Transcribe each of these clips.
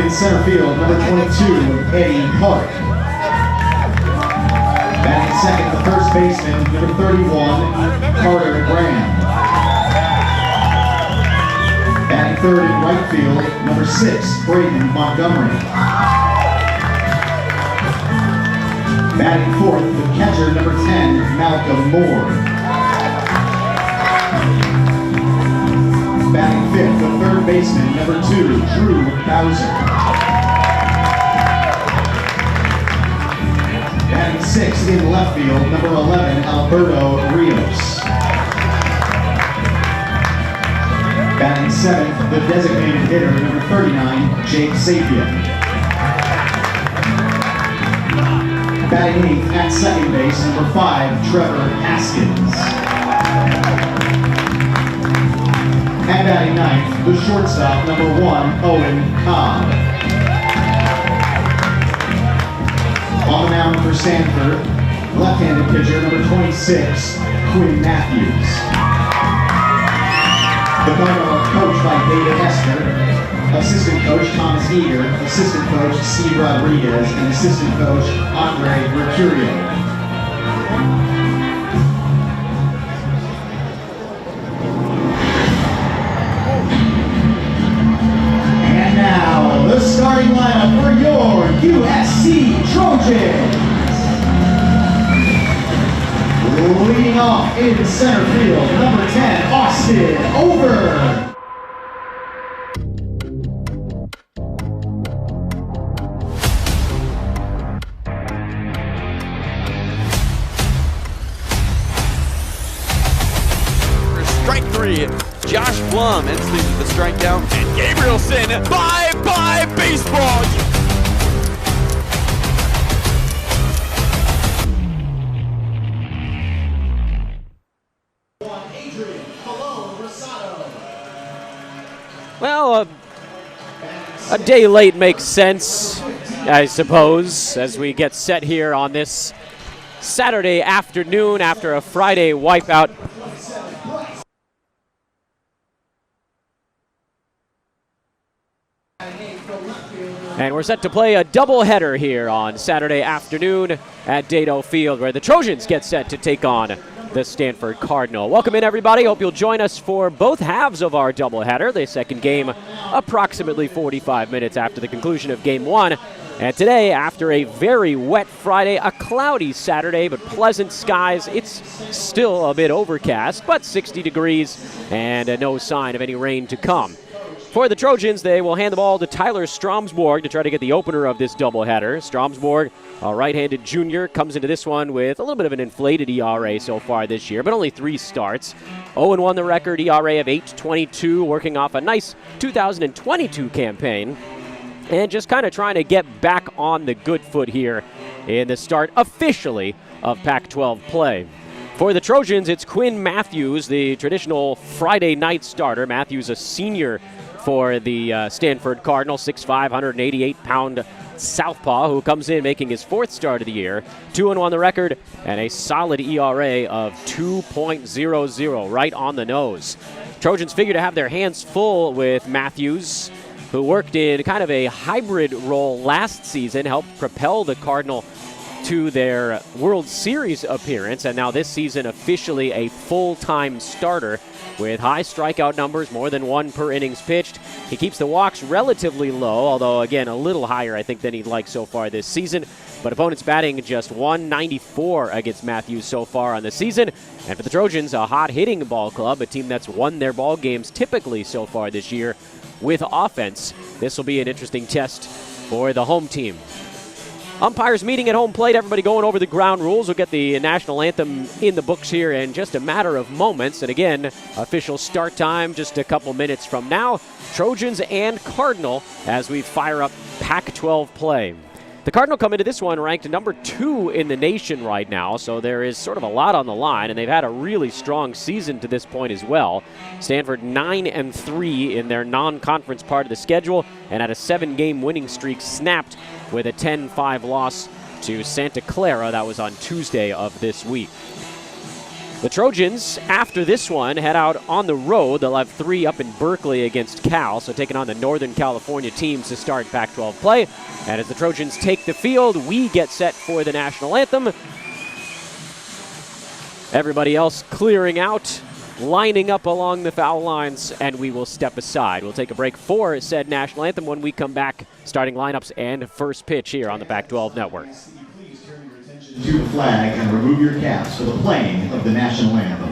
in center field, number 22, Eddie Hart. Batting second, the first baseman, number 31, Carter Graham. Batting third in right field, number 6, Braden Montgomery. Batting fourth, the catcher, number 10, Malcolm Moore. Batting fifth, the third baseman, number 2, Drew Bowser. Batting sixth in left field, number 11, Alberto Rios. Batting seventh, the designated hitter, number 39, Jake Sapien. Batting eighth at second base, number 5, Trevor Haskins. And batting ninth, the shortstop, number 1, Owen Cobb. On the mound for Stanford, left-handed pitcher, number 26, Quinn Matthews. The Cardinals are coached by David Hester, assistant coach Thomas Eager, assistant coach Steve Rodriguez, and assistant coach Andre Mercurio. And now, the starting lineup for your USC Trojans. Leading off in center field, number 10, Austin Over. Strike three, Josh Blum ends things with the strike down, and Gabrielson, bye-bye baseball! Well, a day late makes sense, I suppose, as we get set here on this Saturday afternoon after a Friday wipeout. And we're set to play a doubleheader here on Saturday afternoon at Dedeaux Field, where the Trojans get set to take on the Stanford Cardinal. Welcome in, everybody. Hope you'll join us for both halves of our doubleheader. The second game approximately 45 minutes after the conclusion of Game 1. And today, after a very wet Friday, a cloudy Saturday, but pleasant skies. It's still a bit overcast, but 60 degrees and no sign of any rain to come. For the Trojans, they will hand the ball to Tyler Stromsborg to try to get the opener of this doubleheader. Stromsborg, a right-handed junior, comes into this one with a little bit of an inflated ERA so far this year, but only 3 starts. 0-1 the record, ERA of 8.22, working off a nice 2022 campaign. And just kind of trying to get back on the good foot here in the start officially of Pac-12 play. For the Trojans, it's Quinn Matthews, the traditional Friday night starter. Matthews, a senior for the Stanford Cardinal, 6'5", 188-pound southpaw, who comes in making his 4th start of the year. 2-1 the record, and a solid ERA of 2.00, right on the nose. Trojans figure to have their hands full with Matthews, who worked in kind of a hybrid role last season, helped propel the Cardinal to their World Series appearance, and now this season officially a full-time starter with high strikeout numbers, more than 1 per innings pitched. He keeps the walks relatively low, although, again, a little higher, I think, than he'd like so far this season. But opponents batting just 194 against Matthews so far on the season. And for the Trojans, a hot-hitting ball club, a team that's won their ball games typically so far this year with offense. This will be an interesting test for the home team. Umpires meeting at home plate, everybody going over the ground rules. We'll get the national anthem in the books here in just a matter of moments. And again, official start time just a couple minutes from now. Trojans and Cardinal as we fire up Pac-12 play. The Cardinal come into this one ranked number 2 in the nation right now, so there is sort of a lot on the line, and they've had a really strong season to this point as well. Stanford 9-3 in their non-conference part of the schedule, and had a 7-game winning streak snapped with a 10-5 loss to Santa Clara. That was on Tuesday of this week. The Trojans, after this one, head out on the road. They'll have 3 up in Berkeley against Cal, so taking on the Northern California teams to start Pac-12 play. And as the Trojans take the field, we get set for the national anthem. Everybody else clearing out, lining up along the foul lines, and we will step aside. We'll take a break for said national anthem when we come back, starting lineups and first pitch here on the Pac-12 Network. To the flag and remove your caps for the playing of the national anthem.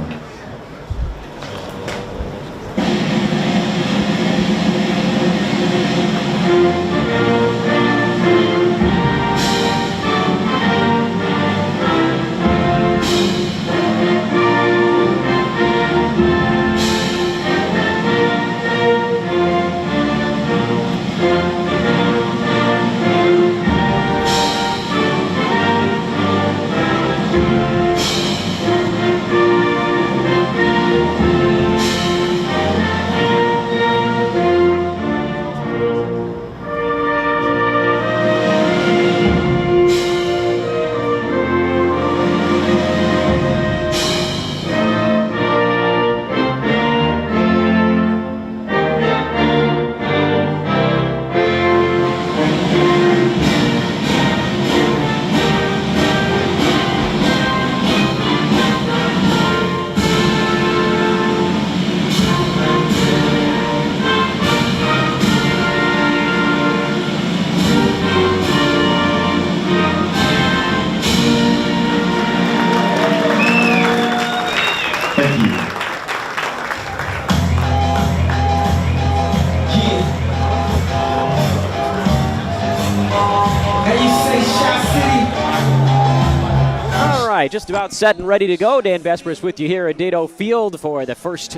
Just about set and ready to go. Dan Vespers with you here at Dado Field for the first,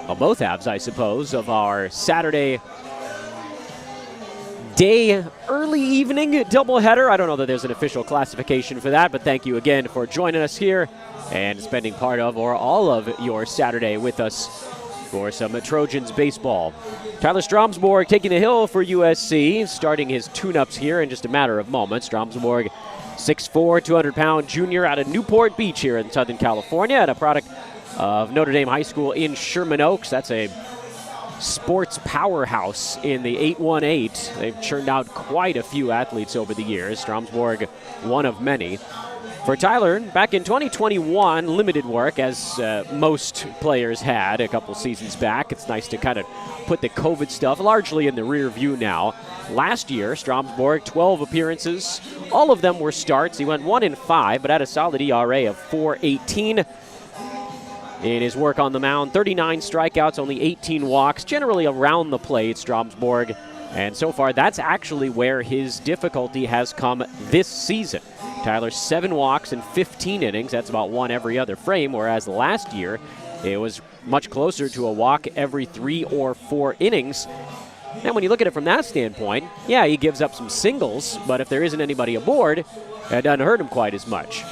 well, both halves, I suppose, of our Saturday day, early evening doubleheader. I don't know that there's an official classification for that, but thank you again for joining us here and spending part of or all of your Saturday with us for some Trojans baseball. Tyler Stromsborg taking the hill for USC, starting his tune-ups here in just a matter of moments. Stromsborg, 6'4", 200-pound junior out of Newport Beach here in Southern California, and a product of Notre Dame High School in Sherman Oaks. That's a sports powerhouse in the 818. They've churned out quite a few athletes over the years. Stromsborg, one of many. For Tyler, back in 2021, limited work, as most players had a couple seasons back. It's nice to kind of put the COVID stuff largely in the rear view now. Last year, Stromsborg, 12 appearances. All of them were starts. He went 1-5, but had a solid ERA of 4.18. In his work on the mound, 39 strikeouts, only 18 walks, generally around the plate, Stromsborg. And so far, that's actually where his difficulty has come this season. Tyler, 7 walks in 15 innings. That's about one every other frame, whereas last year it was much closer to a walk every 3 or 4 innings. And when you look at it from that standpoint, yeah, he gives up some singles, but if there isn't anybody aboard, it doesn't hurt him quite as much.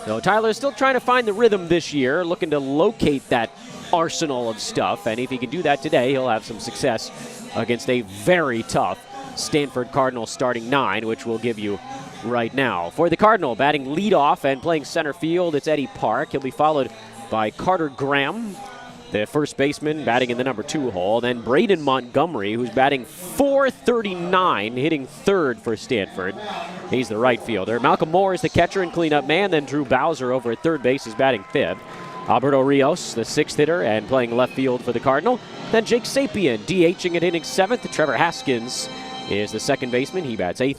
So Tyler's still trying to find the rhythm this year, looking to locate that arsenal of stuff, and if he can do that today, he'll have some success against a very tough Stanford Cardinal starting 9, which we'll give you right now. For the Cardinal, batting leadoff and playing center field, it's Eddie Park. He'll be followed by Carter Graham, the first baseman, batting in the number 2 hole. Then Braden Montgomery, who's batting .439, hitting third for Stanford. He's the right fielder. Malcolm Moore is the catcher and cleanup man. Then Drew Bowser over at third base is batting 5th. Alberto Rios, the 6th hitter, and playing left field for the Cardinal. Then Jake Sapien, DHing at inning 7th. Trevor Haskins is the second baseman. He bats 8th.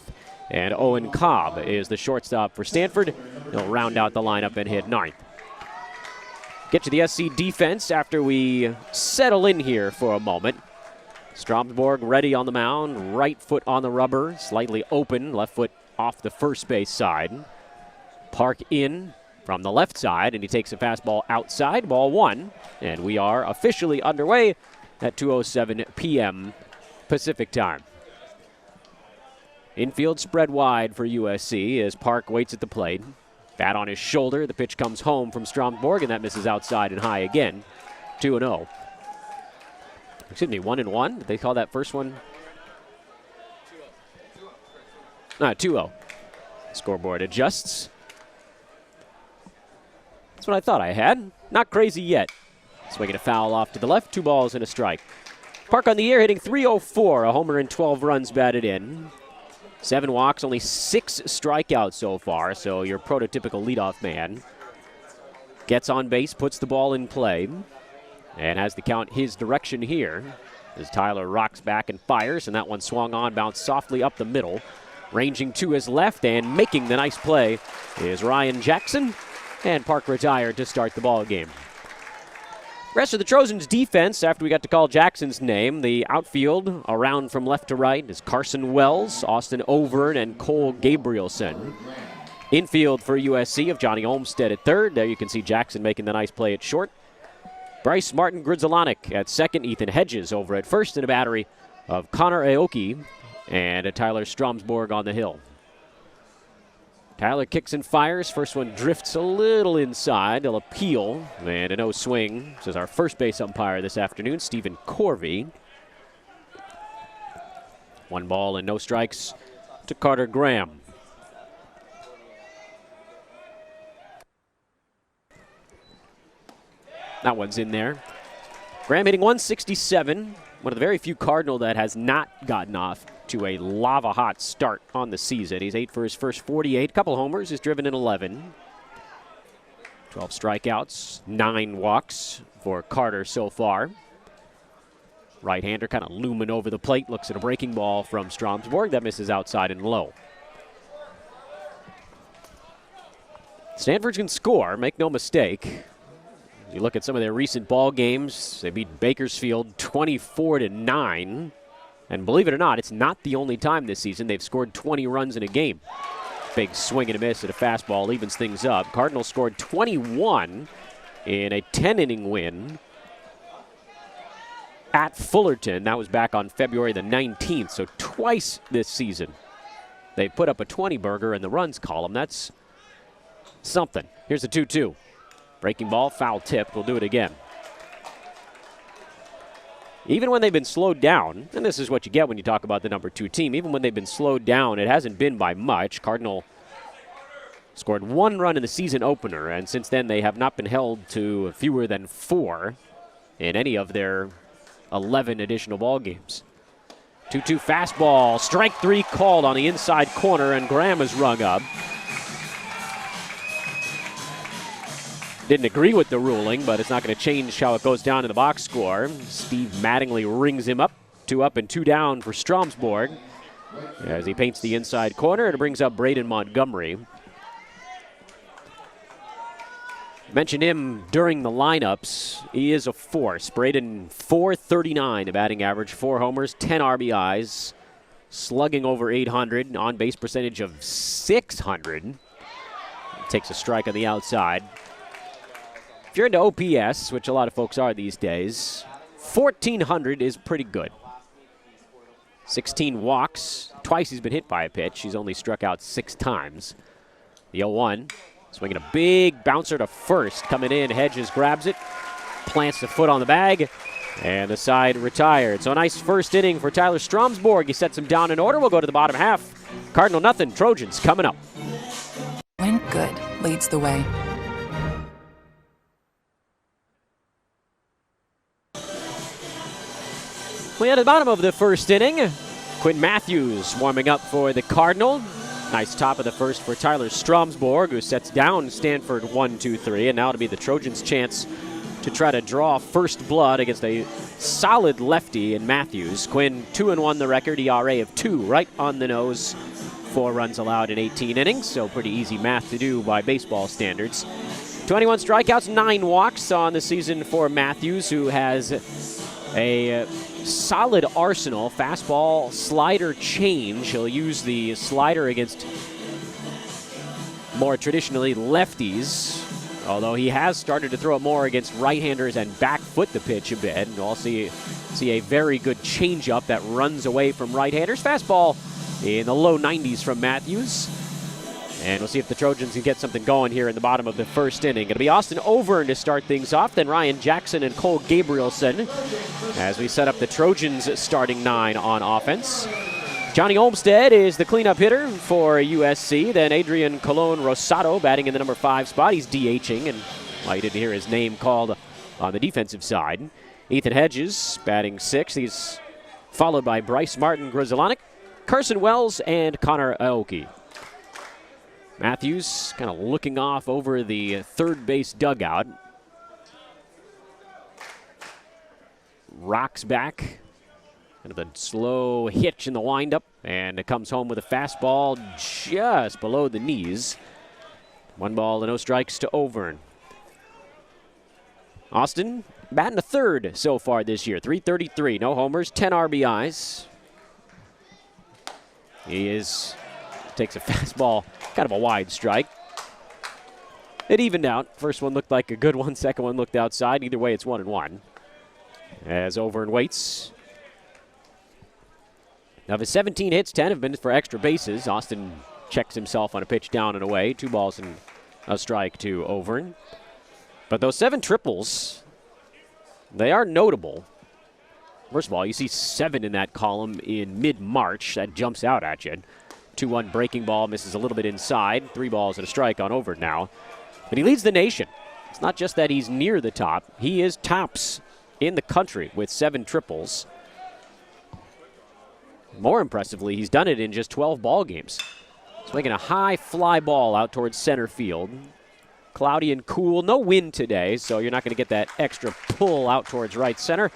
And Owen Cobb is the shortstop for Stanford. He'll round out the lineup and hit 9th. Get to the SC defense after we settle in here for a moment. Stromsborg ready on the mound, right foot on the rubber, slightly open, left foot off the first base side. Park in from the left side, and he takes a fastball outside, ball 1. And we are officially underway at 2:07 p.m. Pacific time. Infield spread wide for USC as Park waits at the plate. Bat on his shoulder. The pitch comes home from Stromsborg, and that misses outside and high again. 2-0. Excuse me, 1-1. Did they call that first one? 2-0. Scoreboard adjusts. That's what I thought I had. Not crazy yet. Swinging a foul off to the left, 2 balls and a strike. Park on the year hitting .304, a homer and 12 runs batted in. 7 walks, only 6 strikeouts so far, so your prototypical leadoff man. Gets on base, puts the ball in play, and has the count his direction here as Tyler rocks back and fires, and that one swung on, bounced softly up the middle. Ranging to his left and making the nice play is Ryan Jackson, and Park retired to start the ball game. Rest of the Trojans defense, after we got to call Jackson's name, the outfield around from left to right is Carson Wells, Austin Overn, and Cole Gabrielson. Infield for USC of Johnny Olmstead at third. There you can see Jackson making the nice play at short. Bryce Martin Gridzelanek at second. Ethan Hedges over at first in a battery of Connor Aoki and a Tyler Stromsborg on the hill. Tyler kicks and fires. First one drifts a little inside. They'll appeal. And a no swing. This is our first base umpire this afternoon, Stephen Corvey. 1 ball and no strikes to Carter Graham. That one's in there. Graham hitting .167. One of the very few Cardinal that has not gotten off to a lava-hot start on the season. He's 8 for his first 48. Couple homers. He's driven in 11. 12 strikeouts. 9 walks for Carter so far. Right-hander kind of looming over the plate. Looks at a breaking ball from Stromsborg. That misses outside and low. Stanford can score. Make no mistake. You look at some of their recent ball games, they beat Bakersfield 24-9. And believe it or not, it's not the only time this season they've scored 20 runs in a game. Big swing and a miss at a fastball evens things up. Cardinals scored 21 in a 10-inning win at Fullerton. That was back on February the 19th, so twice this season. They put up a 20-burger in the runs column. That's something. Here's a 2-2. Breaking ball, foul tip. We'll do it again. Even when they've been slowed down, and this is what you get when you talk about the number 2 team, even when they've been slowed down, it hasn't been by much. Cardinal scored 1 run in the season opener, and since then they have not been held to fewer than 4 in any of their 11 additional ball games. 2-2 fastball, strike 3 called on the inside corner, and Graham is rung up. Didn't agree with the ruling, but it's not going to change how it goes down in the box score. Steve Mattingly rings him up. 2 up and 2 down for Stromsborg as he paints the inside corner, and it brings up Braden Montgomery. Mentioned him during the lineups. He is a force. Braden, .439 of batting average, 4 homers, 10 RBIs, slugging over 800, on-base percentage of .600. Takes a strike on the outside. If you're into OPS, which a lot of folks are these days, 1,400 is pretty good. 16 walks. Twice he's been hit by a pitch. He's only struck out 6 times. The 0-1. Swinging a big bouncer to first. Coming in, Hedges grabs it. Plants the foot on the bag. And the side retired. So a nice first inning for Tyler Stromsborg. He sets him down in order. We'll go to the bottom half. Cardinal nothing. Trojans coming up. When good leads the way. We at the bottom of the first inning. Quinn Matthews warming up for the Cardinal. Nice top of the first for Tyler Stromsborg, who sets down Stanford 1-2-3. And now it'll be the Trojans' chance to try to draw first blood against a solid lefty in Matthews. Quinn 2-1 the record, ERA of 2, right on the nose. 4 runs allowed in 18 innings, so pretty easy math to do by baseball standards. 21 strikeouts, 9 walks on the season for Matthews, who has a solid arsenal. Fastball, slider change. He'll use the slider against more traditionally lefties, although he has started to throw it more against right-handers and back foot the pitch a bit. And we'll see a very good changeup that runs away from right-handers. Fastball in the low 90s from Matthews. And we'll see if the Trojans can get something going here in the bottom of the first inning. It'll be Austin Overn to start things off, then Ryan Jackson and Cole Gabrielson as we set up the Trojans' starting 9 on offense. Johnny Olmstead is the cleanup hitter for USC. Then Adrian Colon Rosado batting in the number 5 spot. He's DHing, and Well, you didn't hear his name called on the defensive side. Ethan Hedges batting 6th. He's followed by Bryce Martin Grzelanic, Carson Wells, and Connor Aoki. Matthews kind of looking off over the third base dugout. Rocks back. Kind of a slow hitch in the windup, and it comes home with a fastball just below the knees. 1 ball and no strikes to Overn. Austin batting a third so far this year. .333, no homers, 10 RBIs. Takes a fastball, kind of a wide strike. It evened out. First one looked like a good one, second one looked outside. Either way, it's 1-1. As Overn waits. Of his 17 hits, 10 have been for extra bases. Austin checks himself on a pitch down and away. 2 balls and a strike to Overn. But those 7 triples, they are notable. First of all, you see 7 in that column in mid-March. That jumps out at you. 2-1 breaking ball, misses a little bit inside. 3 balls and a strike on Overn now. But he leads the nation. It's not just that he's near the top. He is tops in the country with 7 triples. More impressively, he's done it in just 12 ball games. He's making a high fly ball out towards center field. Cloudy and cool. No wind today, so you're not going to get that extra pull out towards right center.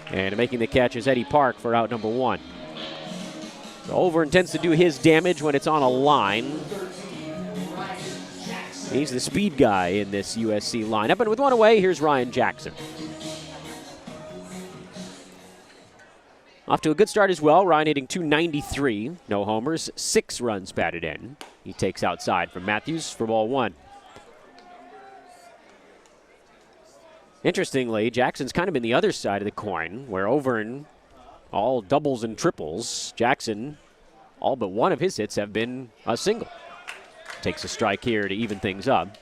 And making the catch is Eddie Park for out number 1. So Overn tends to do his damage when it's on a line. He's the speed guy in this USC lineup. And with 1 away, here's Ryan Jackson. Off to a good start as well. Ryan hitting .293, no homers, 6 runs batted in. He takes outside from Matthews for ball 1. Interestingly, Jackson's kind of been the other side of the coin, where Overn all doubles and triples. Jackson, all but 1 of his hits have been a single. Takes a strike here to even things up.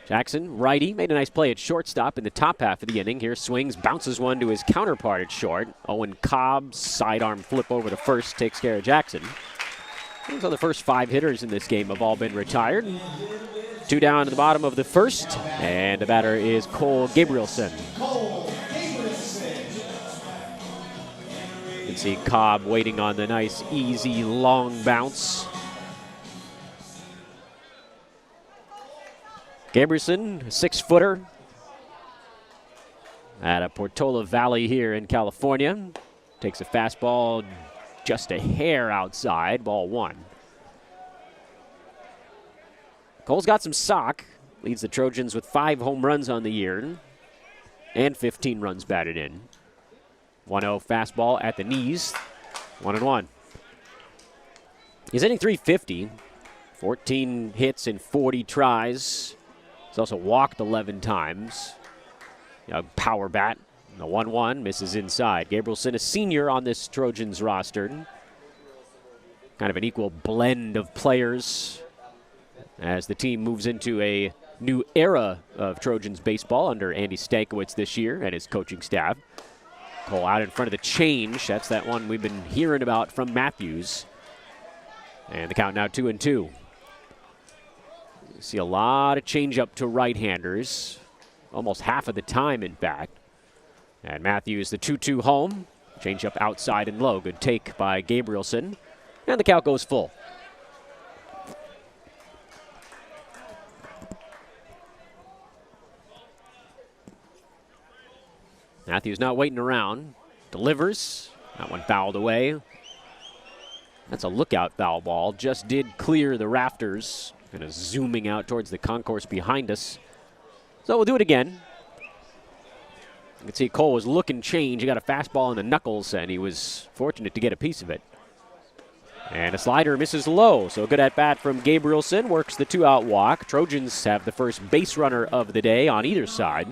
Jackson, righty, made a nice play at shortstop in the top half of the inning. Here swings, bounces one to his counterpart at short. Owen Cobb, sidearm flip over to first, takes care of Jackson. So the first 5 hitters in this game have all been retired. 2 down to the bottom of the first, and the batter is Cole Gabrielson. You can see Cobb waiting on the nice, easy, long bounce. Gabrielson, 6-footer at a Portola Valley here in California. Takes a fastball just a hair outside, ball 1. Cole's got some sock. Leads the Trojans with 5 home runs on the year and 15 runs batted in. 1-0 fastball at the knees, 1-1. He's hitting .350, 14 hits in 40 tries. He's also walked 11 times. Power bat. The 1-1 misses inside. Gabrielson, a senior on this Trojans roster. Kind of an equal blend of players as the team moves into a new era of Trojans baseball under Andy Stankiewicz this year and his coaching staff. Cole out in front of the change. That's that one we've been hearing about from Matthews. And the count now 2-2. You see a lot of changeup to right-handers. Almost half of the time, in fact. And Matthews, the 2-2 home. Changeup outside and low. Good take by Gabrielson. And the count goes full. Matthews not waiting around. Delivers. That one fouled away. That's a lookout foul ball. Just did clear the rafters. Kind of zooming out towards the concourse behind us. So we'll do it again. You can see Cole was looking change. He got a fastball in the knuckles, and he was fortunate to get a piece of it. And a slider misses low, so good at bat from Gabrielson. Works the 2-out walk. Trojans have the first base runner of the day on either side.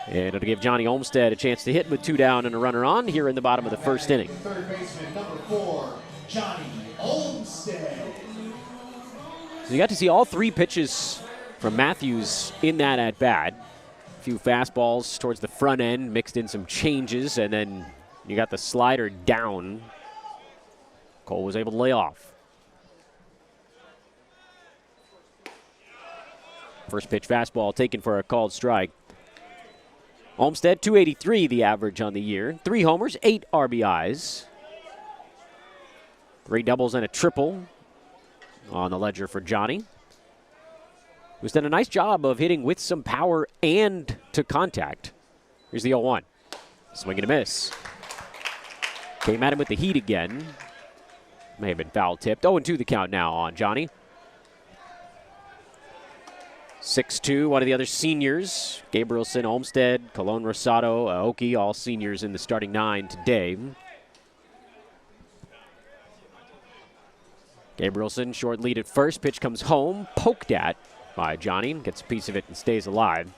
And it'll give Johnny Olmstead a chance to hit with 2 down and a runner on here in the bottom of the first inning. Third baseman, number 4, Johnny Olmstead. So you got to see all 3 pitches from Matthews in that at-bat. A few fastballs towards the front end, mixed in some changes, and then you got the slider down. Cole was able to lay off. First pitch fastball taken for a called strike. Olmsted, 283 the average on the year. 3 homers, 8 RBIs. 3 doubles and a triple on the ledger for Johnny, who's done a nice job of hitting with some power and to contact. Here's the 0-1. Swing and a miss. Came at him with the heat again. May have been foul tipped. 0-2 the count now on Johnny. 6'2", one of the other seniors. Gabrielson, Olmsted, Colon Rosado, Aoki, all seniors in the starting 9 today. Gabrielson, short lead at first. Pitch comes home, poked at by Johnny. Gets a piece of it and stays alive.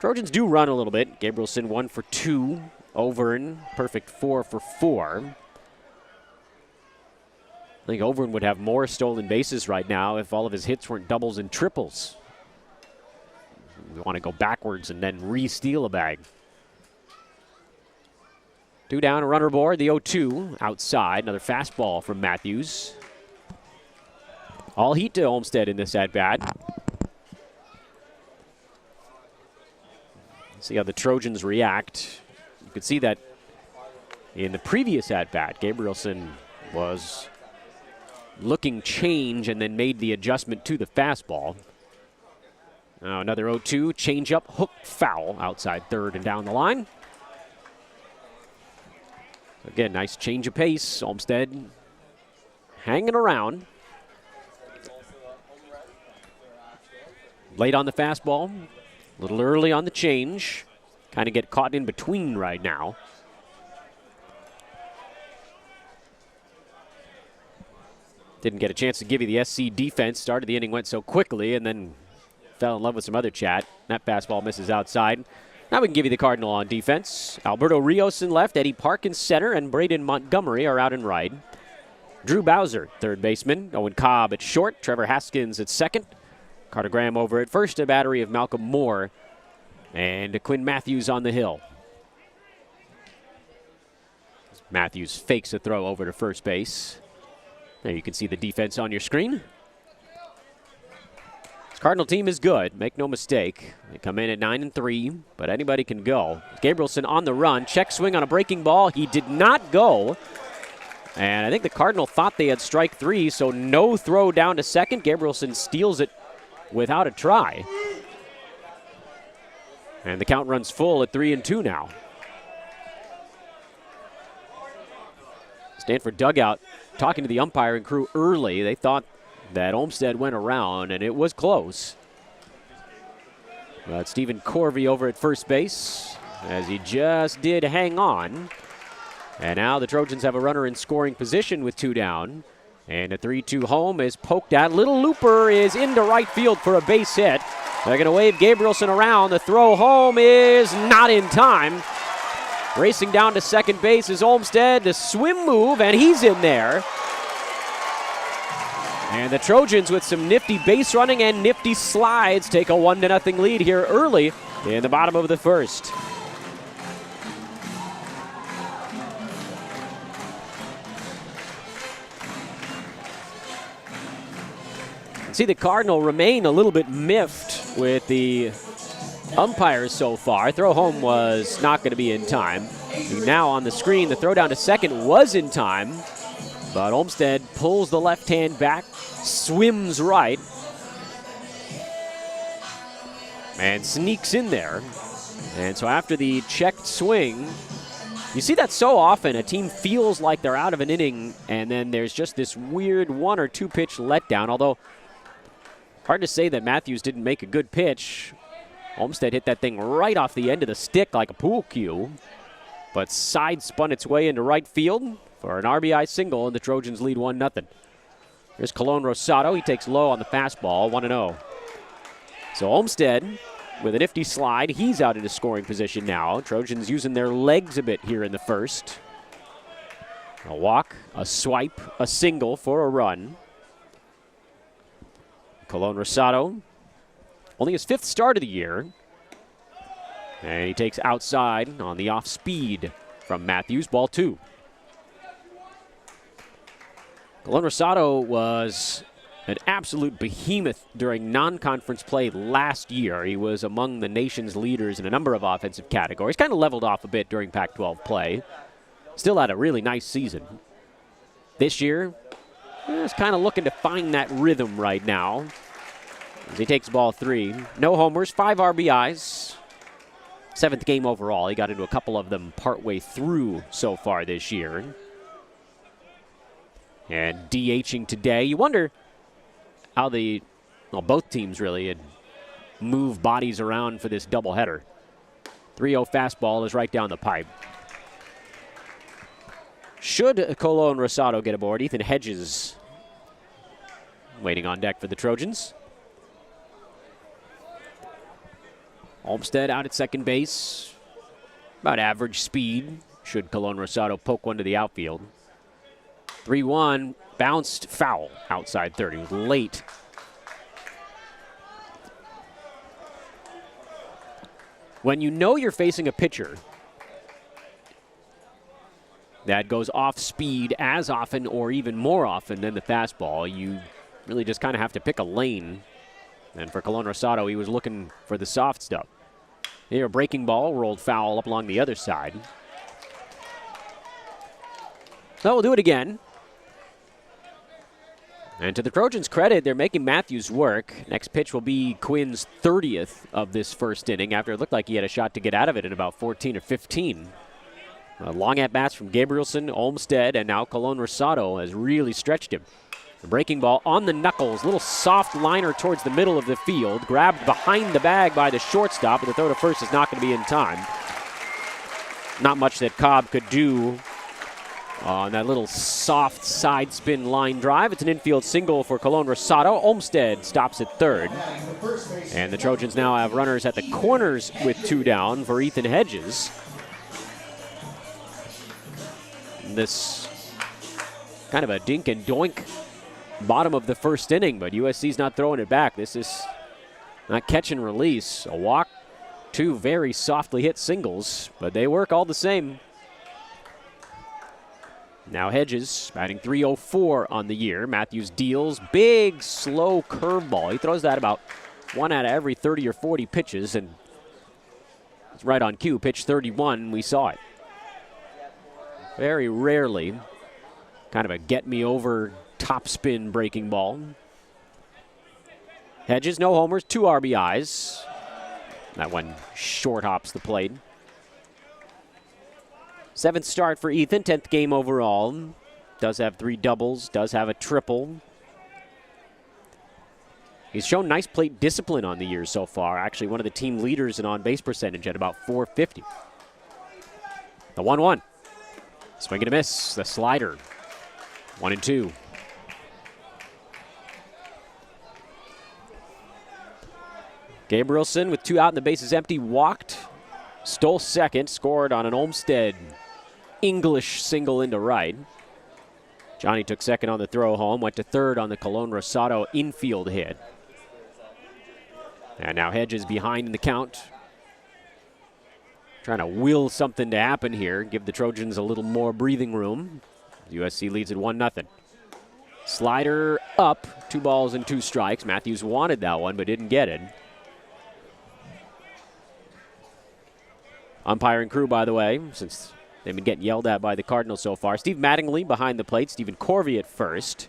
Trojans do run a little bit. Gabrielson 1 for 2. Overn, perfect 4 for 4. I think Overn would have more stolen bases right now if all of his hits weren't doubles and triples. We want to go backwards and then re-steal a bag. 2 down, a runner aboard. The 0-2 outside. Another fastball from Matthews. All heat to Olmsted in this at-bat. See how the Trojans react. You could see that in the previous at-bat, Gabrielson was looking change and then made the adjustment to the fastball. Now another 0-2, changeup, hook, foul outside third and down the line. Again, nice change of pace. Olmsted hanging around. Late on the fastball, a little early on the change. Kind of get caught in between right now. Didn't get a chance to give you the SC defense. Started the inning, went so quickly, and then fell in love with some other chat. That fastball misses outside. Now we can give you the Cardinal on defense. Alberto Rios in left, Eddie Park in center, and Braden Montgomery are out in right. Drew Bowser, third baseman. Owen Cobb at short. Trevor Haskins at second. Carter Graham over at first. A battery of Malcolm Moore. And Quinn Matthews on the hill. Matthews fakes a throw over to first base. There you can see the defense on your screen. This Cardinal team is good, make no mistake. They come in at 9-3, but anybody can go. Gabrielson on the run, check swing on a breaking ball. He did not go. And I think the Cardinal thought they had strike 3, so no throw down to second. Gabrielson steals it without a try. And the count runs full at 3-2 now. Stanford dugout talking to the umpire and crew early. They thought that Olmsted went around, and it was close. But Stephen Corvey over at first base, as he just did hang on. And now the Trojans have a runner in scoring position with 2 down. And a 3-2 home is poked at. Little Looper is into right field for a base hit. They're going to wave Gabrielson around. The throw home is not in time. Racing down to second base is Olmsted. The swim move, and he's in there. And the Trojans, with some nifty base running and nifty slides, take a 1-0 lead here early in the bottom of the first. See the Cardinal remain a little bit miffed with the umpires so far. Throw home was not going to be in time. Now on the screen, the throw down to second was in time, but Olmsted pulls the left hand back, swims right, and sneaks in there. And so after the checked swing, you see that so often. A team feels like they're out of an inning, and then there's just this weird 1 or 2 pitch letdown, although hard to say that Matthews didn't make a good pitch. Olmsted hit that thing right off the end of the stick like a pool cue, but side spun its way into right field for an RBI single, and the Trojans lead 1-0. Here's Colon Rosado. He takes low on the fastball, 1-0. So Olmsted with a nifty slide. He's out into scoring position now. Trojans using their legs a bit here in the first. A walk, a swipe, a single for a run. Colon Rosado, only his 5th start of the year. And he takes outside on the off speed from Matthews, ball 2. Colon Rosado was an absolute behemoth during non-conference play last year. He was among the nation's leaders in a number of offensive categories. Kind of leveled off a bit during Pac-12 play. Still had a really nice season. This year, he's kind of looking to find that rhythm right now as he takes ball 3. No homers, 5 RBIs. 7th game overall. He got into a couple of them partway through so far this year. And DHing today. You wonder how both teams really had moved bodies around for this doubleheader. 3-0 fastball is right down the pipe. Should Colon Rosado get aboard, Ethan Hedges waiting on deck for the Trojans. Olmstead out at second base. About average speed. Should Colon Rosado poke one to the outfield. 3-1, bounced foul outside third. He was late. When you know you're facing a pitcher that goes off speed as often or even more often than the fastball, you really just kind of have to pick a lane. And for Colon Rosado, he was looking for the soft stuff. Here, a breaking ball rolled foul up along the other side. So we'll do it again. And to the Trojans' credit, they're making Matthews work. Next pitch will be Quinn's 30th of this first inning after it looked like he had a shot to get out of it in about 14 or 15. Long at-bats from Gabrielson, Olmstead, and now Colon Rosado has really stretched him. The breaking ball on the knuckles, little soft liner towards the middle of the field, grabbed behind the bag by the shortstop, but the throw to first is not going to be in time. Not much that Cobb could do on that little soft side spin line drive. It's an infield single for Colon Rosado. Olmstead stops at third. And the Trojans now have runners at the corners with 2 down for Ethan Hedges. This kind of a dink and doink bottom of the first inning, but USC's not throwing it back. This is not catch and release. A walk, 2 very softly hit singles, but they work all the same. Now Hedges batting .304 on the year. Matthews deals big, slow curveball. He throws that about 1 out of every 30 or 40 pitches, and it's right on cue. Pitch 31, we saw it. Very rarely, kind of a get-me-over topspin breaking ball. Hedges, no homers, 2 RBIs. That one short hops the plate. 7th start for Ethan, 10th game overall. Does have 3 doubles, does have a triple. He's shown nice plate discipline on the year so far. Actually, one of the team leaders in on-base percentage at about .450. The 1-1. Swing and a miss, the slider. 1-2. Gabrielson with 2 out and the bases empty, walked, stole second, scored on an Olmstead English single into right. Johnny took second on the throw home, went to third on the Colon Rosado infield hit. And now Hedges behind in the count. Trying to will something to happen here, give the Trojans a little more breathing room. USC leads at 1-0. Slider up, 2 balls and 2 strikes. Matthews wanted that one, but didn't get it. Umpiring crew, by the way, since they've been getting yelled at by the Cardinals so far. Steve Mattingly behind the plate, Stephen Corvey at first.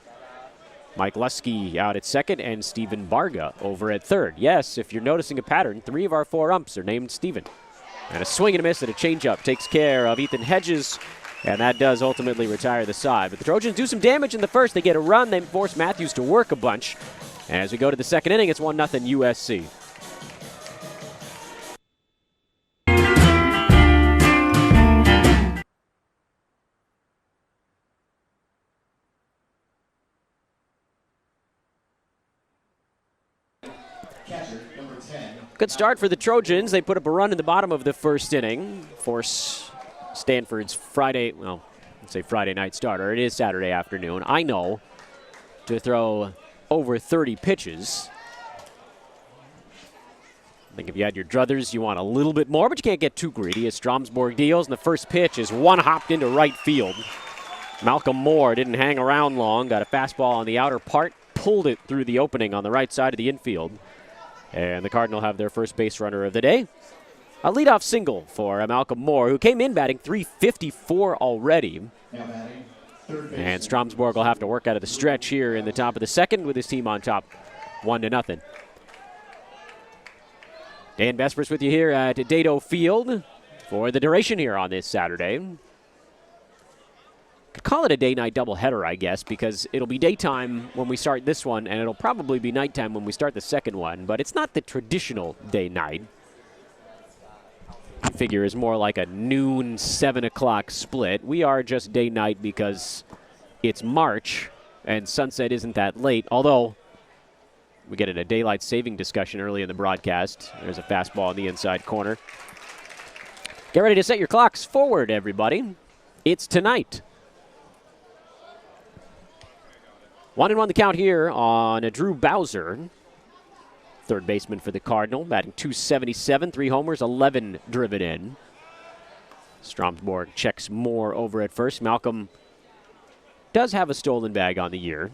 Mike Lusky out at second, and Stephen Barga over at third. Yes, if you're noticing a pattern, 3 of our 4 umps are named Stephen. And a swing and a miss and a changeup takes care of Ethan Hedges, and that does ultimately retire the side. But the Trojans do some damage in the first. They get a run. They force Matthews to work a bunch. And as we go to the second inning, it's 1-0 USC. Good start for the Trojans. They put up a run in the bottom of the first inning, force Stanford's Friday night starter. It is Saturday afternoon. I know, to throw over 30 pitches. I think if you had your druthers, you want a little bit more, but you can't get too greedy as Stromsborg deals, and the first pitch is one hopped into right field. Malcolm Moore didn't hang around long, got a fastball on the outer part, pulled it through the opening on the right side of the infield. And the Cardinal have their first base runner of the day. A leadoff single for Malcolm Moore, who came in batting .354 already. And Stromsborg will have to work out of the stretch here in the top of the second with his team on top 1-0. Dan Vespers with you here at Dado Field for the duration here on this Saturday. Could call it a day-night doubleheader, I guess, because it'll be daytime when we start this one, and it'll probably be nighttime when we start the second one, but it's not the traditional day-night. I figure it's more like a noon, 7 o'clock split. We are just day-night because it's March, and sunset isn't that late, although we get in a daylight saving discussion early in the broadcast. There's a fastball in the inside corner. Get ready to set your clocks forward, everybody. It's tonight. 1-1 the count here on Drew Bowser, third baseman for the Cardinal, batting .277, 3 homers, 11 driven in. Stromsborg checks Moore over at first. Malcolm does have a stolen bag on the year.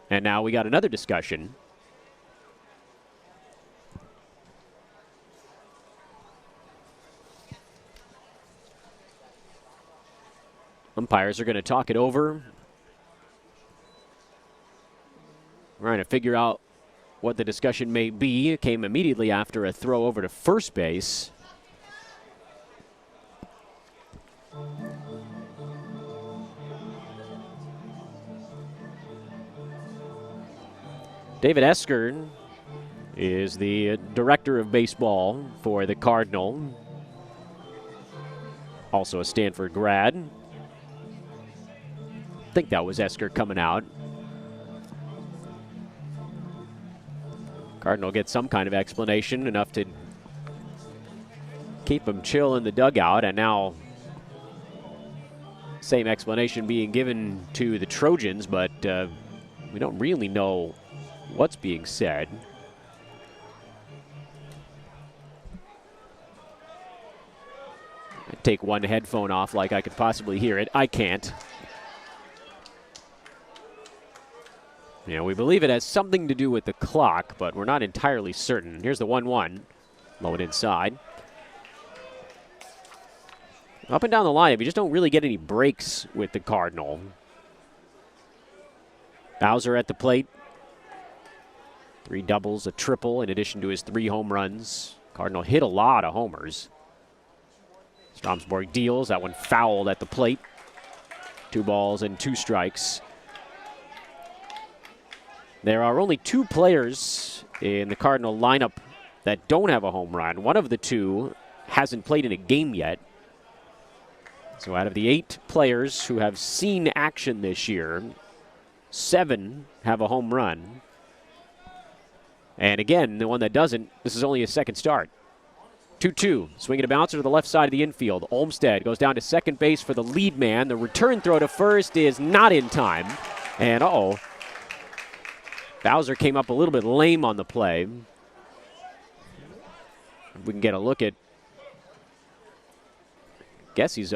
And now we got another discussion. Umpires are going to talk it over. We're trying to figure out what the discussion may be. It came immediately after a throw over to first base. David Esker is the director of baseball for the Cardinal. Also a Stanford grad. I think that was Esker coming out. Cardinal gets some kind of explanation, enough to keep him chill in the dugout, and now same explanation being given to the Trojans, but we don't really know what's being said. I'd take one headphone off like I could possibly hear it. I can't. Yeah, we believe it has something to do with the clock, but we're not entirely certain. Here's the 1-1. Low and inside. Up and down the line, you just don't really get any breaks with the Cardinal. Bowser at the plate. 3 doubles, a triple, in addition to his 3 home runs. Cardinal hit a lot of homers. Stromsborg deals. That one fouled at the plate. 2 balls and 2 strikes. There are only 2 players in the Cardinal lineup that don't have a home run. One of the 2 hasn't played in a game yet. So out of the 8 players who have seen action this year, 7 have a home run. And again, the one that doesn't, this is only his second start. 2-2, swinging a bouncer to the left side of the infield. Olmstead goes down to second base for the lead man. The return throw to first is not in time. And Bowser came up a little bit lame on the play. If we can get a look at,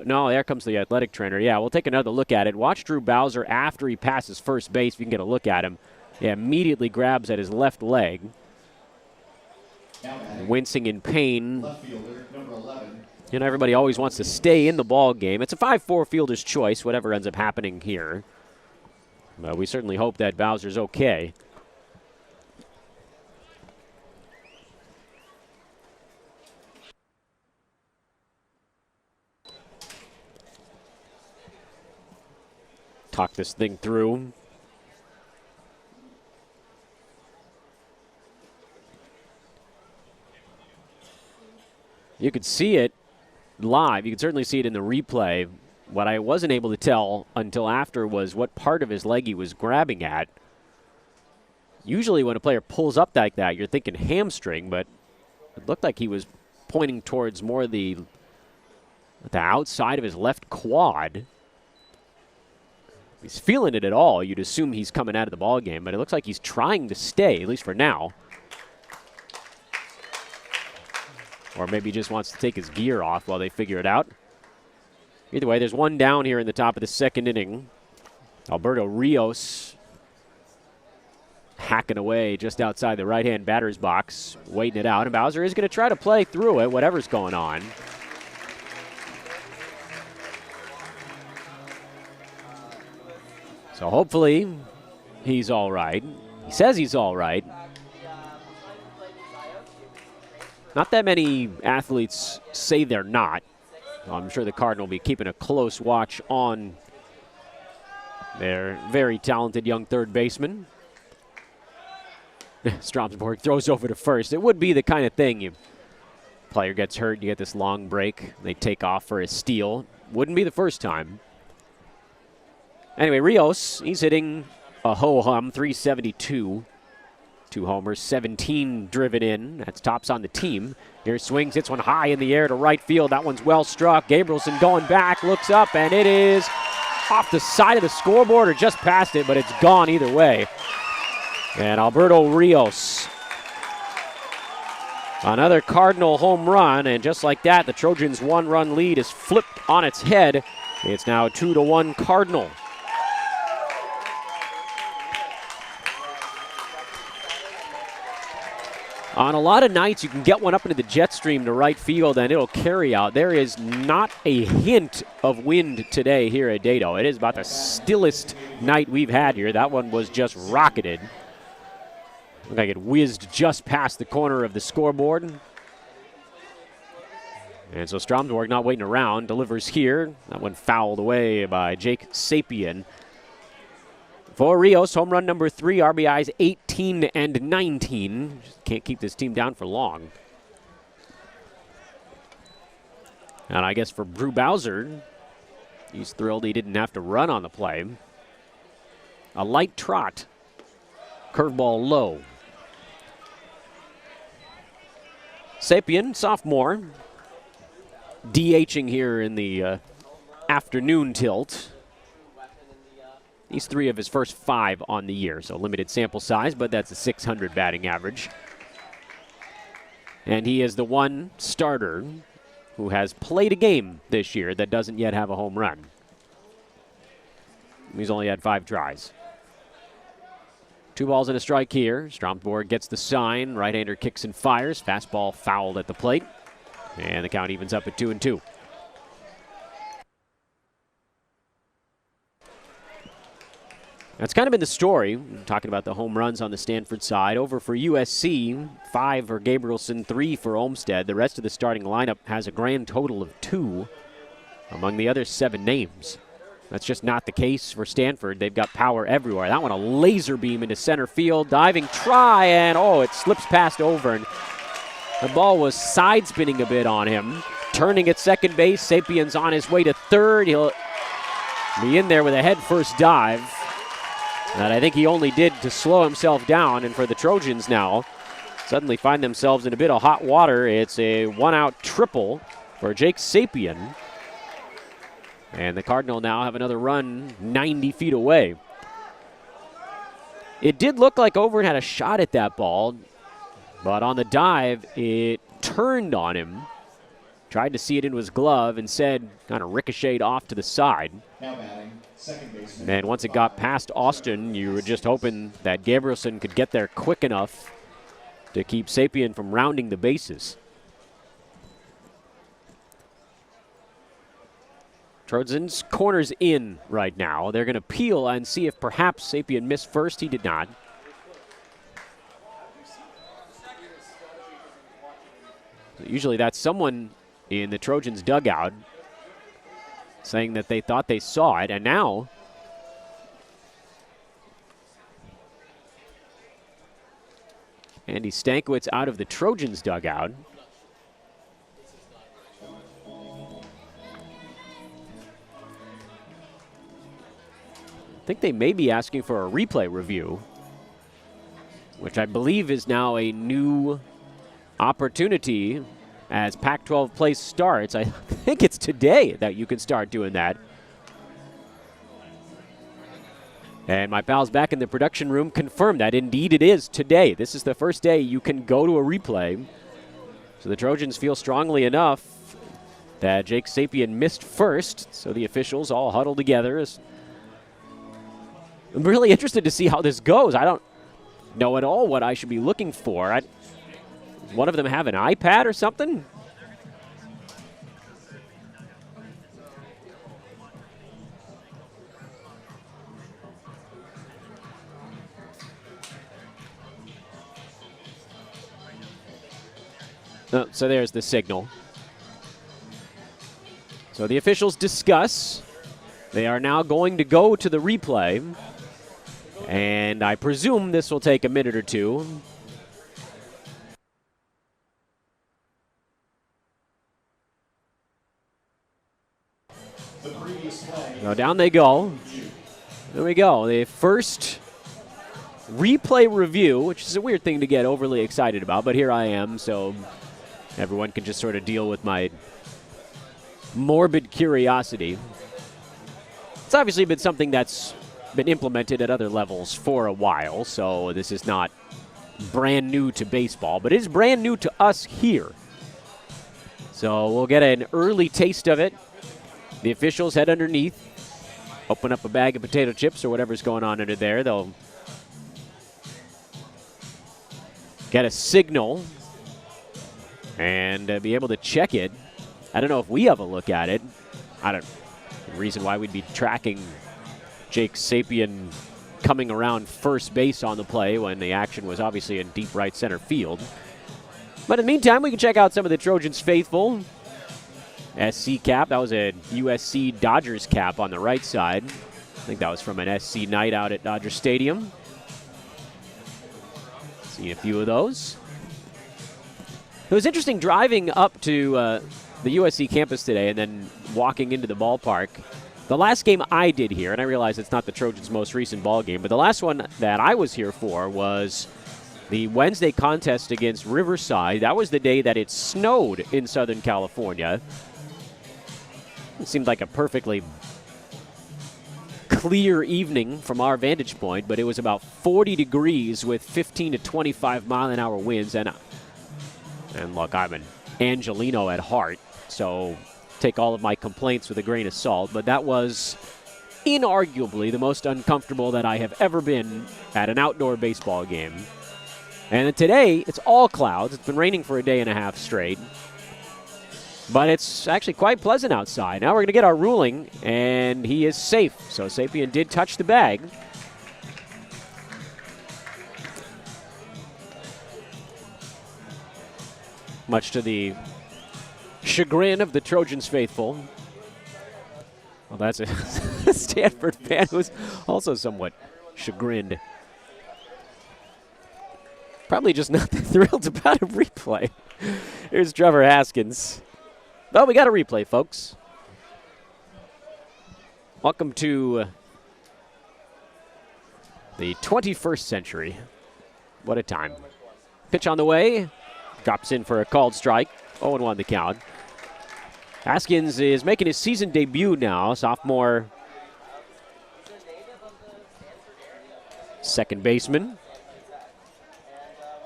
no, there comes the athletic trainer. Yeah, we'll take another look at it. Watch Drew Bowser after he passes first base. If you can get a look at him. Yeah, immediately grabs at his left leg. Wincing in pain. Left fielder, number 11. You know, everybody always wants to stay in the ball game. It's a 5-4 fielder's choice, whatever ends up happening here. But we certainly hope that Bowser's okay. Talk this thing through. You could see it live. You could certainly see it in the replay. What I wasn't able to tell until after was what part of his leg he was grabbing at. Usually when a player pulls up like that, you're thinking hamstring, but it looked like he was pointing towards more the outside of his left quad. If he's feeling it at all, you'd assume he's coming out of the ball game, but it looks like he's trying to stay, at least for now. Or maybe he just wants to take his gear off while they figure it out. Either way, there's 1 down here in the top of the second inning. Alberto Rios hacking away just outside the right-hand batter's box, waiting it out. And Bowser is going to try to play through it, whatever's going on. So hopefully he's all right. He says he's all right. Not that many athletes say they're not. I'm sure the Cardinal will be keeping a close watch on their very talented young third baseman. Stromsborg throws over to first. It would be the kind of thing, player gets hurt, you get this long break, they take off for a steal. Wouldn't be the first time. Anyway, Rios, he's hitting a ho-hum, 372. 2 homers, 17 driven in. That's tops on the team. Here swings, hits one high in the air to right field. That one's well struck. Gabrielson going back, looks up, and it is off the side of the scoreboard or just past it, but it's gone either way. And Alberto Rios, another Cardinal home run, and just like that, the Trojans' 1-run lead is flipped on its head. It's now 2-1 Cardinal. On a lot of nights, you can get one up into the jet stream to right field, and it'll carry out. There is not a hint of wind today here at Dado. It is about the stillest night we've had here. That one was just rocketed. Looked like it whizzed just past the corner of the scoreboard. And so Stromsborg not waiting around, delivers here. That one fouled away by Jake Sapien. For Rios, home run number 3, RBIs 18 and 19. Just can't keep this team down for long. And I guess for Brew Bowser, he's thrilled he didn't have to run on the play. A light trot. Curveball low. Sapien, sophomore, DHing here in the afternoon tilt. He's 3 of his first 5 on the year, so limited sample size, but that's a .600 batting average. And he is the one starter who has played a game this year that doesn't yet have a home run. He's only had 5 tries. 2 balls and a strike here. Stromsborg gets the sign. Right-hander kicks and fires. Fastball fouled at the plate. And the count evens up at 2-2. That's kind of been the story. Talking about the home runs on the Stanford side. Over for USC, 5 for Gabrielson, 3 for Olmstead. The rest of the starting lineup has a grand total of 2 among the other 7 names. That's just not the case for Stanford. They've got power everywhere. That one a laser beam into center field. Diving try, and it slips past over. And the ball was side spinning a bit on him. Turning at second base. Sapien's on his way to third. He'll be in there with a head-first dive. That I think he only did to slow himself down. And for the Trojans now, suddenly find themselves in a bit of hot water. It's a 1-out triple for Jake Sapien. And the Cardinal now have another run 90 feet away. It did look like Overton had a shot at that ball, but on the dive, it turned on him. Tried to see it into his glove, and instead kind of ricocheted off to the side. Now batting, second baseman. And once it got past Austin, you were just hoping that Gabrielson could get there quick enough to keep Sapien from rounding the bases. Trojans corners in right now. They're going to peel and see if perhaps Sapien missed first. He did not. Usually that's someone in the Trojans dugout saying that they thought they saw it, and now Andy Stankiewicz out of the Trojans dugout. I think they may be asking for a replay review, which I believe is now a new opportunity as Pac-12 play starts. I think it's today that you can start doing that. And my pals back in the production room confirmed that indeed it is today. This is the first day you can go to a replay. So the Trojans feel strongly enough that Jake Sapien missed first, so the officials all huddle together as I'm really interested to see how this goes. I don't know at all what I should be looking for. One of them have an iPad or something? Oh, so there's the signal. So the officials discuss. They are now going to go to the replay. And I presume this will take a minute or two. So down they go. There we go. The first replay review, which is a weird thing to get overly excited about, but here I am, so everyone can just sort of deal with my morbid curiosity. It's obviously been something that's been implemented at other levels for a while, so this is not brand new to baseball, but it is brand new to us here. So we'll get an early taste of it. The officials head underneath, open up a bag of potato chips or whatever's going on under there. They'll get a signal and be able to check it. I don't know if we have a look at it. The reason why we'd be tracking Jake Sapien coming around first base on the play when the action was obviously in deep right center field. But in the meantime, we can check out some of the Trojans faithful. SC cap, that was a USC Dodgers cap on the right side. I think that was from an SC night out at Dodger Stadium. See a few of those. It was interesting driving up to the USC campus today and then walking into the ballpark. The last game I did here, and I realize it's not the Trojans' most recent ball game, but the last one that I was here for was the Wednesday contest against Riverside. That was the day that it snowed in Southern California. It seemed like a perfectly clear evening from our vantage point, but it was about 40 degrees with 15 to 25 mile an hour winds. And look, I'm an Angelino at heart, so take all of my complaints with a grain of salt, but that was inarguably the most uncomfortable that I have ever been at an outdoor baseball game. And today, it's all clouds. It's been raining for a day and a half straight. But it's actually quite pleasant outside. Now we're going to get our ruling, and he is safe. So Sapien did touch the bag. Much to the chagrin of the Trojans faithful. Well, that's a Stanford fan who's also somewhat chagrined. Probably just not that thrilled about a replay. Here's Trevor Haskins. Well, we got a replay, folks. Welcome to the 21st century. What a time. Pitch on the way. Drops in for a called strike. 0-1 the count. Haskins is making his season debut now. Sophomore second baseman.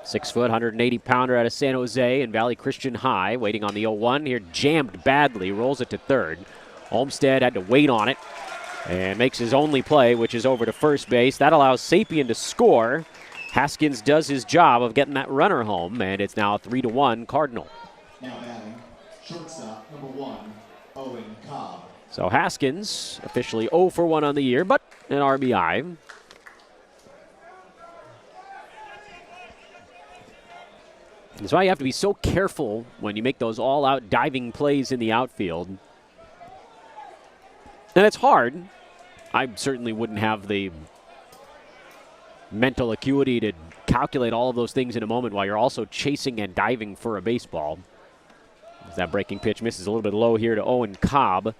6 foot, 180-pounder out of San Jose and Valley Christian High. Waiting on the 0-1 here. Jammed badly. Rolls it to third. Olmstead had to wait on it and makes his only play, which is over to first base. That allows Sapien to score. Haskins does his job of getting that runner home, and it's now 3-1 Cardinal. Now batting, shortstop, number 1, Owen Cobb. So Haskins officially 0 for 1 on the year, but an RBI. That's why you have to be so careful when you make those all-out diving plays in the outfield. And it's hard. I certainly wouldn't have the mental acuity to calculate all of those things in a moment while you're also chasing and diving for a baseball. As that breaking pitch misses a little bit low here to Owen Cobb.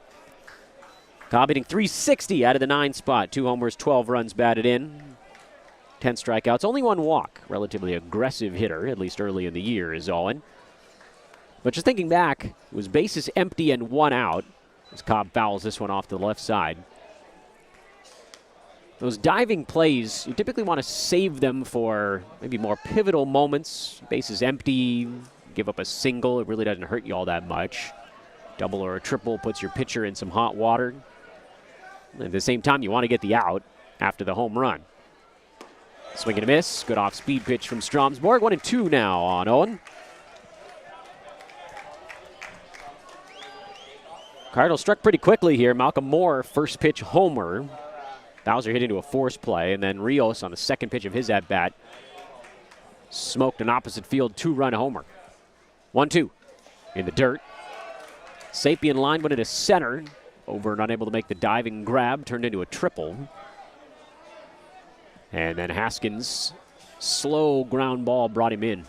Cobb hitting .360 out of the 9 spot. 2 homers, 12 runs batted in. 10 strikeouts, only 1 walk. Relatively aggressive hitter, at least early in the year, is Owen. But just thinking back, it was bases empty and 1 out as Cobb fouls this one off to the left side. Those diving plays, you typically want to save them for maybe more pivotal moments. Bases empty, give up a single, it really doesn't hurt you all that much. Double or a triple puts your pitcher in some hot water. At the same time, you want to get the out. after the home run. Swing and a miss. Good off-speed pitch from Stromsborg. 1-2 now on Owen. Cardinals struck pretty quickly here. Malcolm Moore, first pitch homer. Bowser hit into a force play, and then Rios on the second pitch of his at-bat smoked an opposite field 2-run homer. 1-2 in the dirt. Sapien lined one into center. Over and unable to make the diving grab, turned into a triple. And then Haskins, slow ground ball brought him in.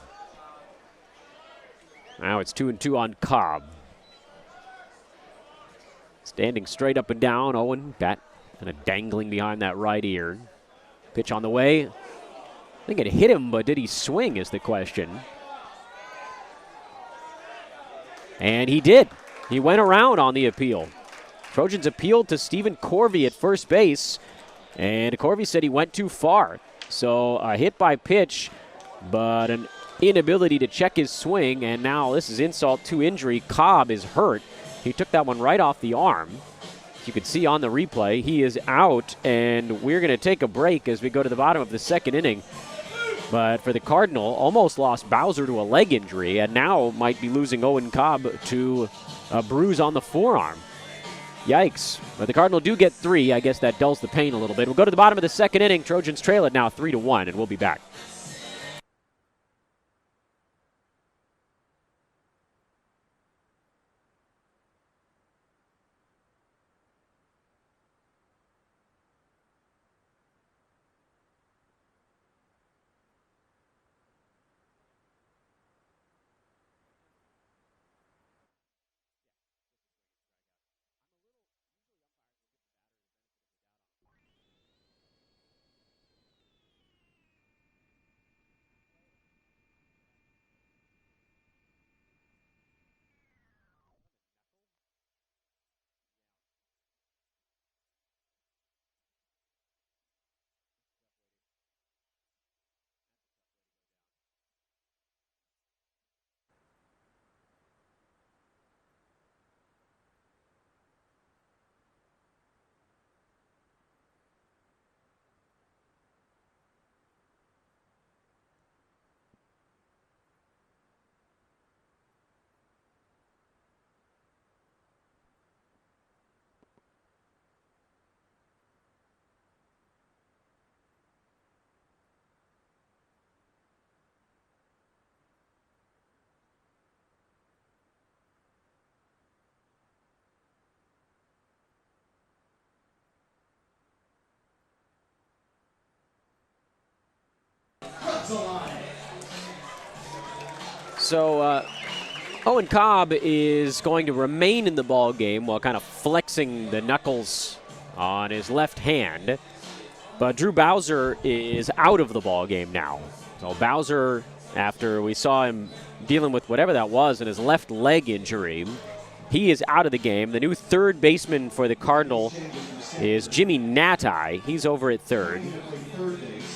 Now it's 2-2 on Cobb. Standing straight up and down, Owen, bat kind of dangling behind that right ear. Pitch on the way. I think it hit him, but did he swing is the question. And he did. He went around on the appeal. Trojans appealed to Stephen Corvey at first base, and Corvey said he went too far. So a hit by pitch, but an inability to check his swing, and now this is insult to injury. Cobb is hurt. He took that one right off the arm. As you can see on the replay, he is out, and we're going to take a break as we go to the bottom of the second inning. But for the Cardinal, almost lost Bowser to a leg injury, and now might be losing Owen Cobb to a bruise on the forearm. Yikes. But the Cardinal do get 3. I guess that dulls the pain a little bit. We'll go to the bottom of the second inning. Trojans trail it now 3-1, and we'll be back. So Owen Cobb is going to remain in the ball game while kind of flexing the knuckles on his left hand. But Drew Bowser is out of the ball game now. So Bowser, after we saw him dealing with whatever that was in his left leg injury, he is out of the game. The new third baseman for the Cardinal is Jimmy Natai. He's over at third.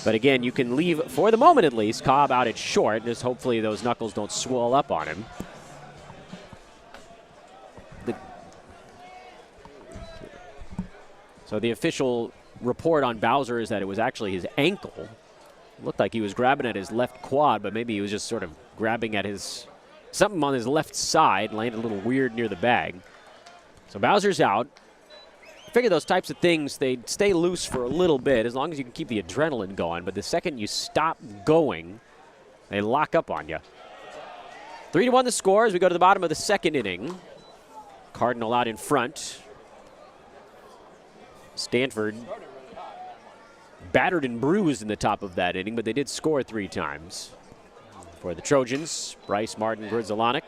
But again, you can leave, for the moment at least, Cobb out at short. Just hopefully those knuckles don't swell up on him. So the official report on Bowser is that it was actually his ankle. Looked like he was grabbing at his left quad, but maybe he was just sort of grabbing at his something on his left side, landed a little weird near the bag. So Bowser's out. I figure those types of things, they stay loose for a little bit as long as you can keep the adrenaline going. But the second you stop going, they lock up on you. 3-1 the score as we go to the bottom of the second inning. Cardinal out in front. Stanford battered and bruised in the top of that inning, but they did score 3 times. For the Trojans, Bryce Martin Grzelanic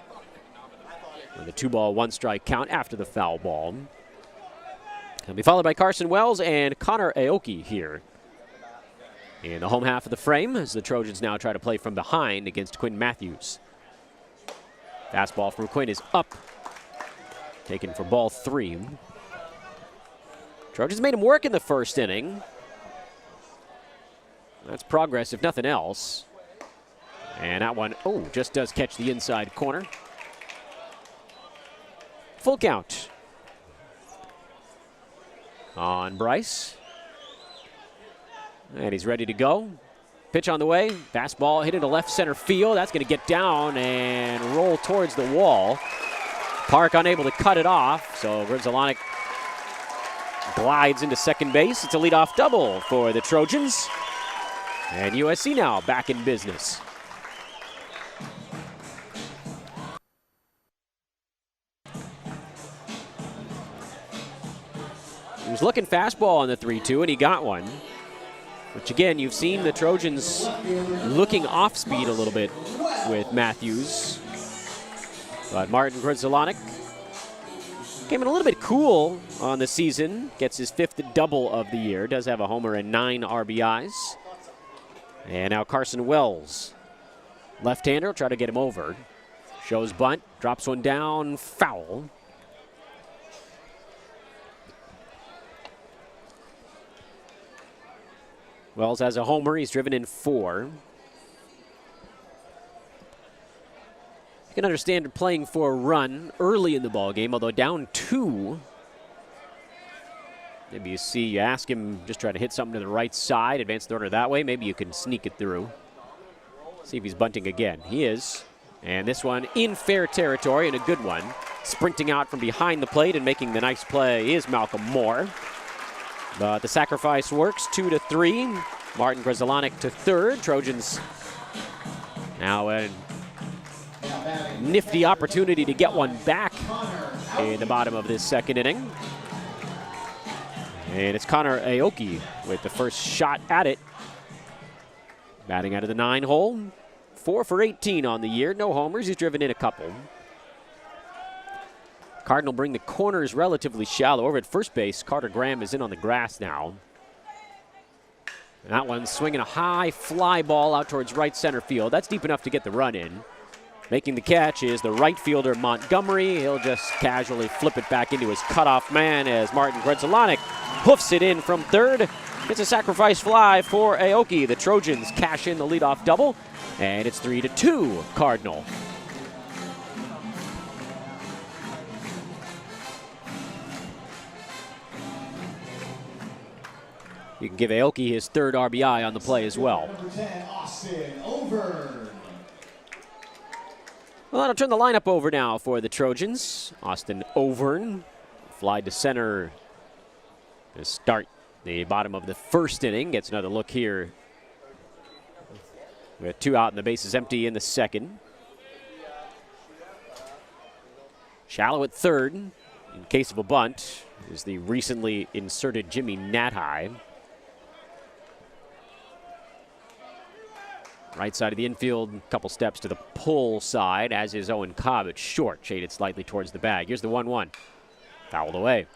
with a 2-ball, 1-strike count after the foul ball. He'll be followed by Carson Wells and Connor Aoki here in the home half of the frame as the Trojans now try to play from behind against Quinn Matthews. Fastball from Quinn is up, taken for ball 3. Trojans made him work in the first inning. That's progress, if nothing else. And that one, just does catch the inside corner. Full count on Bryce. And he's ready to go. Pitch on the way. Fastball hit into left center field. That's going to get down and roll towards the wall. Park unable to cut it off, so Grzelcyk glides into second base. It's a leadoff double for the Trojans. And USC now back in business. He was looking fastball on the 3-2, and he got one. Which, again, you've seen the Trojans looking off speed a little bit with Matthews. But Martin Grzelcyk came in a little bit cool on the season. Gets his 5th double of the year. Does have a homer and 9 RBIs. And now Carson Wells. Left-hander will try to get him over. Shows bunt. Drops one down. Foul. Wells has a homer. He's driven in 4. You can understand playing for a run early in the ballgame, although down 2. Maybe you ask him, just try to hit something to the right side, advance the runner that way. Maybe you can sneak it through. See if he's bunting again. He is. And this one in fair territory, and a good one. Sprinting out from behind the plate and making the nice play is Malcolm Moore. But the sacrifice works, 2-3. Martin Grzelcyk to third. Trojans now a nifty opportunity to get one back in the bottom of this second inning. And it's Connor Aoki with the first shot at it. Batting out of the 9 hole. 4 for 18 on the year. No homers. He's driven in a couple. Cardinal bring the corners relatively shallow. Over at first base, Carter Graham is in on the grass now. And that one's swinging a high fly ball out towards right center field. That's deep enough to get the run in. Making the catch is the right fielder, Montgomery. He'll just casually flip it back into his cutoff man as Martin Grzelcyk hoofs it in from third. It's a sacrifice fly for Aoki. The Trojans cash in the leadoff double, and it's 3-2 Cardinal. You can give Aoki his 3rd RBI on the play as well. Number 10, Austin Overn. Well, I'll turn the lineup over now for the Trojans. Austin Overn, fly to center to start the bottom of the first inning. Gets another look here with 2 out and the bases empty in the second. Shallow at third. In case of a bunt is the recently inserted Jimmy Nathai. Right side of the infield, a couple steps to the pull side, as is Owen Cobb at short, shaded slightly towards the bag. Here's the 1-1. Fouled away.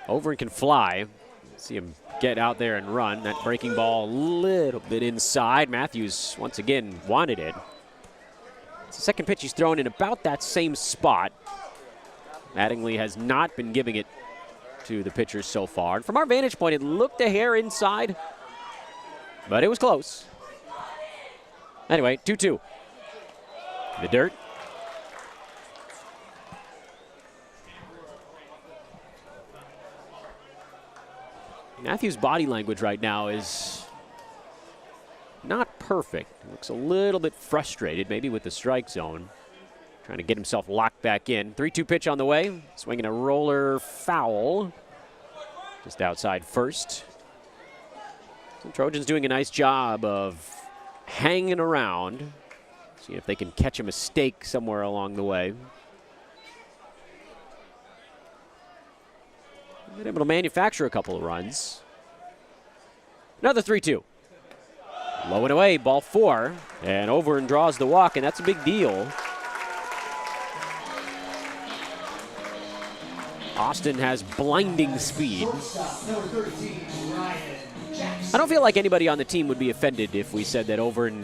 Overn can fly. See him get out there and run. That breaking ball a little bit inside. Matthews once again wanted it. It's the second pitch he's thrown in about that same spot. Mattingly has not been giving it to the pitchers so far. And from our vantage point, it looked a hair inside, but it was close. Anyway, 2-2. The dirt. Matthews' body language right now is not perfect. He looks a little bit frustrated, maybe with the strike zone. Trying to get himself locked back in. 3-2 pitch on the way. Swinging a roller foul. Just outside first. So Trojans doing a nice job of hanging around. See if they can catch a mistake somewhere along the way. Been able to manufacture a couple of runs. Another 3-2. Low and away, ball 4. And Overn draws the walk, and that's a big deal. Austin has blinding speed. I don't feel like anybody on the team would be offended if we said that Overn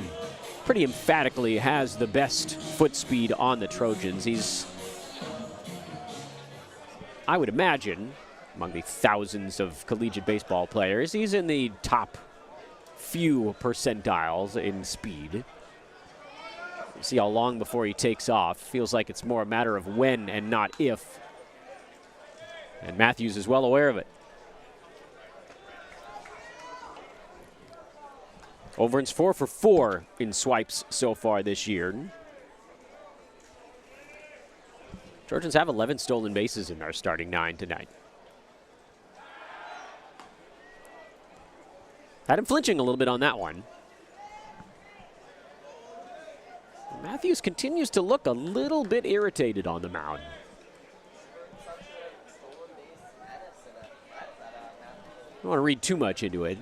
pretty emphatically has the best foot speed on the Trojans. He's, I would imagine, among the thousands of collegiate baseball players, he's in the top few percentiles in speed. See how long before he takes off. Feels like it's more a matter of when and not if. And Matthews is well aware of it. Overn's 4 for 4 in swipes so far this year. Trojans have 11 stolen bases in their starting 9 tonight. Had him flinching a little bit on that one. Matthews continues to look a little bit irritated on the mound. I don't want to read too much into it.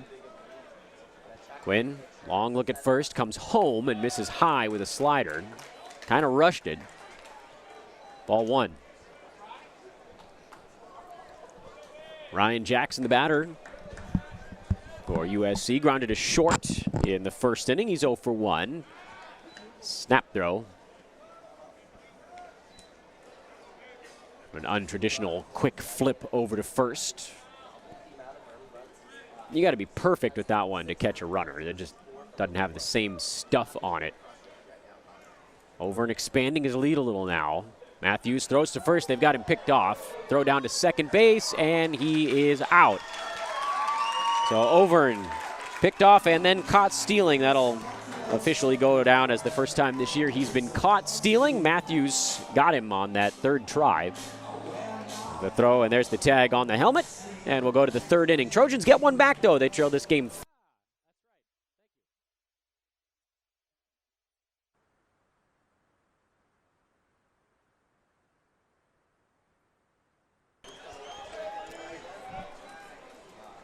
Quinn, long look at first, comes home and misses high with a slider. Kind of rushed it. Ball 1. Ryan Jackson, the batter for USC, grounded to short in the first inning. He's 0 for 1. Snap throw. An untraditional quick flip over to first. You got to be perfect with that one to catch a runner. It just doesn't have the same stuff on it. Over and expanding his lead a little now. Matthews throws to first. They've got him picked off. Throw down to second base, and he is out. So Overn picked off and then caught stealing. That'll officially go down as the first time this year he's been caught stealing. Matthews got him on that third try. The throw, and there's the tag on the helmet. And we'll go to the third inning. Trojans get one back, though. They trail this game.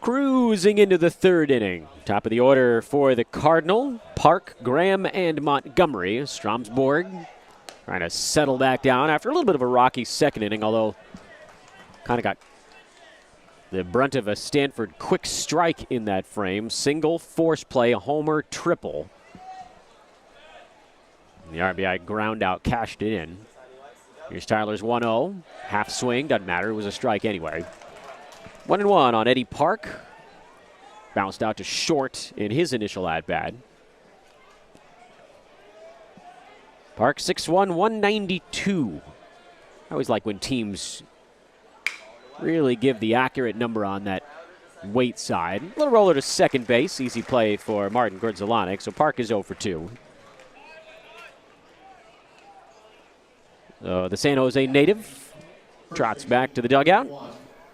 Cruising into the third inning. Top of the order for the Cardinal. Park, Graham, and Montgomery. Stromsborg trying to settle back down after a little bit of a rocky second inning, although kind of got the brunt of a Stanford quick strike in that frame. Single, force play, homer, triple. The RBI ground out, cashed it in. Here's Tyler's 1-0. Half swing, doesn't matter. It was a strike anyway. 1-1 on Eddie Park. Bounced out to short in his initial at-bat. Park 6'1", 192. I always like when teams really give the accurate number on that weight side. Little roller to second base. Easy play for Martin Grzelanic. So Park is 0 for 2. The San Jose native trots back to the dugout.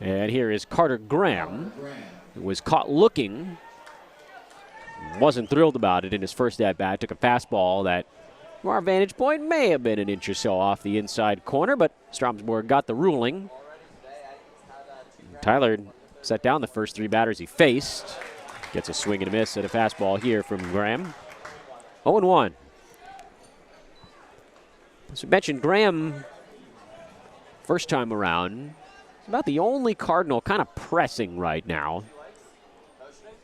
And here is Carter Graham, who was caught looking. Wasn't thrilled about it in his first at-bat. Took a fastball that, from our vantage point, may have been an inch or so off the inside corner, but Stromsborg got the ruling. Tyler set down the first 3 batters he faced. Gets a swing and a miss at a fastball here from Graham. 0-1. As we mentioned, Graham, first time around, is about the only Cardinal kind of pressing right now.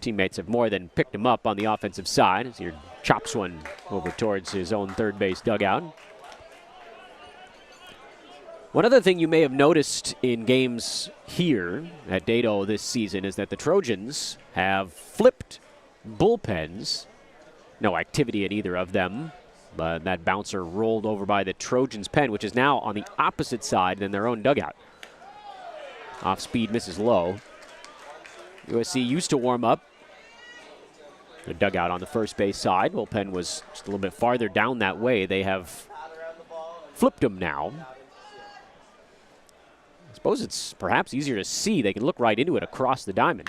Teammates have more than picked him up on the offensive side as he chops one over towards his own third base dugout. One other thing you may have noticed in games here at Dedeaux this season is that the Trojans have flipped bullpens. No activity at either of them, but that bouncer rolled over by the Trojans' pen, which is now on the opposite side than their own dugout. Off speed, misses low. USC used to warm up the dugout on the first base side. Bullpen was just a little bit farther down that way. They have flipped them now. I suppose it's perhaps easier to see. They can look right into it across the diamond.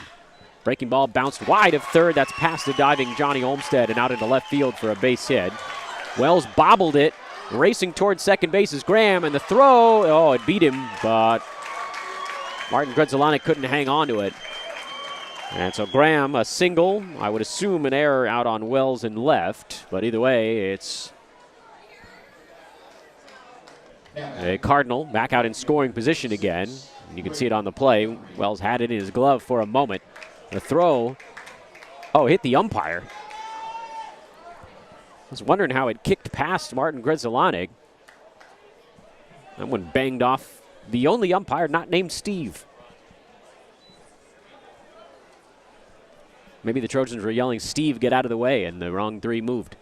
Breaking ball bounced wide of third. That's past the diving Johnny Olmstead and out into left field for a base hit. Wells bobbled it. Racing towards second base is Graham, and the throw, oh, it beat him, but Martin Grzelanic couldn't hang on to it. And so Graham, a single, I would assume an error out on Wells and left, but either way, it's a Cardinal back out in scoring position again. And you can see it on the play. Wells had it in his glove for a moment. The throw, oh, hit the umpire. I was wondering how it kicked past Martin Grzelanic. That one banged off the only umpire not named Steve. Maybe the Trojans were yelling, "Steve, get out of the way," and the wrong 3 moved.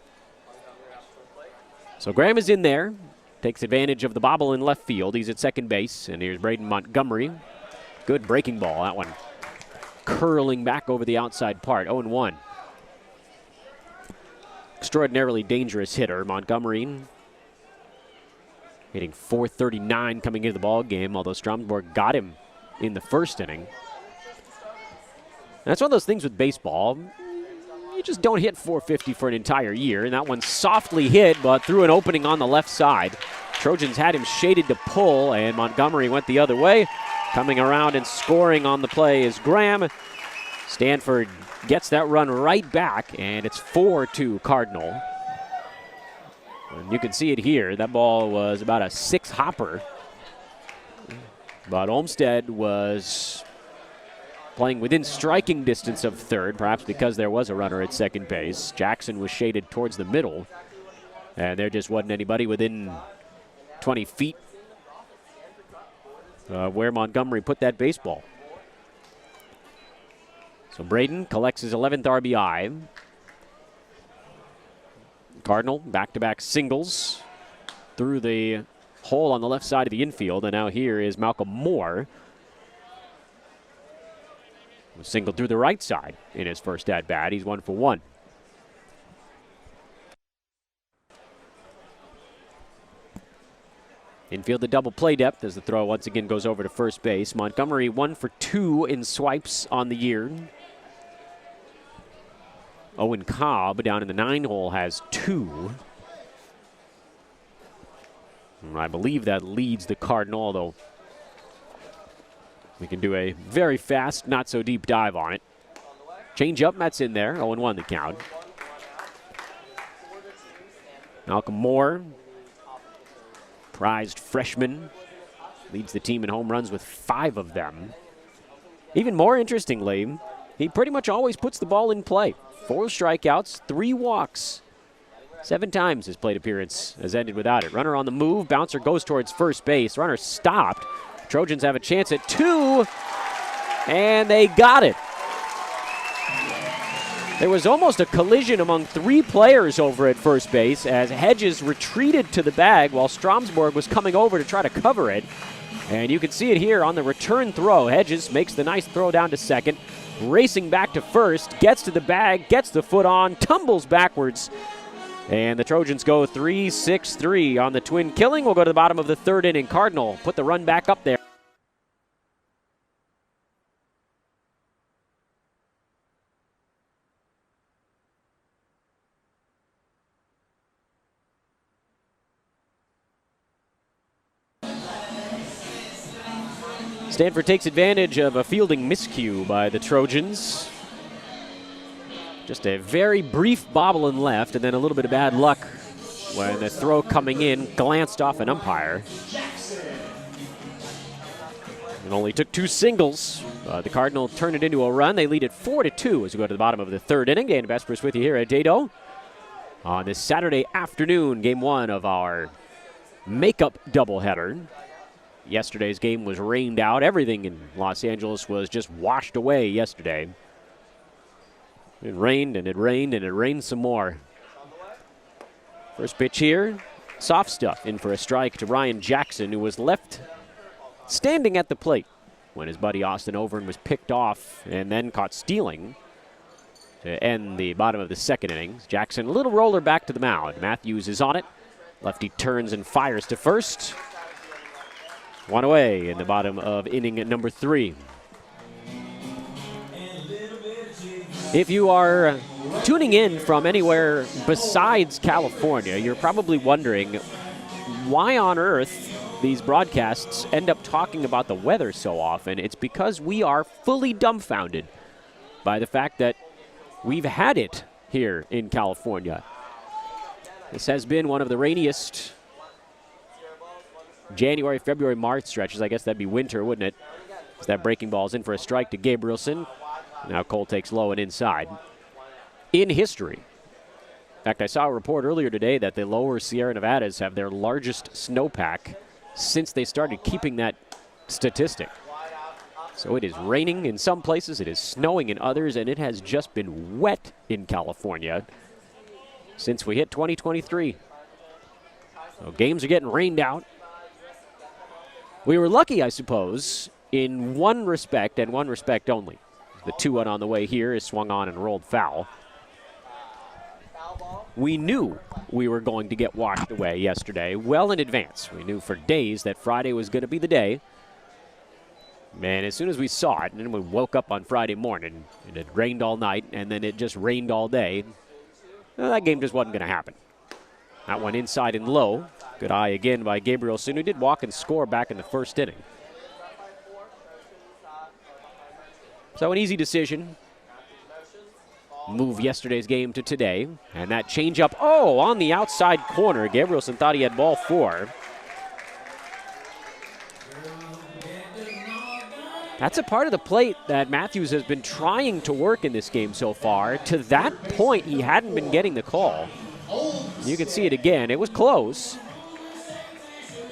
So Graham is in there. Takes advantage of the bobble in left field. He's at second base, and here's Braden Montgomery. Good breaking ball, that one. Curling back over the outside part, 0-1. Extraordinarily dangerous hitter, Montgomery. Hitting .439 coming into the ball game, although Stromsborg got him in the first inning. And that's one of those things with baseball. You just don't hit .450 for an entire year, and that one softly hit, but through an opening on the left side. Trojans had him shaded to pull, and Montgomery went the other way. Coming around and scoring on the play is Graham. Stanford gets that run right back, and it's 4-2 Cardinal. And you can see it here. That ball was about a 6-hopper. But Olmsted was playing within striking distance of third, perhaps because there was a runner at second base. Jackson was shaded towards the middle, and there just wasn't anybody within 20 feet where Montgomery put that baseball. So Braden collects his 11th RBI. Cardinal back-to-back singles through the hole on the left side of the infield, and now here is Malcolm Moore. Singled through the right side in his first at-bat. He's 1 for 1. Infield the double play depth as the throw once again goes over to first base. Montgomery 1 for 2 in swipes on the year. Owen Cobb down in the 9-hole has 2. And I believe that leads the Cardinal, although we can do a very fast, not so deep dive on it. Change up, Mets in there, 0-1 the count. Malcolm Moore, prized freshman, leads the team in home runs with 5 of them. Even more interestingly, he pretty much always puts the ball in play. 4 strikeouts, 3 walks. 7 times his plate appearance has ended without it. Runner on the move, bouncer goes towards first base. Runner stopped. Trojans have a chance at 2, and they got it. There was almost a collision among 3 players over at first base as Hedges retreated to the bag while Stromsborg was coming over to try to cover it. And you can see it here on the return throw. Hedges makes the nice throw down to second, racing back to first, gets to the bag, gets the foot on, tumbles backwards. And the Trojans go 3-6-3 on the twin killing. We'll go to the bottom of the 3rd inning. Cardinal put the run back up there. Stanford takes advantage of a fielding miscue by the Trojans. Just a very brief bobble in left, and then a little bit of bad luck when the throw coming in glanced off an umpire. It only took 2 singles. The Cardinal turned it into a run. They lead it 4-2 as we go to the bottom of the 3rd inning. Dan Vespers with you here at Dado on this Saturday afternoon, game 1 of our makeup doubleheader. Yesterday's game was rained out. Everything in Los Angeles was just washed away yesterday. It rained and it rained and it rained some more. First pitch here, soft stuff in for a strike to Ryan Jackson, who was left standing at the plate when his buddy Austin Overn was picked off and then caught stealing to end the bottom of the 2nd inning. Jackson, a little roller back to the mound. Matthews is on it. Lefty turns and fires to first. 1 away in the bottom of inning number 3. If you are tuning in from anywhere besides California, you're probably wondering why on earth these broadcasts end up talking about the weather so often. It's because we are fully dumbfounded by the fact that we've had it here in California. This has been one of the rainiest January, February, March stretches. I guess that'd be winter, wouldn't it? As that breaking ball's in for a strike to Gabrielson. Now Cole takes low and inside. In history. In fact, I saw a report earlier today that the lower Sierra Nevadas have their largest snowpack since they started keeping that statistic. So it is raining in some places, it is snowing in others, and it has just been wet in California since we hit 2023. So games are getting rained out. We were lucky, I suppose, in one respect and one respect only. The 2-1 on the way here is swung on and rolled foul. We knew we were going to get washed away yesterday well in advance. We knew for days that Friday was going to be the day. Man, as soon as we saw it, and then we woke up on Friday morning, it had rained all night, and then it just rained all day. Well, that game just wasn't going to happen. That one inside and low. Good eye again by Gabriel Sin, who did walk and score back in the first inning. So an easy decision. Move yesterday's game to today. And that changeup, on the outside corner. Gabrielson thought he had ball 4. That's a part of the plate that Matthews has been trying to work in this game so far. To that point, he hadn't been getting the call. You can see it again. It was close.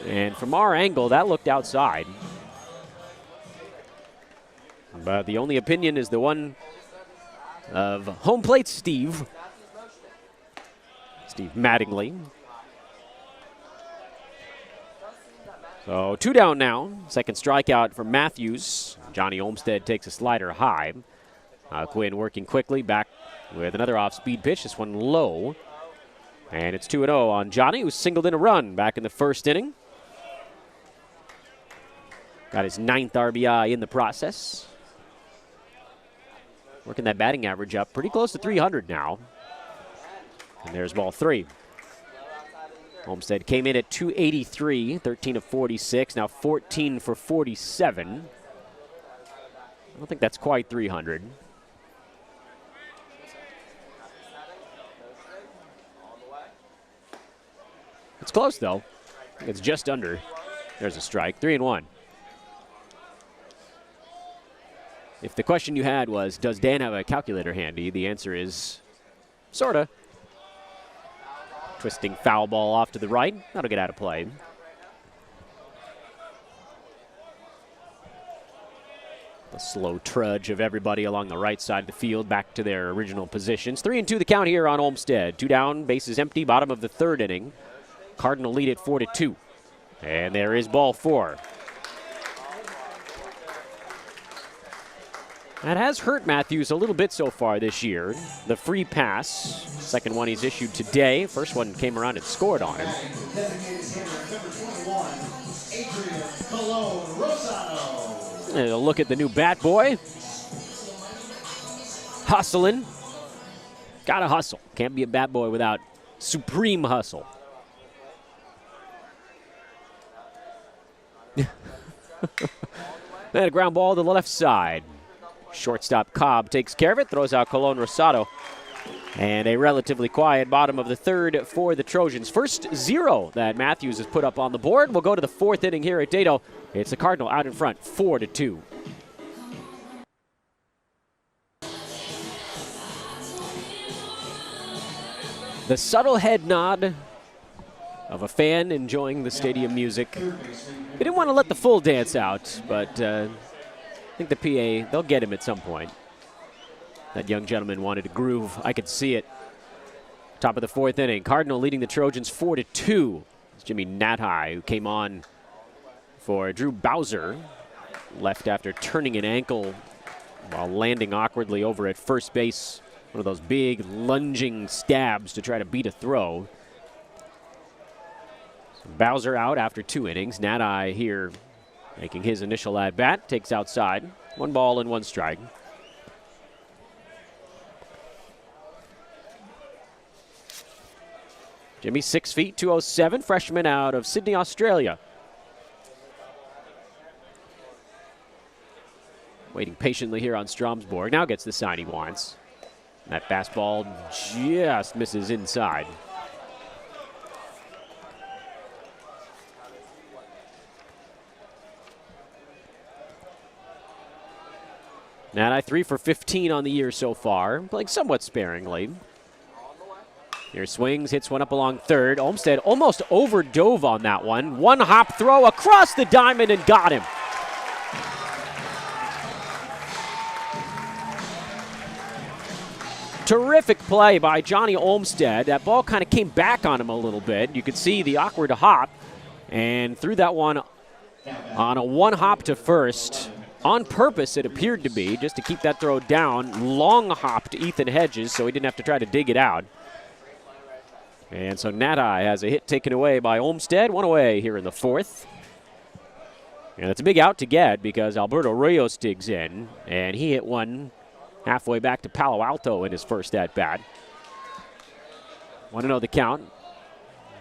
And from our angle, that looked outside. But the only opinion is the one of home plate Steve Mattingly. So 2 down now. Second strikeout for Matthews. Johnny Olmstead takes a slider high. Quinn working quickly back with another off-speed pitch. This one low. And it's 2-0 on Johnny, who singled in a run back in the first inning. Got his 9th RBI in the process. Working that batting average up pretty close to 300 now. And there's ball 3. Olmstead came in at 283, 13 of 46, now 14 for 47. I don't think that's quite 300. It's close, though. It's just under. There's a strike. 3-1. If the question you had was, does Dan have a calculator handy? The answer is, sorta. Twisting foul ball off to the right. That'll get out of play. The slow trudge of everybody along the right side of the field back to their original positions. 3-2 the count here on Olmstead. 2 down, bases empty, bottom of the 3rd inning. Cardinal lead at 4-2. And there is ball 4. That has hurt Matthews a little bit so far this year. The free pass, second one he's issued today. First one came around and scored on him. And a look at the new bat boy. Hustling. Gotta hustle. Can't be a bat boy without supreme hustle. And a ground ball to the left side. Shortstop Cobb takes care of it, throws out Colon Rosado. And a relatively quiet bottom of the 3rd for the Trojans. First 0 that Matthews has put up on the board. We'll go to the 4th inning here at Dedeaux. It's the Cardinal out in front, 4-2. The subtle head nod of a fan enjoying the stadium music. They didn't want to let the full dance out, but I think the PA, they'll get him at some point. That young gentleman wanted to groove. I could see it. Top of the 4th inning. Cardinal leading the Trojans 4-2. It's Jimmy Nathai, who came on for Drew Bowser. Left after turning an ankle while landing awkwardly over at first base. One of those big lunging stabs to try to beat a throw. So Bowser out after 2 innings. Nathai here making his initial at-bat. Takes outside. 1 ball and 1 strike. Jimmy, 6 feet, 207, freshman out of Sydney, Australia. Waiting patiently here on Stromsborg. Now gets the sign he wants. That fastball just misses inside. Nathai 3 for 15 on the year so far, playing somewhat sparingly. Here swings, hits one up along 3rd. Olmstead almost overdove on that one. 1 hop throw across the diamond and got him. Terrific play by Johnny Olmstead. That ball kind of came back on him a little bit. You could see the awkward hop and threw that one on a one hop to first. On purpose, it appeared to be, just to keep that throw down. Long hop to Ethan Hedges, so he didn't have to try to dig it out. And so Nati has a hit taken away by Olmstead. One away here in the fourth. And it's a big out to get because Alberto Rios digs in, and he hit one halfway back to Palo Alto in his first at-bat. 1-0 the count.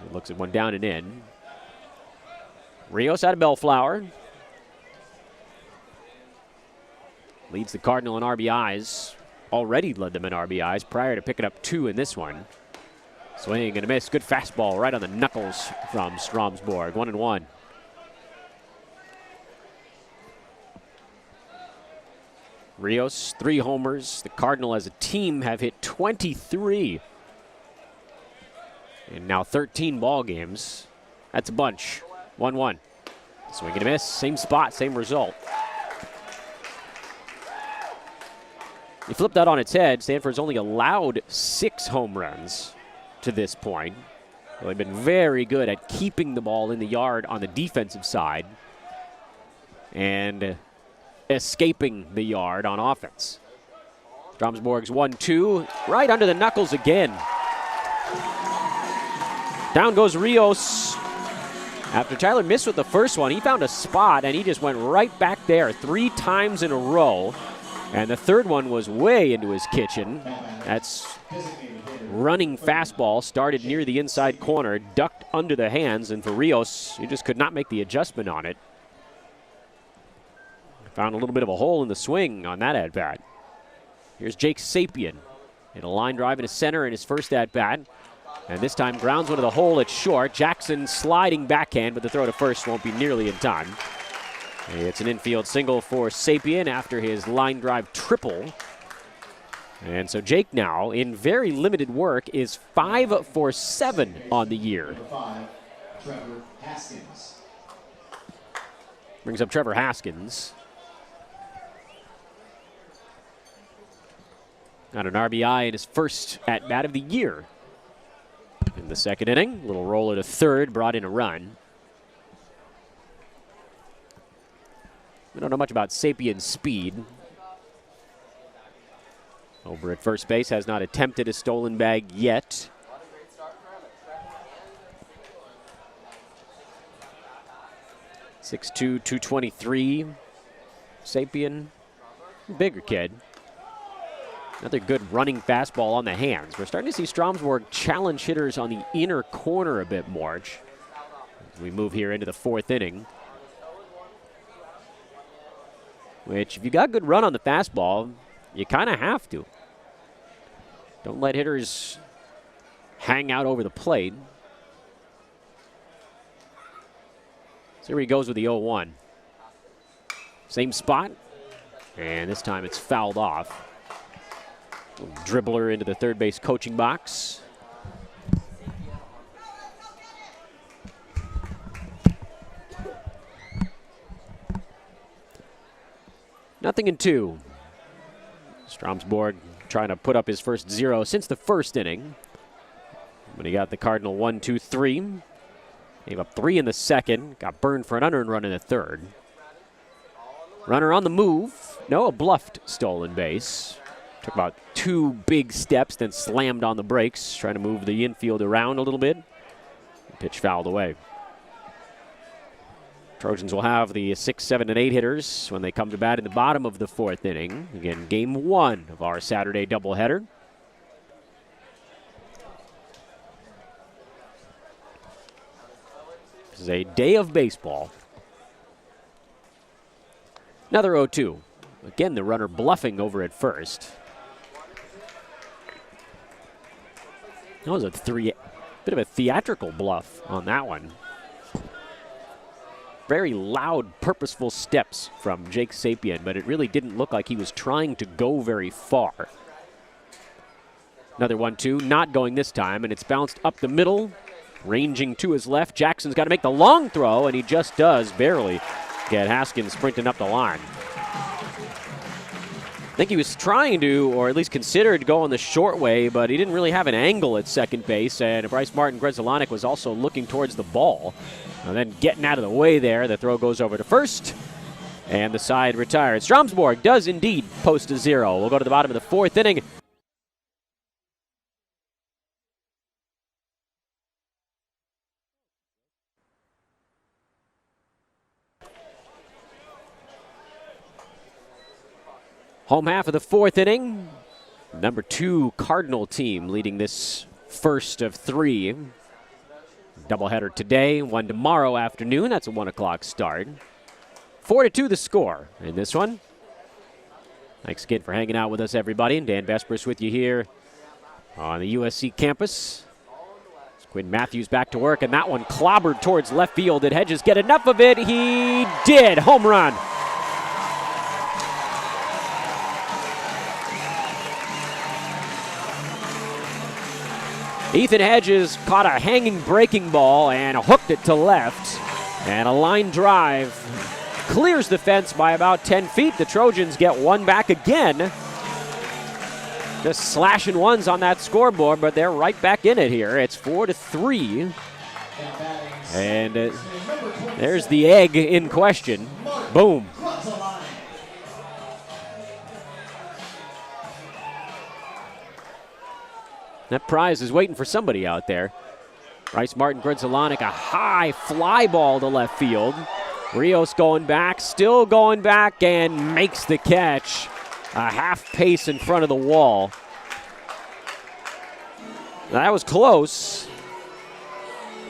He looks at one down and in. Rios out of Bellflower. Leads the Cardinal in RBIs. Already led them in RBIs prior to picking up 2 in this one. Swing and a miss. Good fastball right on the knuckles from Stromsborg. 1-1. Rios, 3 homers. The Cardinal as a team have hit 23. And now 13 ball games. That's a bunch. 1-1. Swing and a miss. Same spot, same result. You flip that on its head, Stanford's only allowed 6 home runs to this point. They've been very good at keeping the ball in the yard on the defensive side and escaping the yard on offense. Stromsborg's 1-2, right under the knuckles again. Down goes Rios. After Tyler missed with the first one, he found a spot and he just went right back there 3 times in a row. And the third one was way into his kitchen. That's running fastball, started near the inside corner, ducked under the hands, and for Rios, he just could not make the adjustment on it. Found a little bit of a hole in the swing on that at-bat. Here's Jake Sapien. Hit a line drive into center in his first at-bat. And this time grounds one to the hole at short. Jackson sliding backhand, but the throw to first won't be nearly in time. It's an infield single for Sapien after his line drive triple. And so Jake now, in very limited work, is 5 for 7 on the year. Trevor Haskins. Brings up Trevor Haskins. Got an RBI in his first at-bat of the year. In the second inning, little roller to third, brought in a run. We don't know much about Sapien's speed. Over at first base, has not attempted a stolen bag yet. .62", 223. Sapien, bigger kid. Another good running fastball on the hands. We're starting to see Stromsborg challenge hitters on the inner corner a bit more. As we move here into the fourth inning. Which, if you got good run on the fastball, you kind of have to. Don't let hitters hang out over the plate. So here he goes with the 0-1. Same spot, and this time it's fouled off. Dribbler into the third base coaching box. Nothing in 2. Stromsborg trying to put up his first 0 since the first inning. But he got the Cardinal 1-2-3. Gave up 3 in the second. Got burned for an unearned run in the third. Runner on the move. No, a bluffed stolen base. Took about 2 big steps, then slammed on the brakes, trying to move the infield around a little bit. Pitch fouled away. Trojans will have the 6, 7, and 8 hitters when they come to bat in the bottom of the fourth inning. Again, game 1 of our Saturday doubleheader. This is a day of baseball. Another 0-2. Again, the runner bluffing over at first. That was a bit of a theatrical bluff on that one. Very loud, purposeful steps from Jake Sapien, but it really didn't look like he was trying to go very far. Another 1-2, not going this time, and it's bounced up the middle, ranging to his left. Jackson's got to make the long throw, and he just does, barely, get Haskins sprinting up the line. I think he was trying to, or at least considered going the short way, but he didn't really have an angle at second base, and Bryce Martin Grzelcyk was also looking towards the ball. And then getting out of the way there, the throw goes over to first, and the side retired. Stromsborg does indeed post a 0. We'll go to the bottom of the 4th inning. Home half of the 4th inning. Number 2 Cardinal team leading this first of 3. Doubleheader today, 1 tomorrow afternoon. That's a 1 o'clock start. 4-2 the score in this one. Thanks again for hanging out with us, everybody. Dan Vespris with you here on the USC campus. Quinn Matthews back to work, and that one clobbered towards left field. Did Hedges get enough of it? He did. Home run. Ethan Hedges caught a hanging breaking ball and hooked it to left. And a line drive clears the fence by about 10 feet. The Trojans get one back again. Just slashing ones on that scoreboard, but they're right back in it here. It's 4-3. And there's the egg in question. Boom. That prize is waiting for somebody out there. Bryce Martin Grzelcyk, a high fly ball to left field. Rios going back, still going back, and makes the catch. A half pace in front of the wall. That was close.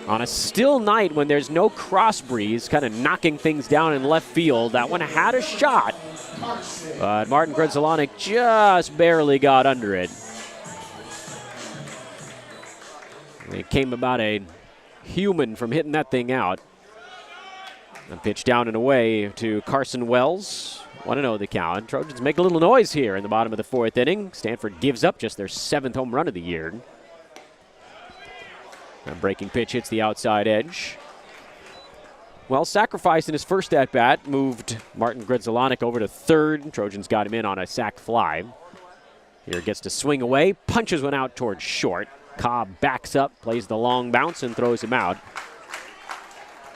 On a still night when there's no cross breeze, kind of knocking things down in left field, that one had a shot. But Martin Grzelcyk just barely got under it. It came about a human from hitting that thing out. A pitch down and away to Carson Wells. 1-0 the count. Trojans make a little noise here in the bottom of the 4th inning. Stanford gives up just their 7th home run of the year. A breaking pitch hits the outside edge. Well, sacrificed in his first at-bat, moved Martin Grzelcyk over to third. Trojans got him in on a sac fly. Here gets to swing away, punches one out towards short. Cobb backs up, plays the long bounce, and throws him out.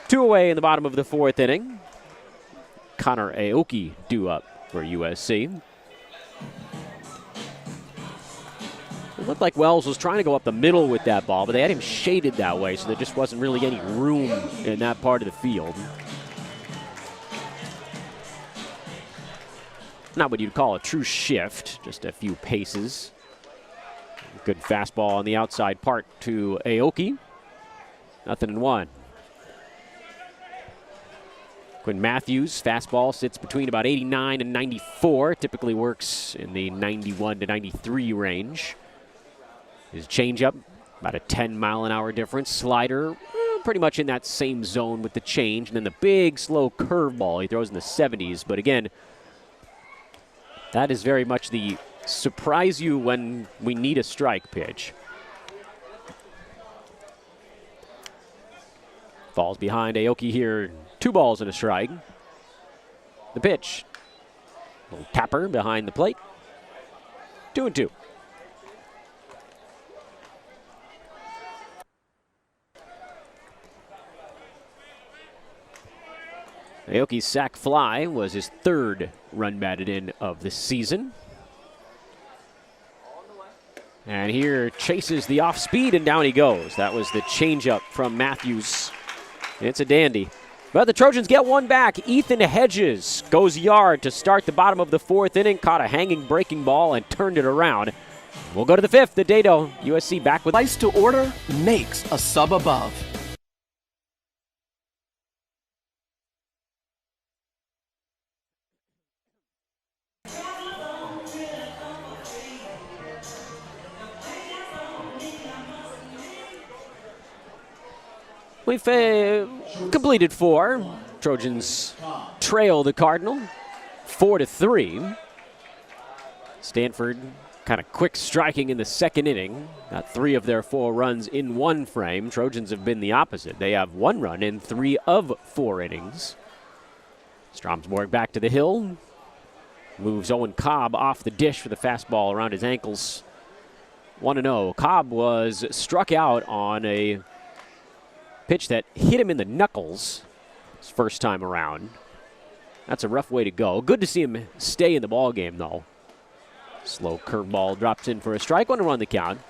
2 away in the bottom of the 4th inning. Connor Aoki due up for USC. It looked like Wells was trying to go up the middle with that ball, but they had him shaded that way, so there just wasn't really any room in that part of the field. Not what you'd call a true shift, just a few paces. Good fastball on the outside part to Aoki. 0-1. Quinn Matthews, fastball sits between about 89 and 94. Typically works in the 91 to 93 range. His changeup, about a 10-mile-an-hour difference. Slider, pretty much in that same zone with the change. And then the big, slow curveball he throws in the 70s. But again, that is very much the surprise you when we need a strike pitch. Falls behind Aoki here. 2 balls and a strike. The pitch. Little tapper behind the plate. 2-2. Aoki's sac fly was his 3rd run batted in of the season. And here chases the off speed, and down he goes. That was the changeup from Matthews. It's a dandy. But the Trojans get one back. Ethan Hedges goes yard to start the bottom of the 4th inning. Caught a hanging breaking ball and turned it around. We'll go to the 5th. The Dado USC back with Slice to order makes a sub above. We've completed 4. Trojans trail the Cardinal 4-3. Stanford kind of quick striking in the 2nd inning. Got 3 of their 4 runs in one frame. Trojans have been the opposite. They have 1 run in 3 of 4 innings. Stromsborg back to the hill. moves Owen Cobb off the dish for the fastball around his ankles. 1-0. Cobb was struck out on a pitch that hit him in the knuckles his first time around. That's a rough way to go. Good to see him stay in the ball game, though. Slow curveball drops in for a strike. 1 on the count.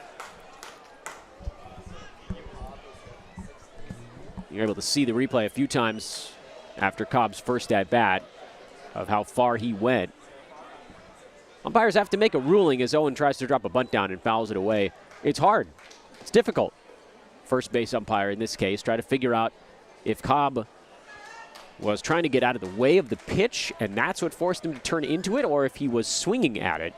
You're able to see the replay a few times after Cobb's first at-bat of how far he went. Umpires have to make a ruling as Owen tries to drop a bunt down and fouls it away. It's hard. It's difficult. First base umpire in this case try to figure out if Cobb was trying to get out of the way of the pitch and that's what forced him to turn into it, or if he was swinging at it.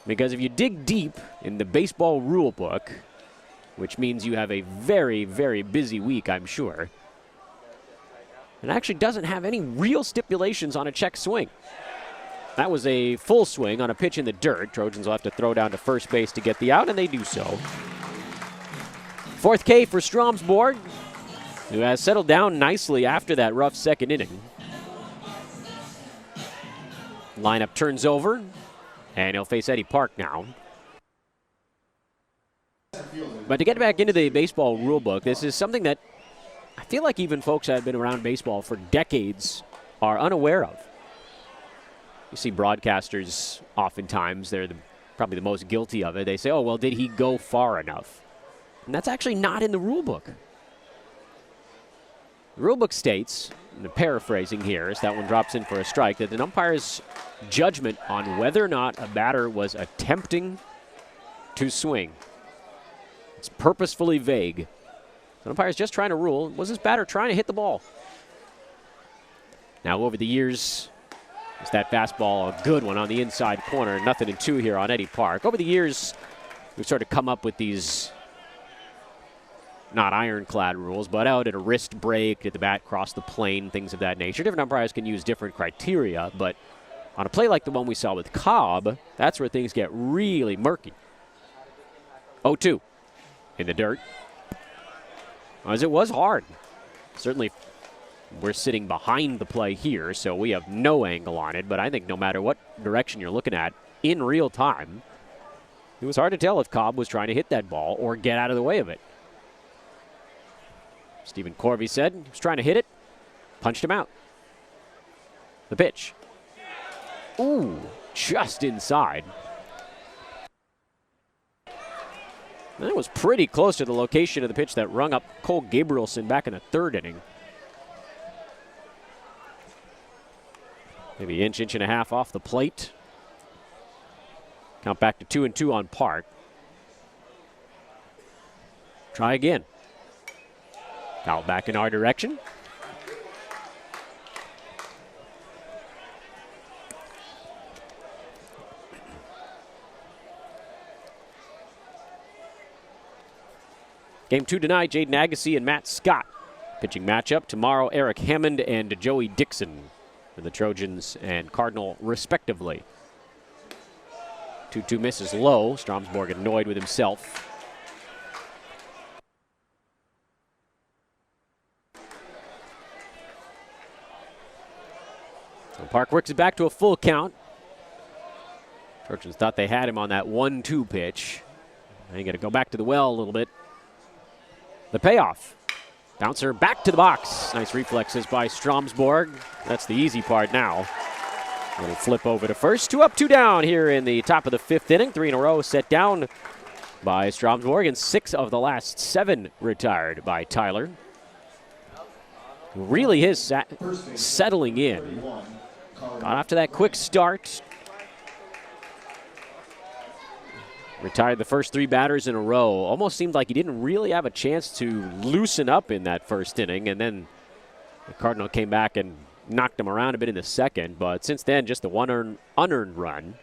Because if you dig deep in the baseball rule book, which means you have a very, very busy week, I'm sure, it actually doesn't have any real stipulations on a check swing. That was a full swing on a pitch in the dirt. Trojans will have to throw down to first base to get the out, and they do so. 4th K for Stromsborg, who has settled down nicely after that rough second inning. Lineup turns over, and he'll face Eddie Park now. But to get back into the baseball rule book, this is something that I feel like even folks that have been around baseball for decades are unaware of. You see broadcasters oftentimes, they're probably the most guilty of it. They say, oh, well, did he go far enough? And that's actually not in the rule book. The rule book states, and the paraphrasing here as that one drops in for a strike, that an umpire's judgment on whether or not a batter was attempting to swing. It's purposefully vague. The umpire's just trying to rule, was this batter trying to hit the ball? Now, over the years, is that fastball a good one on the inside corner? 0-2 here on Eddie Park. Over the years, we've sort of come up with these, not ironclad rules, but out at a wrist break, did the bat cross the plane, things of that nature. Different umpires can use different criteria, but on a play like the one we saw with Cobb, that's where things get really murky. 0-2 in the dirt. As it was hard. Certainly we're sitting behind the play here, so we have no angle on it, but I think no matter what direction you're looking at in real time, it was hard to tell if Cobb was trying to hit that ball or get out of the way of it. Stephen Corvey said he was trying to hit it, punched him out. The pitch. Ooh, just inside. That was pretty close to the location of the pitch that rung up Cole Gabrielson back in the 3rd inning. Maybe inch and a half off the plate. Count back to 2-2 on Park. Try again. Foul back in our direction. Game 2 tonight, Jaden Agassi and Matt Scott. Pitching matchup tomorrow, Eric Hammond and Joey Dixon for the Trojans and Cardinal, respectively. 2-2 misses low. Stromsborg annoyed with himself. So Park works it back to a full count. Trojans thought they had him on that 1-2 pitch. Now you got to go back to the well a little bit. The payoff. Bouncer back to the box. Nice reflexes by Stromsborg. That's the easy part now. A little flip over to first. 2 up, 2 down here in the top of the 5th inning. 3 in a row set down by Stromsborg, and 6 of the last 7 retired by Tyler. Really is settling in. Got off to that quick start. Retired the first 3 batters in a row. Almost seemed like he didn't really have a chance to loosen up in that first inning, and then the Cardinal came back and knocked him around a bit in the second, but since then, just the one unearned run.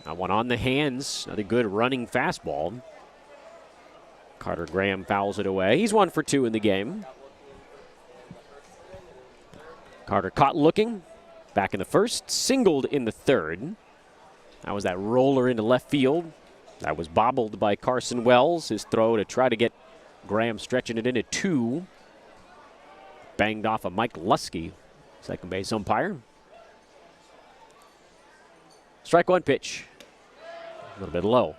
That one on the hands, another good running fastball. Carter Graham fouls it away. He's 1 for 2 in the game. Carter caught looking, back in the first, singled in the 3rd. That was that roller into left field. That was bobbled by Carson Wells. His throw to try to get Graham stretching it into 2. Banged off of Mike Lusky, second base umpire. Strike one pitch. A little bit low.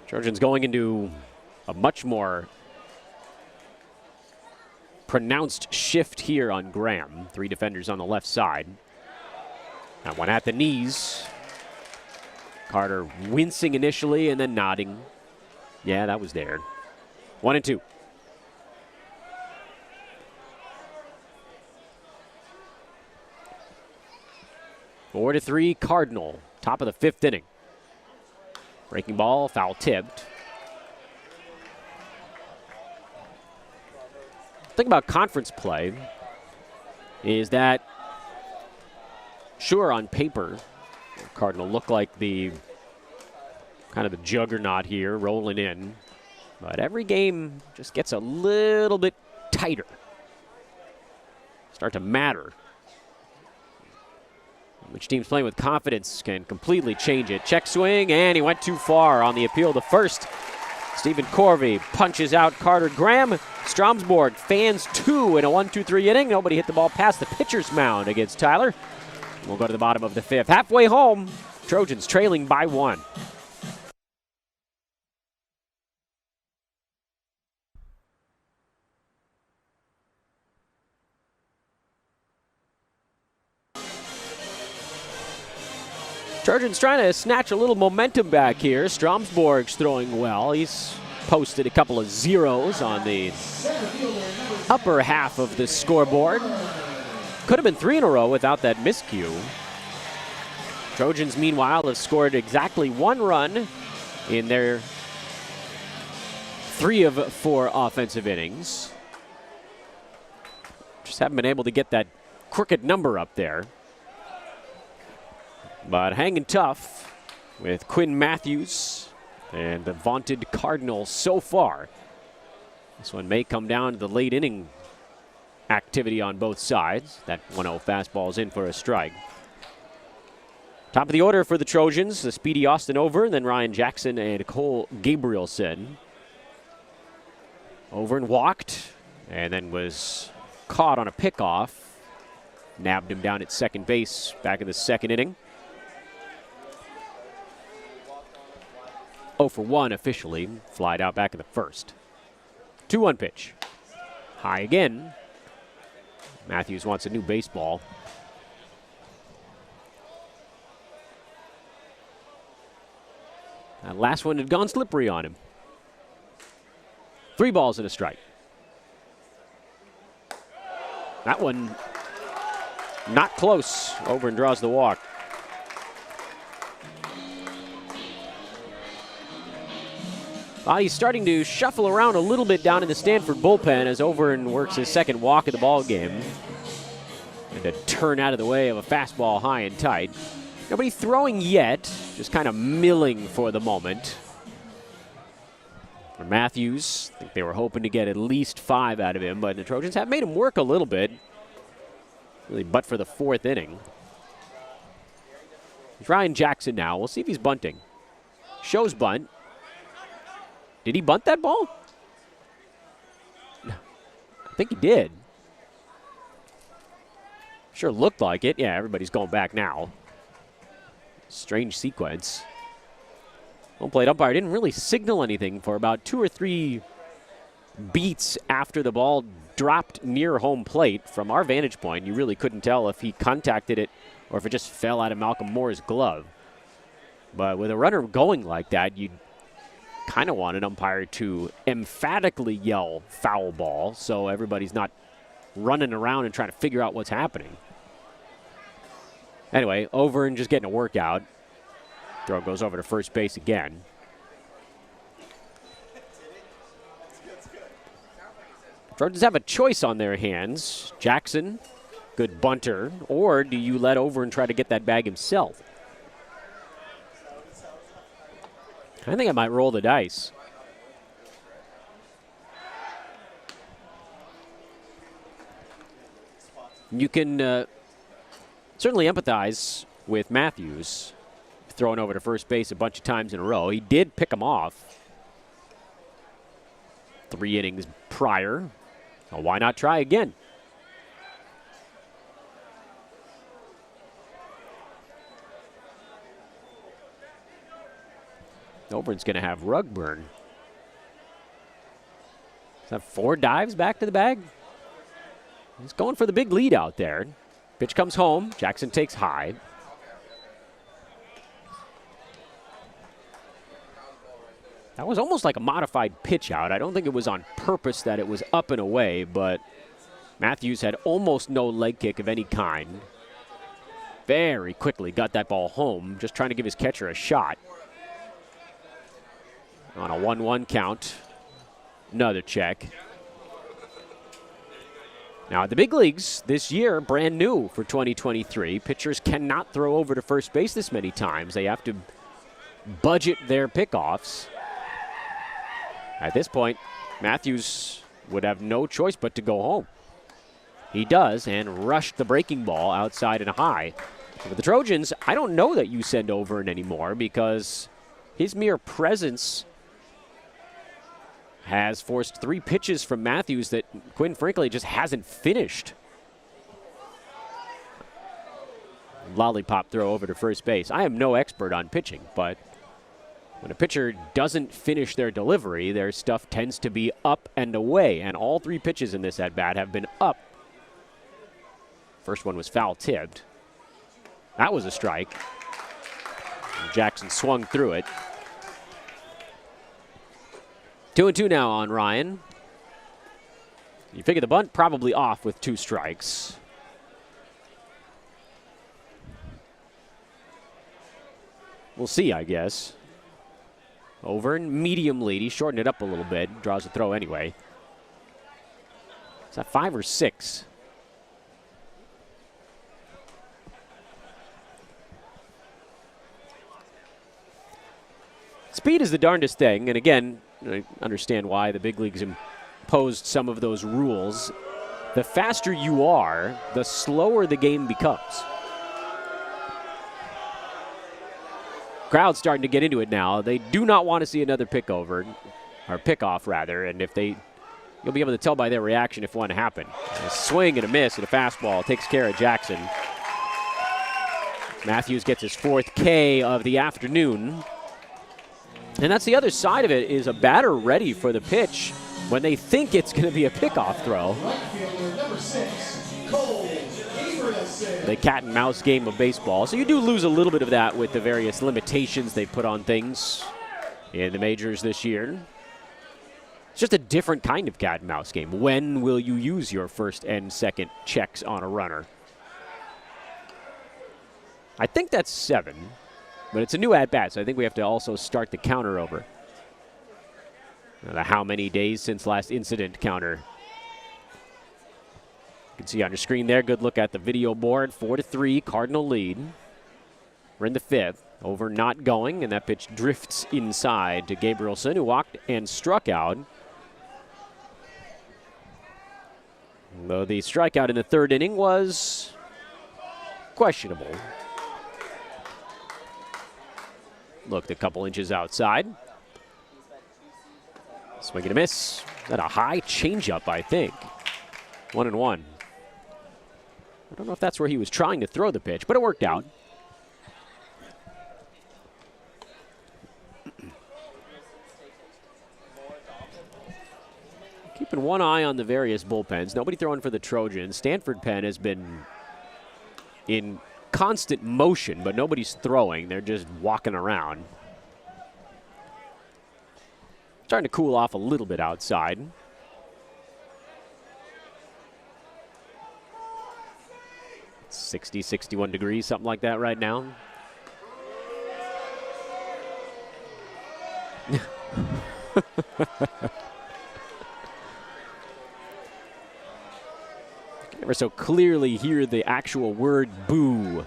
Trojans going into a much more pronounced shift here on Graham. 3 defenders on the left side. That one at the knees. Carter wincing initially and then nodding. Yeah, that was there. 1-2. Four to 3 Cardinal. Top of the 5th inning. Breaking ball, foul tipped. The thing about conference play is that, sure, on paper, Cardinal look like the kind of the juggernaut here, rolling in. But every game just gets a little bit tighter. Start to matter. Which team's playing with confidence can completely change it. Check swing, and he went too far on the appeal to first. Stephen Corvey punches out Carter Graham. Stromsborg fans 2 in a 1-2-3 inning. Nobody hit the ball past the pitcher's mound against Tyler. We'll go to the bottom of the 5th. Halfway home, Trojans trailing by 1. Trojans trying to snatch a little momentum back here. Stromsborg's throwing well. He's posted a couple of zeros on the upper half of the scoreboard. Could have been 3 in a row without that miscue. Trojans, meanwhile, have scored exactly 1 run in their 3 of 4 offensive innings. Just haven't been able to get that crooked number up there. But hanging tough with Quinn Matthews and the vaunted Cardinal so far. This one may come down to the late inning activity on both sides. That 1-0 fastball is in for a strike. Top of the order for the Trojans, the speedy Austin Over, then Ryan Jackson and Cole Gabrielson. Over and walked, and then was caught on a pickoff. Nabbed him down at second base back in the 2nd inning. 0 for 1 officially, flied out back in the 1st. 2-1 pitch. High again. Matthews wants a new baseball. That last one had gone slippery on him. 3 balls and a strike. That one not close. Over and draws the walk. He's starting to shuffle around a little bit down in the Stanford bullpen as Overn works his 2nd walk of the ball game. And a turn out of the way of a fastball high and tight. Nobody throwing yet, just kind of milling for the moment. For Matthews, I think they were hoping to get at least 5 out of him, but the Trojans have made him work a little bit. Really, but for the 4th inning. It's Ryan Jackson now. We'll see if he's bunting. Shows bunt. Did he bunt that ball? No. I think he did. Sure looked like it. Yeah, everybody's going back now. Strange sequence. Home plate umpire didn't really signal anything for about 2 or 3 beats after the ball dropped near home plate. From our vantage point, you really couldn't tell if he contacted it or if it just fell out of Malcolm Moore's glove. But with a runner going like that, you'd kind of want an umpire to emphatically yell foul ball so everybody's not running around and trying to figure out what's happening. Anyway, over and just getting a workout. Throw goes over to first base again. Trojans have a choice on their hands. Jackson, good bunter, or do you let over and try to get that bag himself? I think I might roll the dice. You can certainly empathize with Matthews throwing over to first base a bunch of times in a row. He did pick him off 3 innings prior Well, why not try again? Overton's going to have rug burn. Is that 4 dives back to the bag? He's going for the big lead out there. Pitch comes home. Jackson takes high. That was almost like a modified pitch out. I don't think it was on purpose that it was up and away, but Matthews had almost no leg kick of any kind. Very quickly got that ball home, just trying to give his catcher a shot. On a 1-1 count. Another check. Now, at the big leagues this year, brand new for 2023, pitchers cannot throw over to first base this many times. They have to budget their pickoffs. At this point, Matthews would have no choice but to go home. He does, and rushed the breaking ball outside and high. For the Trojans, I don't know that you send Overton anymore because his mere presence has forced 3 pitches from Matthews that Quinn Franklin just hasn't finished. Lollipop throw over to first base. I am no expert on pitching, but when a pitcher doesn't finish their delivery, their stuff tends to be up and away, and all 3 pitches in this at-bat have been up. First one was foul-tipped. That was a strike. And Jackson swung through it. 2-2 now on Ryan. You figure the bunt probably off with 2 strikes. We'll see, I guess. Overton, medium lead. He shortened it up a little bit. Draws a throw anyway. Is that 5 or 6? Speed is the darndest thing, and again, I understand why the big leagues imposed some of those rules. The faster you are, the slower the game becomes. Crowd's starting to get into it now. They do not want to see another pickover, or pickoff rather, and if they, you'll be able to tell by their reaction if one happened. A swing and a miss and a fastball takes care of Jackson. Matthews gets his 4th K of the afternoon. And that's the other side of it, is a batter ready for the pitch when they think it's going to be a pickoff throw. The cat and mouse game of baseball. So you do lose a little bit of that with the various limitations they put on things in the majors this year. It's just a different kind of cat and mouse game. When will you use your first and second checks on a runner? I think that's 7. But it's a new at-bat, so I think we have to also start the counter over. The how many days since last incident counter. You can see on your screen there, good look at the video board. 4-3, Cardinal lead. We're in the 5th. Over not going, and that pitch drifts inside to Gabrielson, who walked and struck out. Though the strikeout in the 3rd inning was questionable. Looked a couple inches outside. Swing and a miss. Is that a high changeup, I think? 1-1. I don't know if that's where he was trying to throw the pitch, but it worked out. Keeping one eye on the various bullpens. Nobody throwing for the Trojans. Stanford pen has been in constant motion, but nobody's throwing. They're just walking around. Starting to cool off a little bit outside. It's 60, 61 degrees, something like that right now. Never so clearly hear the actual word boo.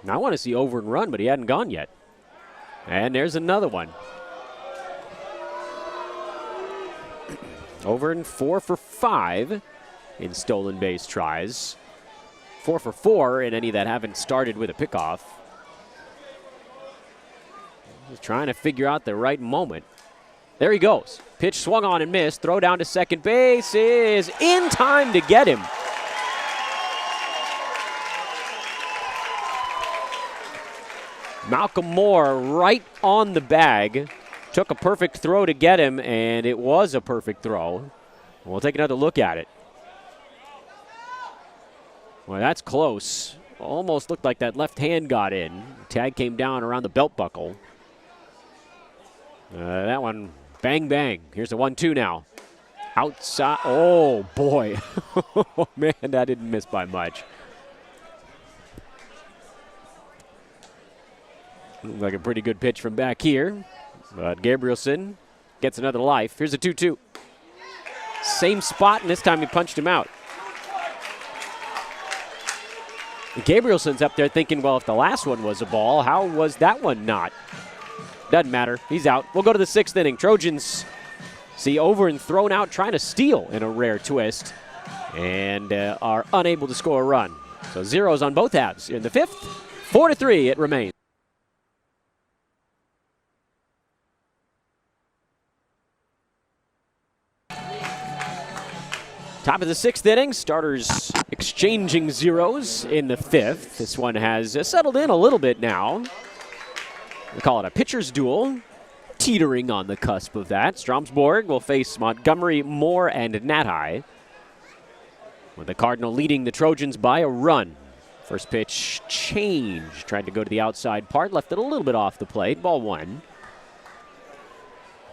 Now I want to see Overton run, but he hadn't gone yet. And there's another one. Overton 4 for 5 in stolen base tries. 4 for 4 in any that haven't started with a pickoff. Just trying to figure out the right moment. There he goes. Pitch swung on and missed. Throw down to second base is in time to get him. Malcolm Moore right on the bag. Took a perfect throw to get him, and it was a perfect throw. We'll take another look at it. Well, that's close. Almost looked like that left hand got in. Tag came down around the belt buckle. That one, bang, bang. Here's the 1-2 now. Outside. Oh, boy. Oh, man, that didn't miss by much. Looked like a pretty good pitch from back here. But Gabrielson gets another life. Here's a 2-2. Same spot, and this time he punched him out. Gabrielson's up there thinking, well, if the last one was a ball, how was that one not? Doesn't matter. He's out. We'll go to the 6th inning. Trojans see over and thrown out, trying to steal in a rare twist, and are unable to score a run. So zeros on both halves. In the 5th, 4-3 it remains. Top of the 6th inning, starters exchanging zeros in the 5th. This one has settled in a little bit now. We call it a pitcher's duel, teetering on the cusp of that. Stromsborg will face Montgomery, Moore, and Natai, with the Cardinal leading the Trojans by a run. First pitch change, tried to go to the outside part, left it a little bit off the plate, ball 1.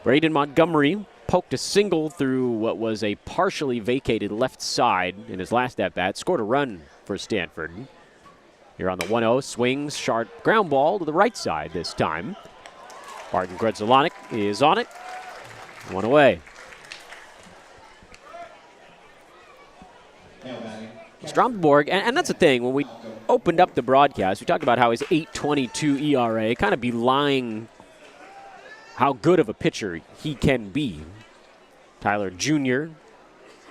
Braden Montgomery poked a single through what was a partially vacated left side in his last at-bat, scored a run for Stanford. Here on the 1-0, swings, sharp ground ball to the right side this time. Barton Gredzelanek is on it. 1 away. Stromsborg, and that's the thing, when we opened up the broadcast, we talked about how his 8.22 ERA kind of belying how good of a pitcher he can be. Tyler Jr.,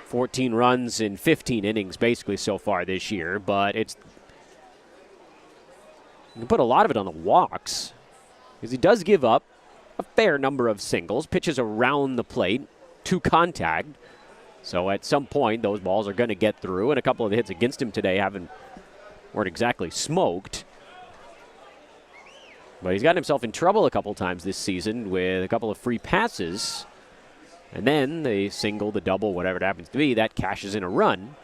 14 runs in 15 innings basically so far this year, but you can put a lot of it on the walks, because he does give up a fair number of singles, pitches around the plate to contact. So at some point, those balls are going to get through, and a couple of the hits against him today weren't exactly smoked. But he's gotten himself in trouble a couple times this season with a couple of free passes. And then the single, the double, whatever it happens to be, that cashes in a run.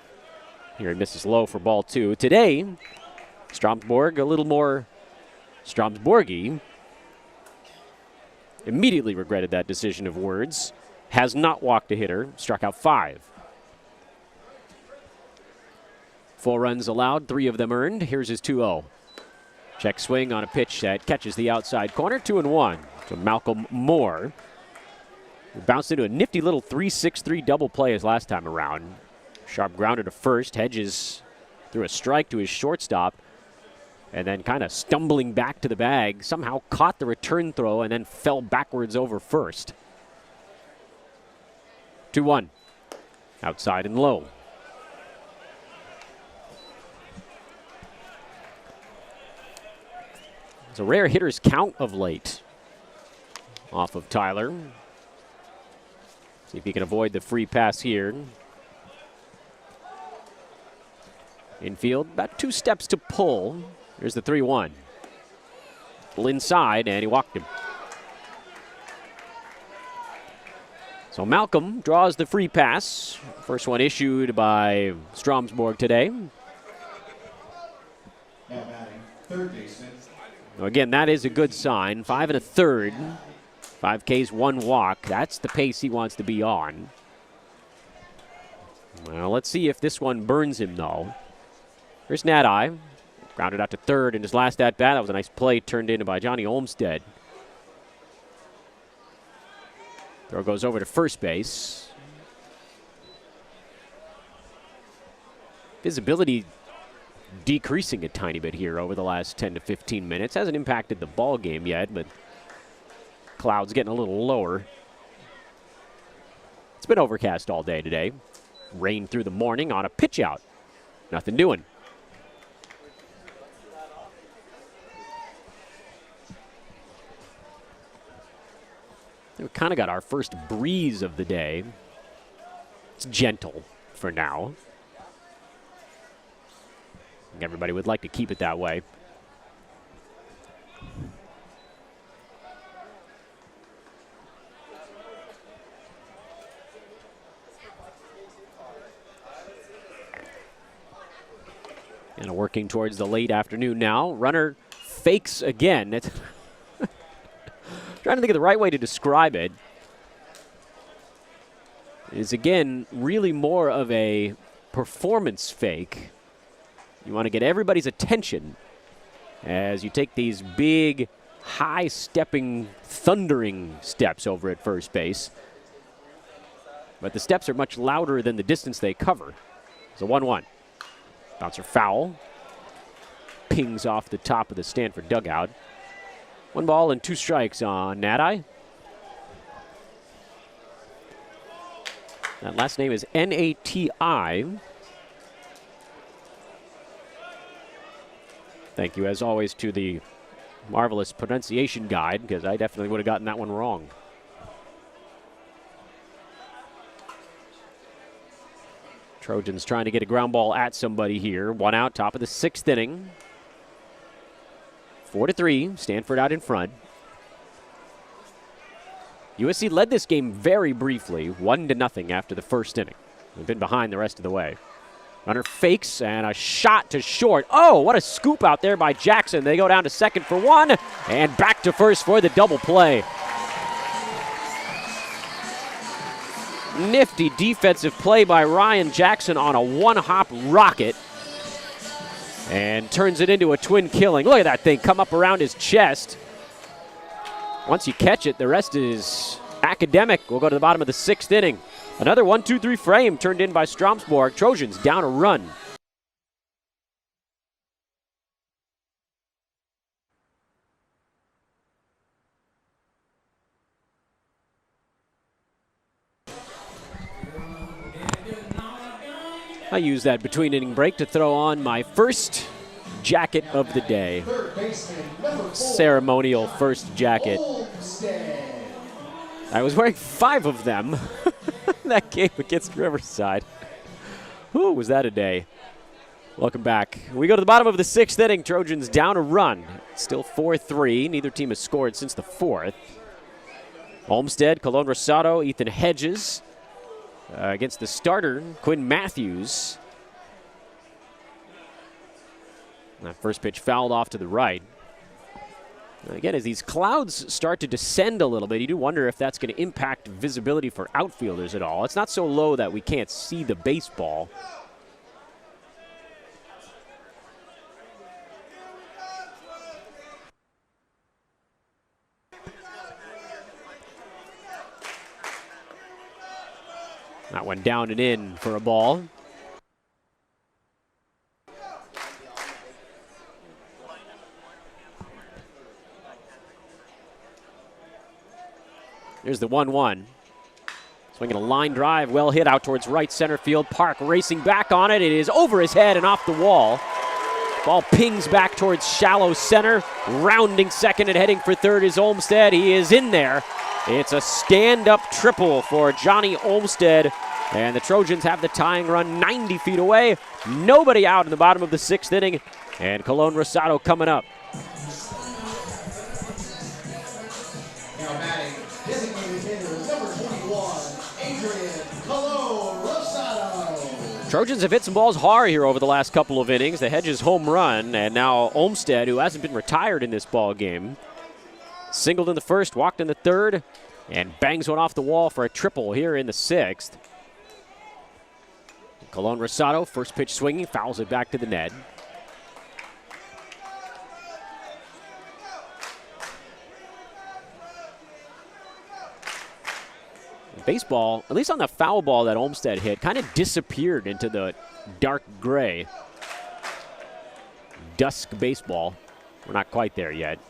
Here he misses low for ball 2. Today, Stromsborg, a little more Stromsborgy. Immediately regretted that decision of words. Has not walked a hitter, struck out 5. 4 runs allowed, 3 of them earned. Here's his 2-0. Check swing on a pitch that catches the outside corner, 2-1 to Malcolm Moore. He bounced into a nifty little 3-6-3 double play his last time around. Sharp grounder to first, Hedges threw a strike to his shortstop, and then kind of stumbling back to the bag, somehow caught the return throw and then fell backwards over first. 2-1, outside and low. It's a rare hitter's count of late off of Tyler. See if he can avoid the free pass here. Infield, about 2 steps to pull. Here's the 3-1. Pull inside, and he walked him. So Malcolm draws the free pass. First one issued by Stromsborg today. Now batting, third baseman. Again, that is a good sign. 5 1/3. 5 Ks, 1 walk. That's the pace he wants to be on. Well, let's see if this one burns him, though. Here's Natai. Grounded out to third in his last at-bat. That was a nice play turned in by Johnny Olmstead. Throw goes over to first base. Visibility decreasing a tiny bit here over the last 10 to 15 minutes. Hasn't impacted the ball game yet, but clouds getting a little lower. It's been overcast all day today. Rain through the morning on a pitch out. Nothing doing. We kind of got our first breeze of the day. It's gentle for now. I think everybody would like to keep it that way. And working towards the late afternoon now. Runner fakes again. It's trying to think of the right way to describe it. Is again really more of a performance fake. You want to get everybody's attention as you take these big, high-stepping, thundering steps over at first base. But the steps are much louder than the distance they cover. It's a 1-1. Bouncer foul. Pings off the top of the Stanford dugout. 1 ball and 2 strikes on Nati. That last name is N-A-T-I. Thank you, as always, to the marvelous pronunciation guide, because I definitely would have gotten that one wrong. Trojans trying to get a ground ball at somebody here. 1 out, top of the 6th inning. 4-3, Stanford out in front. USC led this game very briefly, 1-0 after the 1st inning. They've been behind the rest of the way. Runner fakes and a shot to short. Oh, what a scoop out there by Jackson. They go down to second for 1 and back to first for the double play. Nifty defensive play by Ryan Jackson on a 1-hop rocket and turns it into a twin killing. Look at that thing come up around his chest. Once you catch it, the rest is academic. We'll go to the bottom of the 6th inning. Another 1-2-3 frame turned in by Stromsborg. Trojans down a run. I use that between inning break to throw on my first jacket of the day. Ceremonial first jacket. I was wearing 5 of them that game against Riverside. Whew, was that a day. Welcome back. We go to the bottom of the 6th inning. Trojans down a run. Still 4-3. Neither team has scored since the 4th. Olmstead, Colon Rosado, Ethan Hedges against the starter, Quinn Matthews. That first pitch fouled off to the right. Again, as these clouds start to descend a little bit, you do wonder if that's going to impact visibility for outfielders at all. It's not so low that we can't see the baseball. That one down and in for a ball. There's the 1-1. Swinging a line drive, well hit out towards right center field. Park racing back on it. It is over his head and off the wall. Ball pings back towards shallow center. Rounding second and heading for third is Olmstead. He is in there. It's a stand-up triple for Johnny Olmstead. And the Trojans have the tying run 90 feet away. Nobody out in the bottom of the 6th inning. And Colon Rosado coming up. Now batting, designated hitter, number 21, Adrian Colon Rosado. Trojans have hit some balls hard here over the last couple of innings. The Hedges home run, and now Olmstead, who hasn't been retired in this ball game, singled in the 1st, walked in the 3rd, and bangs one off the wall for a triple here in the 6th. Colon Rosado, first pitch swinging, fouls it back to the net. Baseball, at least on the foul ball that Olmstead hit, kind of disappeared into the dark gray. Dusk baseball. We're not quite there yet.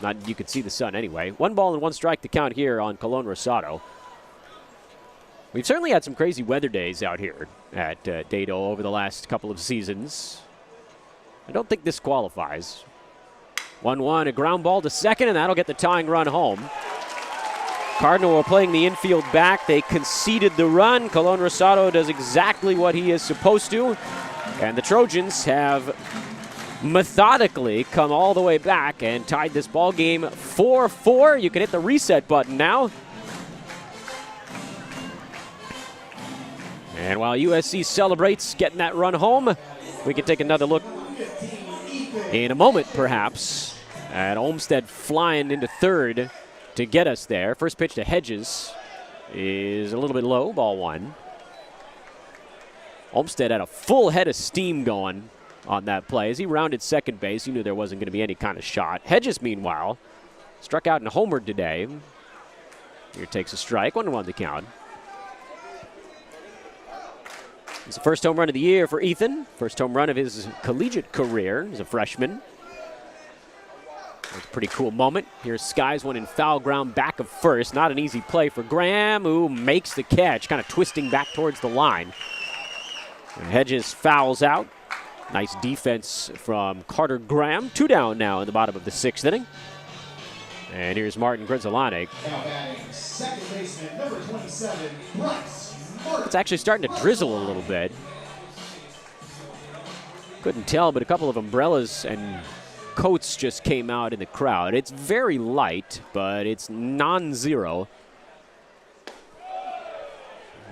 Not, you could see the sun anyway. 1 ball and 1 strike to count here on Colon Rosado. We've certainly had some crazy weather days out here at Dato over the last couple of seasons. I don't think this qualifies. 1-1, a ground ball to second, and that'll get the tying run home. Cardinal were playing the infield back. They conceded the run. Colon Rosado does exactly what he is supposed to. And the Trojans have methodically come all the way back and tied this ball game 4-4. You can hit the reset button now. And while USC celebrates getting that run home, we can take another look in a moment, perhaps, at Olmsted flying into third to get us there. First pitch to Hedges is a little bit low, ball one. Olmsted had a full head of steam going on that play. As he rounded second base, he knew there wasn't going to be any kind of shot. Hedges, meanwhile, struck out and homered today. Here takes a strike, 1-1 the count. It's the first home run of the year for Ethan. First home run of his collegiate career as a freshman. It's a pretty cool moment. Here's Skies, one in foul ground back of first. Not an easy play for Graham, who makes the catch, kind of twisting back towards the line. And Hedges fouls out. Nice defense from Carter Graham. 2 down now in the bottom of the 6th inning. And here's Martin Grizzolani. Now batting second baseman, number 27, Bryce Martin. It's actually starting to drizzle a little bit. Couldn't tell, but a couple of umbrellas and coats just came out in the crowd. It's very light, but it's non-zero.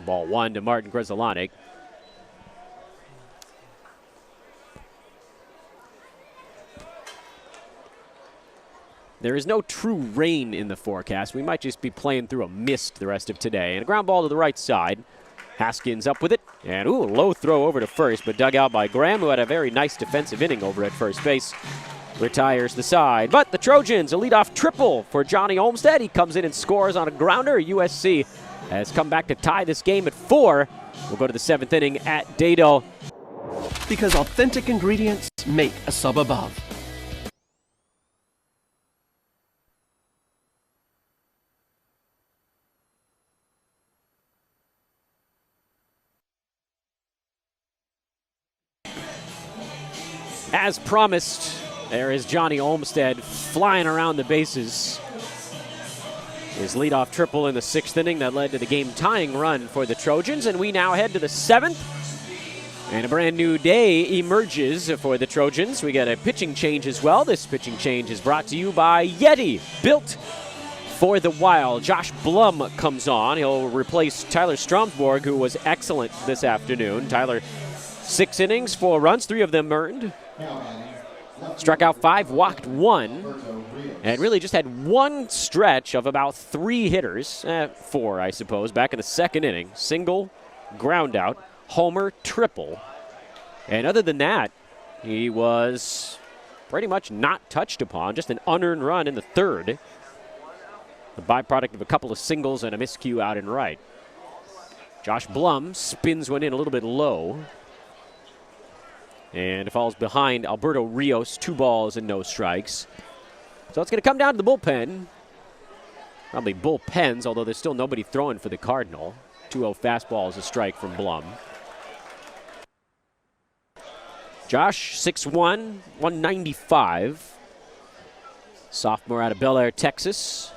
Ball one to Martin Grizzolani. There is no true rain in the forecast. We might just be playing through a mist the rest of today. And a ground ball to the right side. Haskins up with it. And, ooh, low throw over to first, but dug out by Graham, who had a very nice defensive inning over at first base. Retires the side. But the Trojans, a leadoff triple for Johnny Olmsted. He comes in and scores on a grounder. USC has come back to tie this game at 4. We'll go to the 7th inning at Dado. Because authentic ingredients make a sub above. As promised, there is Johnny Olmsted flying around the bases. His leadoff triple in the 6th inning that led to the game-tying run for the Trojans, and we now head to the 7th. And a brand new day emerges for the Trojans. We got a pitching change as well. This pitching change is brought to you by Yeti, built for the Wild. Josh Blum comes on. He'll replace Tyler Stromsborg, who was excellent this afternoon. Tyler, 6 innings, 4 runs, 3 of them earned. Struck out 5, walked 1, and really just had one stretch of about 3 hitters, 4 I suppose, back in the 2nd inning. Single, ground out, homer, triple. And other than that, he was pretty much not touched upon, just an unearned run in the 3rd. The byproduct of a couple of singles and a miscue out and right. Josh Blum spins one in a little bit low. And falls behind Alberto Rios, 2 balls and no strikes. So it's going to come down to the bullpen. Probably bullpens, although there's still nobody throwing for the Cardinal. 2-0 fastball is a strike from Blum. Josh, 6'1", 195. Sophomore out of Bel Air, Texas.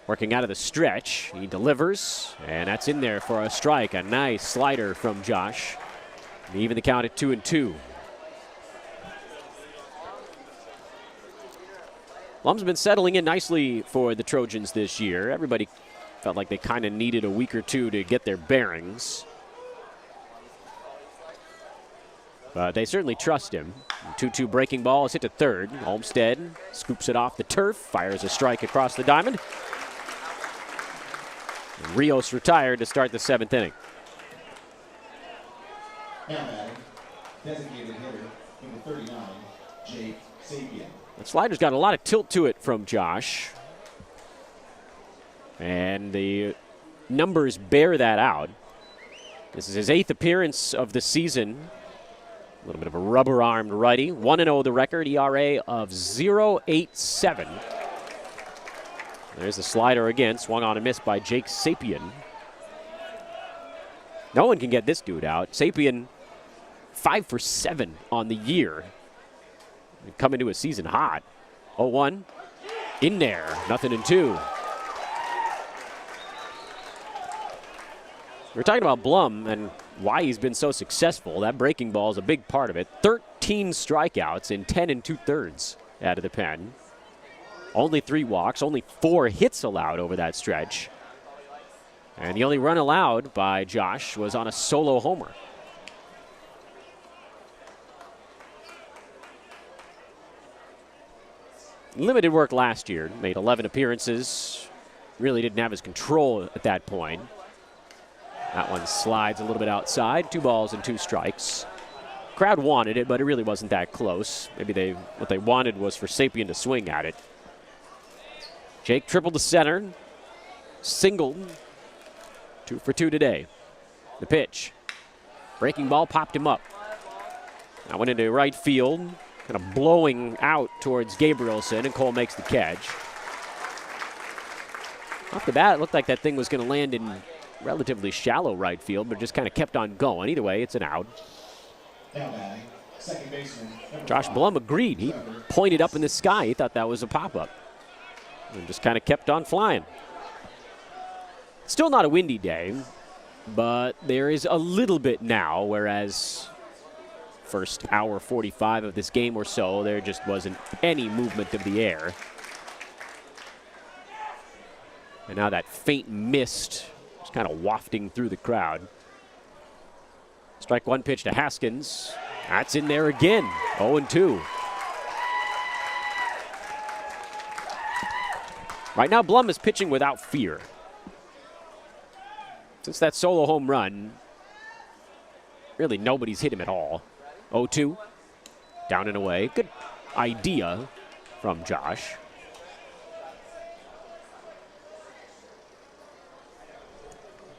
Working out of the stretch, he delivers, and that's in there for a strike. A nice slider from Josh. Even the count at 2-2. Blum's been settling in nicely for the Trojans this year. Everybody felt like they kind of needed a week or two to get their bearings. But they certainly trust him. 2-2 breaking ball is hit to third. Olmsted scoops it off the turf, fires a strike across the diamond. Rios retired to start the 7th inning. Now batting, designated hitter, number 39, Jake Sapien. The slider's got a lot of tilt to it from Josh. And the numbers bear that out. This is his 8th appearance of the season. A little bit of a rubber-armed righty. 1-0 the record, ERA of 0.87. There's the slider again, swung on and missed by Jake Sapien. No one can get this dude out. Sapien, 5 for 7 on the year. Coming to a season hot. 0-1. In there, 0-2. We're talking about Blum and why he's been so successful. That breaking ball is a big part of it. 13 strikeouts in 10 2/3 out of the pen. Only 3 walks, only 4 hits allowed over that stretch. And the only run allowed by Josh was on a solo homer. Limited work last year, made 11 appearances. Really didn't have his control at that point. That one slides a little bit outside. 2 balls and 2 strikes. Crowd wanted it, but it really wasn't that close. Maybe what they wanted was for Sapien to swing at it. Jake tripled to center. Singled. 2 for 2 today. The pitch. Breaking ball popped him up. That went into right field. Kind of blowing out towards Gabrielson, and Cole makes the catch. Off the bat, it looked like that thing was going to land in relatively shallow right field, but just kind of kept on going. Either way, it's an out. Second baseman. Josh Blum agreed. He pointed up in the sky. He thought that was a pop-up. And just kind of kept on flying. Still not a windy day, but there is a little bit now, whereas first hour 45 of this game or so, there just wasn't any movement of the air. And now that faint mist is kind of wafting through the crowd. Strike 1 pitch to Haskins. That's in there again. 0-2. Right now, Blum is pitching without fear. Since that solo home run, really nobody's hit him at all. 0-2. Down and away. Good idea from Josh.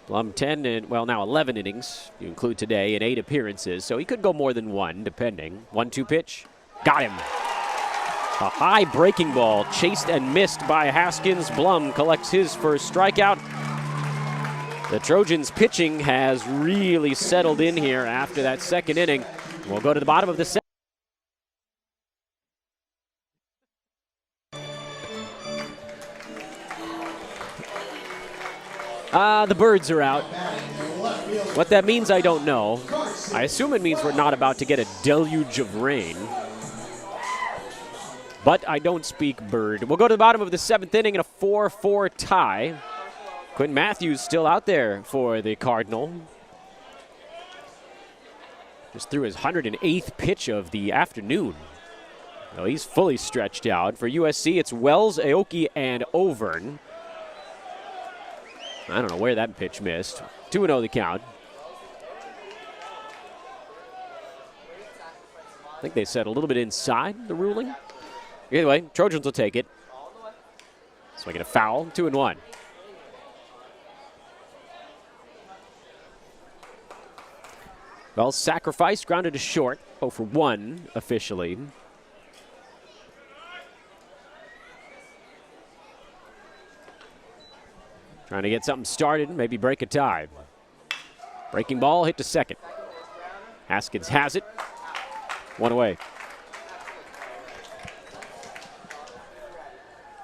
Blum 11 innings. You include today in 8 appearances, so he could go more than 1, depending. 1-2 pitch. Got him. A high breaking ball chased and missed by Haskins. Blum collects his first strikeout. The Trojans' pitching has really settled in here after that second inning. We'll go to the bottom of the second. The birds are out. What that means, I don't know. I assume it means we're not about to get a deluge of rain. But I don't speak bird. We'll go to the bottom of the 7th inning in a 4-4 tie. Quinn Matthews still out there for the Cardinal. Just threw his 108th pitch of the afternoon. So he's fully stretched out. For USC, it's Wells, Aoki, and Overn. I don't know where that pitch missed. 2-0 the count. I think they said a little bit inside the ruling. Either way, Trojans will take it. Swinging a foul, 2-1. Well, sacrificed, grounded to short. 0 for 1 officially. Trying to get something started, maybe break a tie. Breaking ball, hit to second. Haskins has it. 1 away.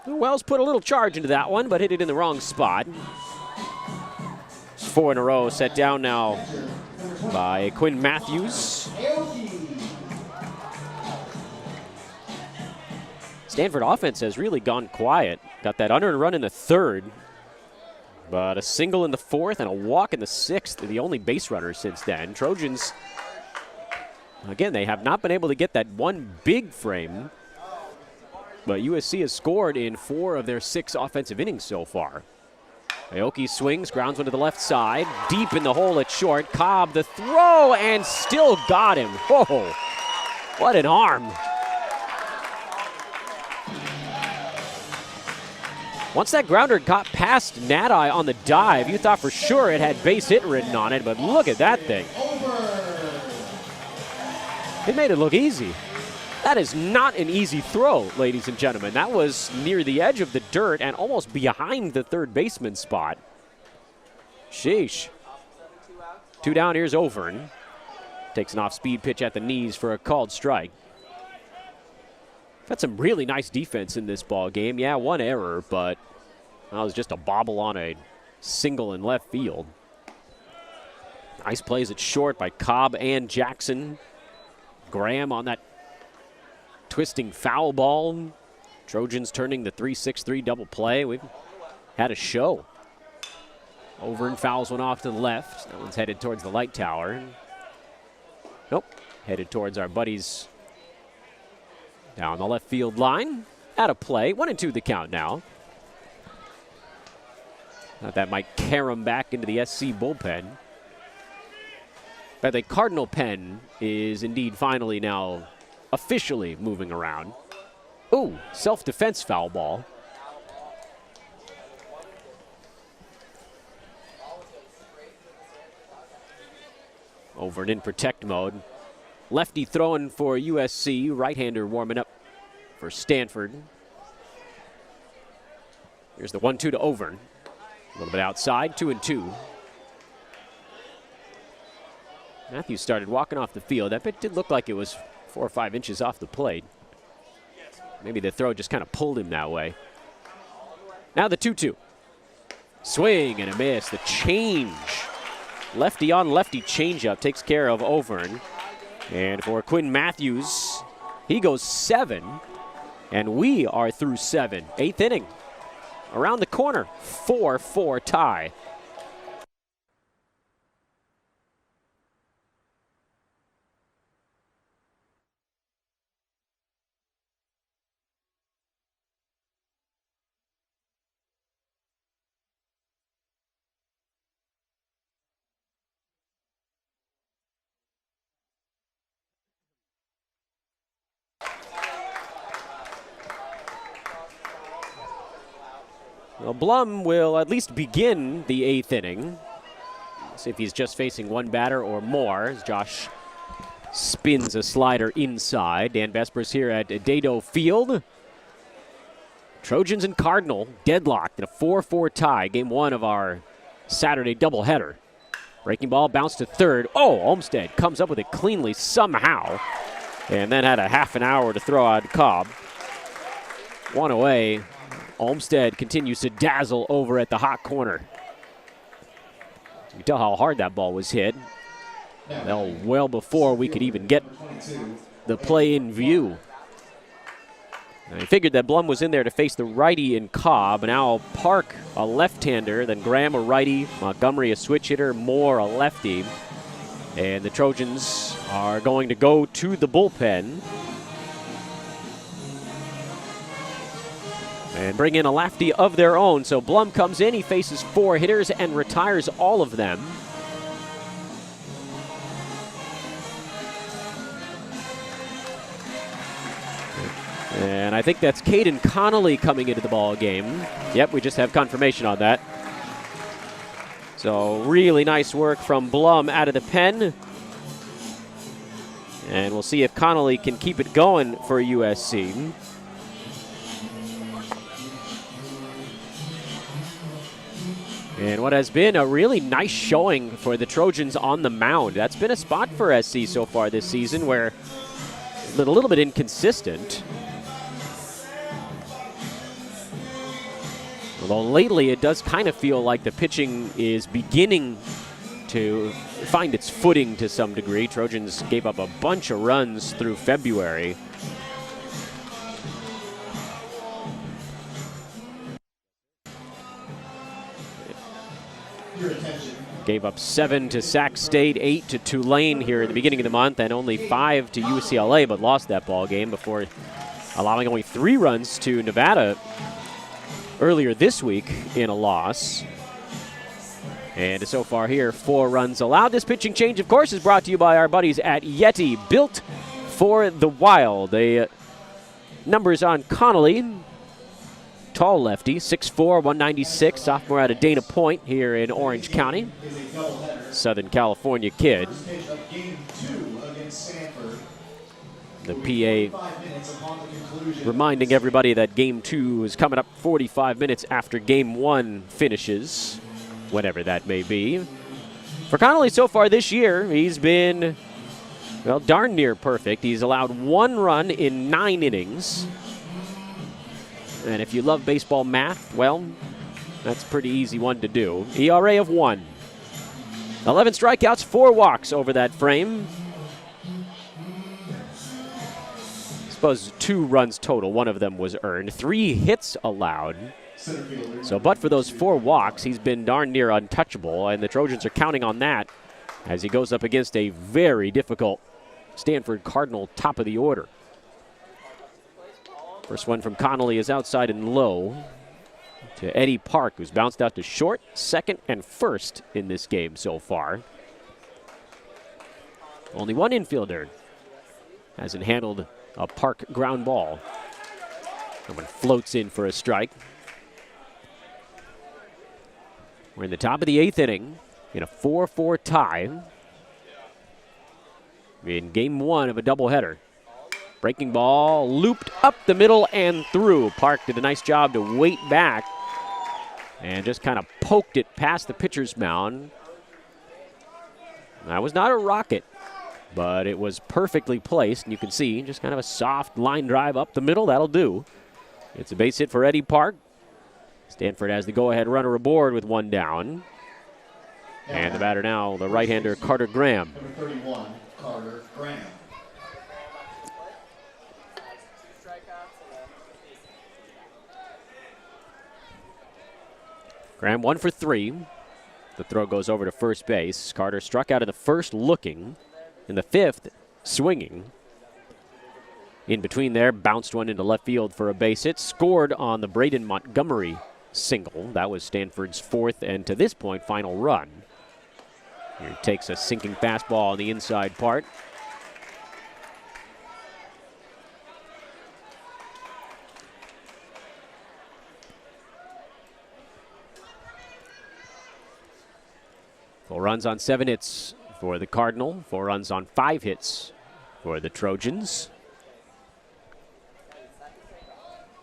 Wells put a little charge into that one, but hit it in the wrong spot. It's 4 in a row, set down now by Quinn Matthews. Stanford offense has really gone quiet. Got that unearned run in the 3rd, but a single in the 4th and a walk in the 6th. They're the only base runners since then. Trojans, again, they have not been able to get that one big frame, but USC has scored in 4 of their 6 offensive innings so far. Aoki swings, grounds one to the left side, deep in the hole at short. Cobb the throw, and still got him. Whoa, what an arm. Once that grounder got past Nadai on the dive, you thought for sure it had base hit written on it, but look at that thing. It made it look easy. That is not an easy throw, ladies and gentlemen. That was near the edge of the dirt and almost behind the third baseman spot. Sheesh. 2 down, here's Overn. Takes an off-speed pitch at the knees for a called strike. Had some really nice defense in this ball game. Yeah, one error, but that was just a bobble on a single in left field. Nice plays at short by Cobb and Jackson. Graham on that twisting foul ball. Trojans turning the 3-6-3 double play. We've had a show. Over and fouls one off to the left. That one's headed towards the light tower. Nope, headed towards our buddies down the left field line. Out of play, 1-2 the count now. Thought that might carry him back into the SC bullpen. But the Cardinal pen is indeed finally now officially moving around. Ooh, self-defense foul ball. Over and in protect mode. Lefty throwing for USC. Right-hander warming up for Stanford. Here's the 1-2 to Overn. A little bit outside, 2-2. Matthews started walking off the field. That bit did look like it was 4 or 5 inches off the plate. Maybe the throw just kind of pulled him that way. Now the 2-2. Swing and a miss. The change. Lefty on lefty changeup takes care of Overn. And for Quinn Matthews, he goes 7. And we are through 7. 8th inning. Around the corner. 4-4 tie. Well, Blum will at least begin the 8th inning. See if he's just facing one batter or more as Josh spins a slider inside. Dan Vespers here at Dado Field. Trojans and Cardinal deadlocked in a 4-4 tie. Game 1 of our Saturday doubleheader. Breaking ball bounced to third. Oh, Olmstead comes up with it cleanly somehow. And then had a half an hour to throw out Cobb. One away. Olmstead continues to dazzle over at the hot corner. You can tell how hard that ball was hit. Well before we could even get the play in view. I figured that Blum was in there to face the righty in Cobb. Now Park, a left-hander, then Graham, a righty, Montgomery, a switch hitter, Moore, a lefty. And the Trojans are going to go to the bullpen and bring in a lefty of their own. So Blum comes in, he faces 4 hitters and retires all of them. And I think that's Caden Connolly coming into the ball game. Yep, we just have confirmation on that. So really nice work from Blum out of the pen. And we'll see if Connolly can keep it going for USC. And what has been a really nice showing for the Trojans on the mound. That's been a spot for SC so far this season where a little bit inconsistent. Although lately it does kind of feel like the pitching is beginning to find its footing to some degree. Trojans gave up a bunch of runs through February. Gave up 7 to Sac State, 8 to Tulane here at the beginning of the month, and only 5 to UCLA, but lost that ball game before allowing only 3 runs to Nevada earlier this week in a loss. And so far here, 4 runs allowed. This pitching change, of course, is brought to you by our buddies at Yeti, built for the wild. The numbers on Connolly. Tall lefty, 6'4", 196, sophomore out of Dana Point here in Orange County. Southern California kid. The PA reminding everybody that Game 2 is coming up 45 minutes after Game 1 finishes, whatever that may be. For Connolly so far this year, he's been Well, darn near perfect. He's allowed 1 run in 9 innings. And if you love baseball math, well, that's a pretty easy one to do. ERA of 1. 11 strikeouts, 4 walks over that frame. I suppose 2 runs total. 1 of them was earned. 3 hits allowed. So, but for those 4 walks, he's been darn near untouchable, and the Trojans are counting on that as he goes up against a very difficult Stanford Cardinal top of the order. First one from Connolly is outside and low to Eddie Park, who's bounced out to short, second, and first in this game so far. Only one infielder hasn't handled a Park ground ball. Someone floats in for a strike. We're in the top of the 8th inning in a 4-4 tie in game 1 of a doubleheader. Breaking ball looped up the middle and through. Park did a nice job to wait back and just kind of poked it past the pitcher's mound. That was not a rocket, but it was perfectly placed. And you can see just kind of a soft line drive up the middle. That'll do. It's a base hit for Eddie Park. Stanford has the go-ahead runner aboard with 1 down. And the batter now, the right-hander Carter Graham. Number 31, Carter Graham. Graham 1 for 3. The throw goes over to first base. Carter struck out in the first looking. In the 5th, swinging. In between there, bounced one into left field for a base hit. Scored on the Braden Montgomery single. That was Stanford's 4th and, to this point, final run. Here he takes a sinking fastball on the inside part. Four runs on 7 hits for the Cardinal. 4 runs on 5 hits for the Trojans.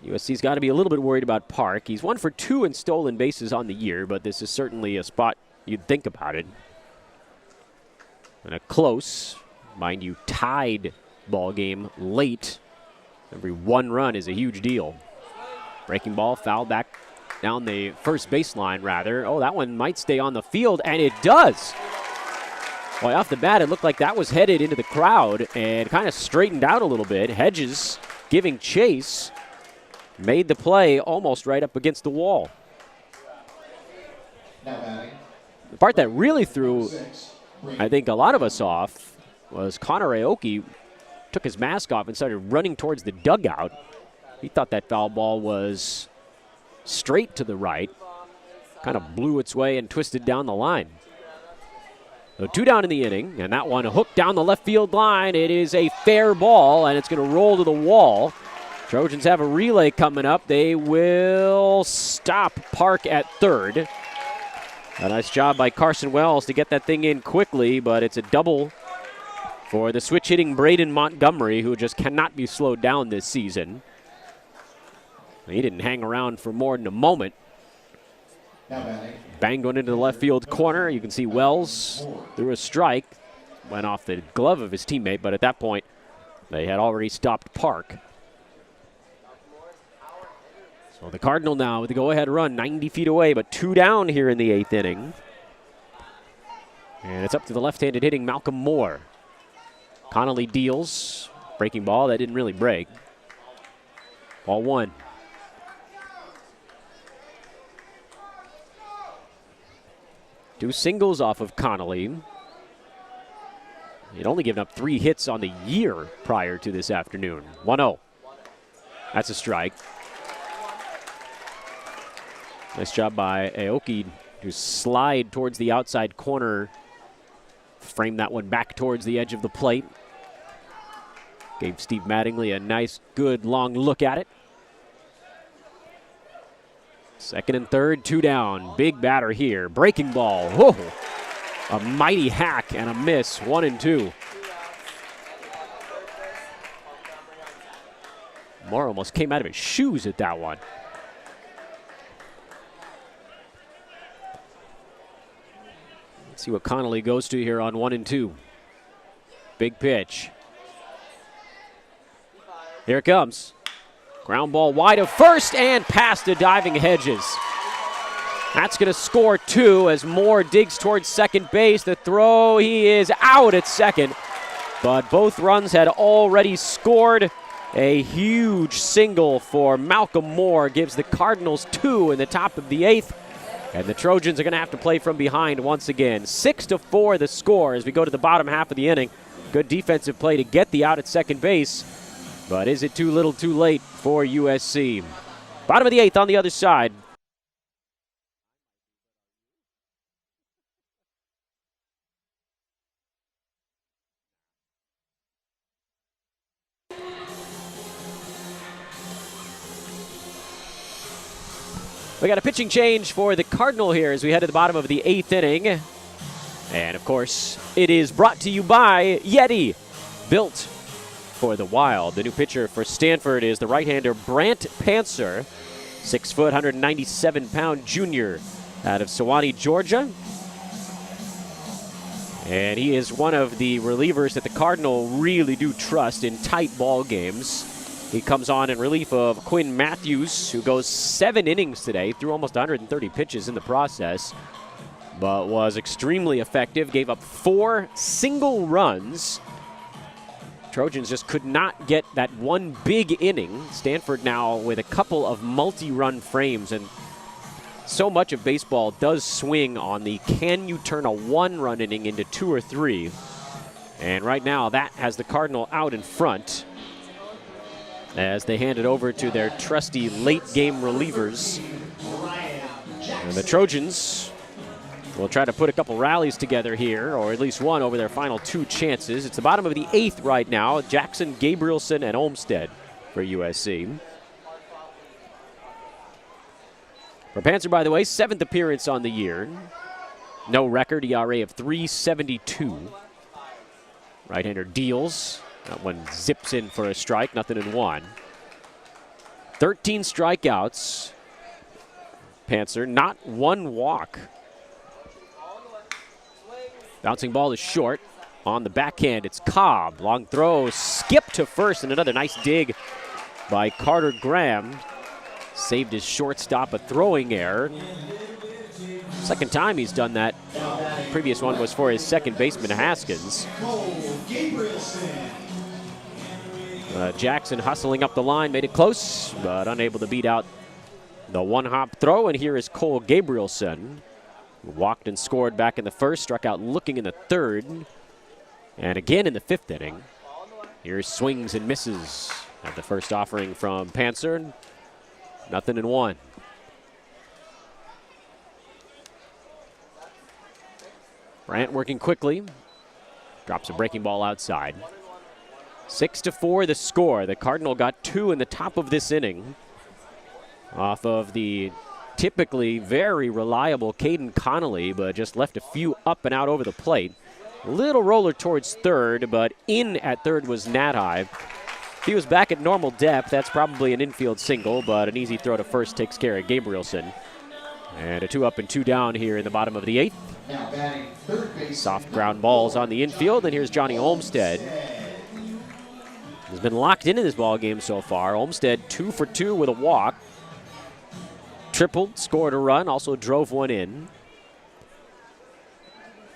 USC's got to be a little bit worried about Park. He's 1 for 2 in stolen bases on the year, but this is certainly a spot you'd think about it. And a close, mind you, tied ball game late. Every 1 run is a huge deal. Breaking ball, foul back down the first baseline, rather. Oh, that one might stay on the field, and it does. Boy, off the bat, it looked like that was headed into the crowd and kind of straightened out a little bit. Hedges giving chase. Made the play almost right up against the wall. The part that really threw, I think, a lot of us off was Connor Aoki took his mask off and started running towards the dugout. He thought that foul ball was straight to the right. Kind of blew its way and twisted down the line. So 2 down in the inning, and that one hooked down the left field line. It is a fair ball, and it's going to roll to the wall. Trojans have a relay coming up. They will stop Park at third. A nice job by Carson Wells to get that thing in quickly, but it's a double for the switch-hitting Braden Montgomery, who just cannot be slowed down this season. He didn't hang around for more than a moment. Banged one into the left field corner. You can see Wells threw a strike. Went off the glove of his teammate, but at that point, they had already stopped Park. So the Cardinal now with the go-ahead run, 90 feet away, but 2 down here in the 8th inning. And it's up to the left-handed hitting Malcolm Moore. Connolly deals. Breaking ball, that didn't really break. Ball 1. Two singles off of Connolly. He'd only given up 3 hits on the year prior to this afternoon. 1-0. That's a strike. Nice job by Aoki to slide towards the outside corner. Frame that one back towards the edge of the plate. Gave Steve Mattingly a nice, good, long look at it. Second and third, 2 down. Big batter here. Breaking ball. Whoa. A mighty hack and a miss. 1-2. Moore almost came out of his shoes at that one. Let's see what Connolly goes to here on 1-2. Big pitch. Here it comes. Ground ball wide of first and past the diving Hedges. That's going to score 2 as Moore digs towards second base. The throw, he is out at second. But both runs had already scored. A huge single for Malcolm Moore gives the Cardinals 2 in the top of the 8th. And the Trojans are going to have to play from behind once again. 6-4 the score as we go to the bottom half of the inning. Good defensive play to get the out at second base. But is it too little too late for USC? Bottom of the 8th on the other side. We got a pitching change for the Cardinal here as we head to the bottom of the 8th inning. And, of course, it is brought to you by Yeti, built for the Wild. The new pitcher for Stanford is the right-hander Brant Panzer, 6 foot, 197-pound junior out of Sewanee, Georgia. And he is one of the relievers that the Cardinal really do trust in tight ball games. He comes on in relief of Quinn Matthews, who goes 7 innings today, threw almost 130 pitches in the process, but was extremely effective, gave up 4 single runs. Trojans just could not get that one big inning. Stanford now with a couple of multi-run frames, and so much of baseball does swing on the can you turn a 1-run inning into 2 or 3. And right now that has the Cardinal out in front as they hand it over to their trusty late-game relievers. And the Trojans will try to put a couple rallies together here, or at least one over their final 2 chances. It's the bottom of the 8th right now. Jackson, Gabrielson, and Olmstead for USC. For Panzer, by the way, 7th appearance on the year. No record, ERA of 3.72. Right-hander deals. That one zips in for a strike, 0-1. 13 strikeouts. Panzer, not 1 walk. Bouncing ball is short. On the backhand, it's Cobb. Long throw, skip to first, and another nice dig by Carter Graham. Saved his shortstop a throwing error. Second time he's done that. The previous one was for his second baseman, Haskins. Jackson hustling up the line, made it close, but unable to beat out the one-hop throw. And here is Cole Gabrielson. Walked and scored back in the first, struck out looking in the 3rd, and again in the 5th inning. Here's swings and misses at the first offering from Panzer. 0-1. Brant working quickly. Drops a breaking ball outside. 6-4 the score. The Cardinal got 2 in the top of this inning off of the typically very reliable Caden Connolly, but just left a few up and out over the plate. Little roller towards 3rd, but in at 3rd was Nathai. If he was back at normal depth, that's probably an infield single, but an easy throw to first takes care of Gabrielson. And a 2 up and 2 down here in the bottom of the 8th. Soft ground balls on the infield, and here's Johnny Olmstead. He's been locked into this ball game so far. Olmstead 2 for 2 with a walk. Tripled, scored a run, also drove one in.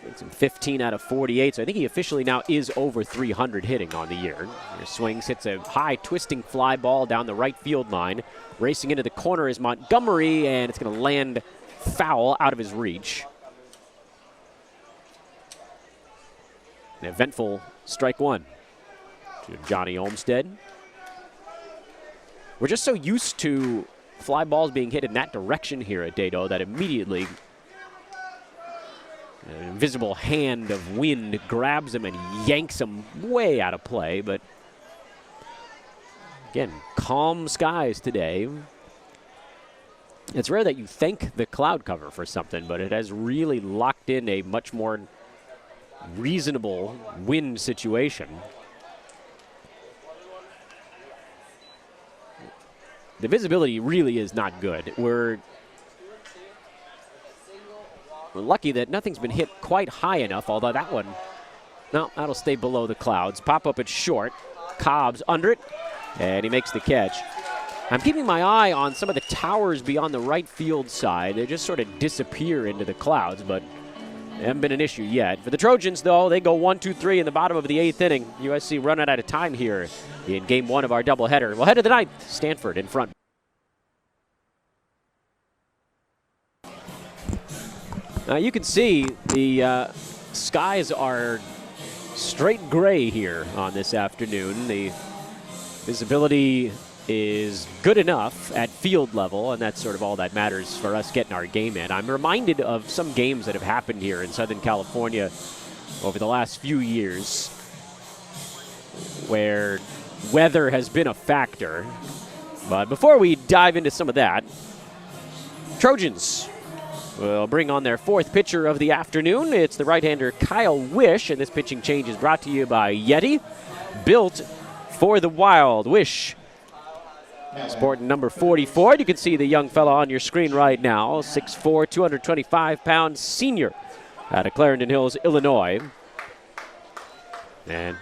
It's 15 out of 48, so I think he officially now is over 300 hitting on the year. He swings, hits a high twisting fly ball down the right field line. Racing into the corner is Montgomery, and it's going to land foul out of his reach. An eventful strike 1 to Johnny Olmstead. We're just so used to fly balls being hit in that direction here at Dedeaux that immediately an invisible hand of wind grabs him and yanks him way out of play. But again, calm skies today. It's rare that you thank the cloud cover for something, but it has really locked in a much more reasonable wind situation. The visibility really is not good. We're lucky that nothing's been hit quite high enough, although that one No, that'll stay below the clouds. Pop up at short. Cobb's under it, and he makes the catch. I'm keeping my eye on some of the towers beyond the right field side. They just sort of disappear into the clouds, but they haven't been an issue yet. For the Trojans, though, they go 1-2-3 in the bottom of the 8th inning. USC running out of time here in game 1 of our doubleheader. We'll head to the 9th. Stanford in front. Now you can see the skies are straight gray here on this afternoon. The visibility is good enough at field level, and that's sort of all that matters for us getting our game in. I'm reminded of some games that have happened here in Southern California over the last few years where weather has been a factor. But before we dive into some of that, Trojans will bring on their 4th pitcher of the afternoon. It's the right-hander Kyle Wish, and this pitching change is brought to you by Yeti, built for the Wild. Wish sporting number 44. You can see the young fella on your screen right now, 6'4", 225-pound senior out of Clarendon Hills, Illinois. And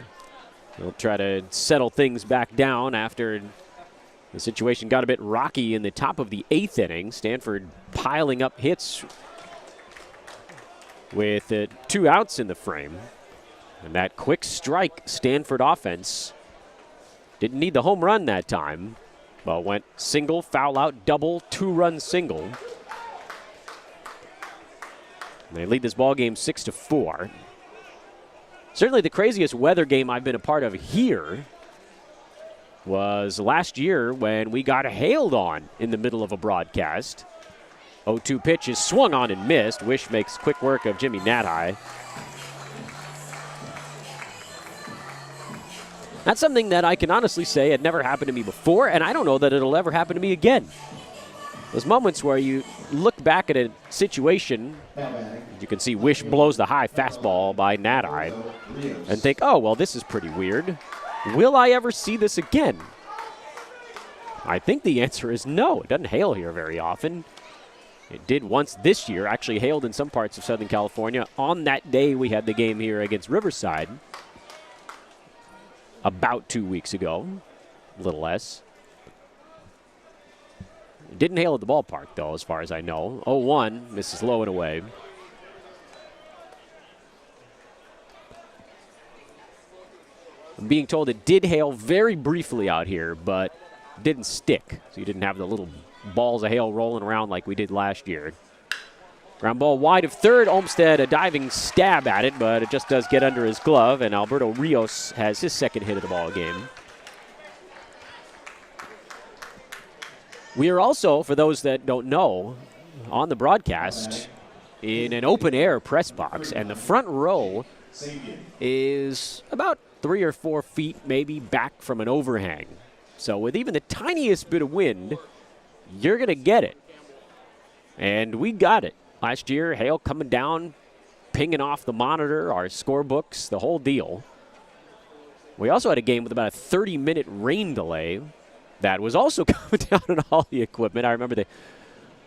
he'll try to settle things back down after the situation got a bit rocky in the top of the 8th inning. Stanford piling up hits with 2 outs in the frame. And that quick strike Stanford offense didn't need the home run that time, but went single, foul out, double, 2-run single. And they lead this ball game 6-4. Certainly the craziest weather game I've been a part of here was last year when we got hailed on in the middle of a broadcast. 0-2 pitch is swung on and missed. Wish makes quick work of Jimmy Nathai. That's something that I can honestly say had never happened to me before, and I don't know that it'll ever happen to me again. Those moments where you look back at a situation, you can see Wish blows the high fastball by Nathai and think, oh, well, this is pretty weird. Will I ever see this again? I think the answer is no. It doesn't hail here very often. It did once this year, actually hailed in some parts of Southern California. On that day, we had the game here against Riverside about 2 weeks ago, a little less. It didn't hail at the ballpark, though, as far as I know. 0-1, misses low and away. I'm being told it did hail very briefly out here, but didn't stick. So you didn't have the little balls of hail rolling around like we did last year. Ground ball wide of third. Olmstead a diving stab at it, but it just does get under his glove, and Alberto Rios has his 2nd hit of the ball game. We are also, for those that don't know, on the broadcast in an open-air press box, and the front row is about 3 or 4 feet maybe back from an overhang. So with even the tiniest bit of wind, you're going to get it. And we got it. Last year, hail coming down, pinging off the monitor, our scorebooks, the whole deal. We also had a game with about a 30-minute rain delay that was also coming down on all the equipment. I remember the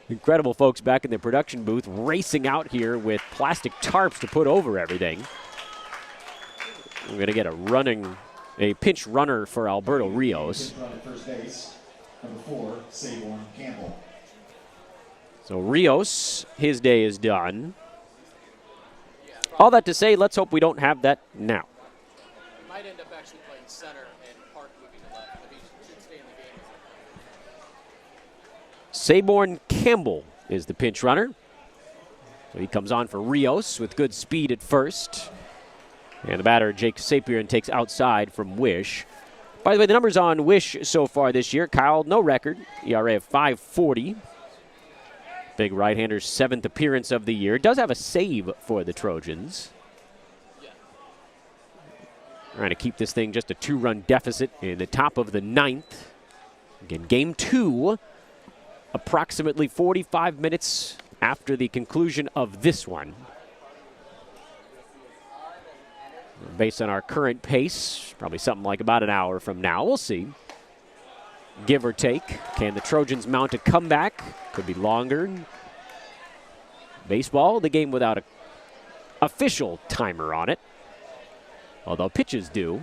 incredible folks back in the production booth racing out here with plastic tarps to put over everything. We're going to get a pinch runner for Alberto Rios. First base, number 4, Saborn Campbell. So Rios, his day is done. All that to say, let's hope we don't have that now. Might end up actually playing center and Park moving to left, but he should stay in the game. Saborn Campbell is the pinch runner. So he comes on for Rios with good speed at first. And the batter, Jake Sapien, takes outside from Wish. By the way, the numbers on Wish so far this year, Kyle, no record. ERA of 5.40. Big right-hander's 7th appearance of the year. Does have a save for the Trojans. Trying to keep this thing just a 2-run deficit in the top of the 9th. Again, game 2, approximately 45 minutes after the conclusion of this one. Based on our current pace, probably something like about an hour from now. We'll see. Give or take. Can the Trojans mount a comeback? Could be longer. Baseball, the game without an official timer on it. although pitches do.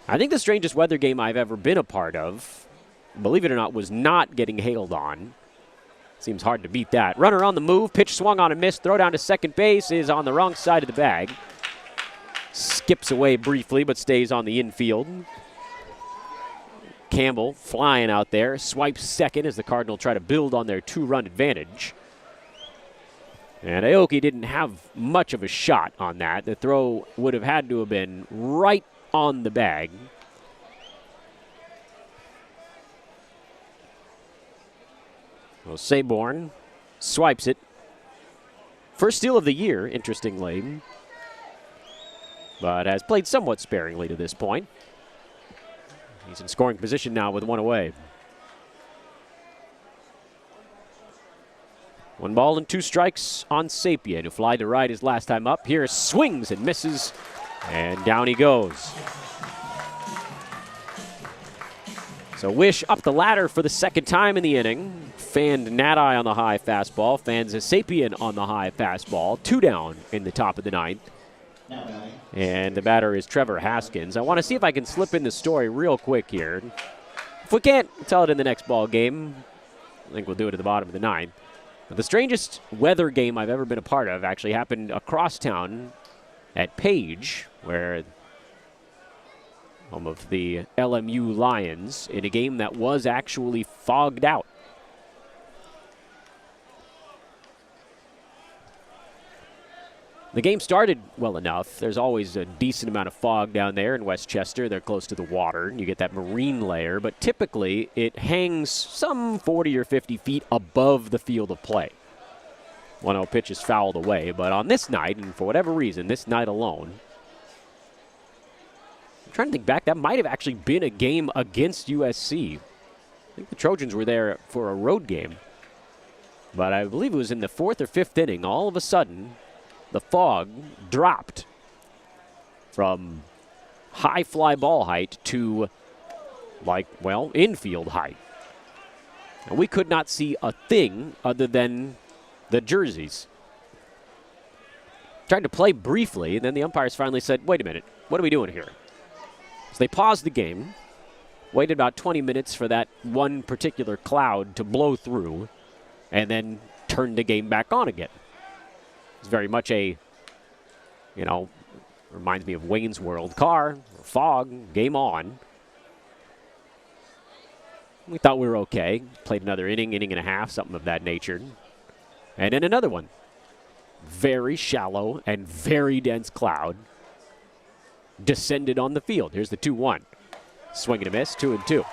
I think the strangest weather game I've ever been a part of, believe it or not, was not getting hailed on. Seems hard to beat that. Runner on the move, pitch swung on and missed, throw down to second base is on the wrong side of the bag. Skips away briefly, but stays on the infield. Campbell flying out there, swipes second as the Cardinals try to build on their 2-run advantage. And Aoki didn't have much of a shot on that. The throw would have had to have been right on the bag. Well, Saborn swipes it. First steal of the year, interestingly, but has played somewhat sparingly to this point. He's in scoring position now with 1 away. 1 ball and 2 strikes on Sapien, who fly to right his last time up. Here swings and misses, and down he goes. So Wish up the ladder for the second time in the inning. Fanned Nadai on the high fastball. Fans Sapien on the high fastball. 2 down in the top of the 9th. And the batter is Trevor Haskins. I want to see if I can slip in the story real quick here. If we can't, tell it in the next ball game. I think we'll do it at the bottom of the 9th. But the strangest weather game I've ever been a part of actually happened across town at Page, where home of the LMU Lions, in a game that was actually fogged out. The game started well enough. There's always a decent amount of fog down there in Westchester. They're close to the water. You get that marine layer, but typically it hangs some 40 or 50 feet above the field of play. 1-0 pitch is fouled away, but on this night, and for whatever reason, this night alone, I'm trying to think back, that might have actually been a game against USC. I think the Trojans were there for a road game, but I believe it was in the 4th or 5th inning. All of a sudden, the fog dropped from high fly ball height to, infield height. And we could not see a thing other than the jerseys. Tried to play briefly, and then the umpires finally said, wait a minute, what are we doing here? So they paused the game, waited about 20 minutes for that one particular cloud to blow through, and then turned the game back on again. It's very much a, reminds me of Wayne's World. Car, fog, game on. We thought we were okay. Played another inning and a half, something of that nature. And then another one. Very shallow and very dense cloud descended on the field. Here's the 2-1. Swing and a miss, 2-2.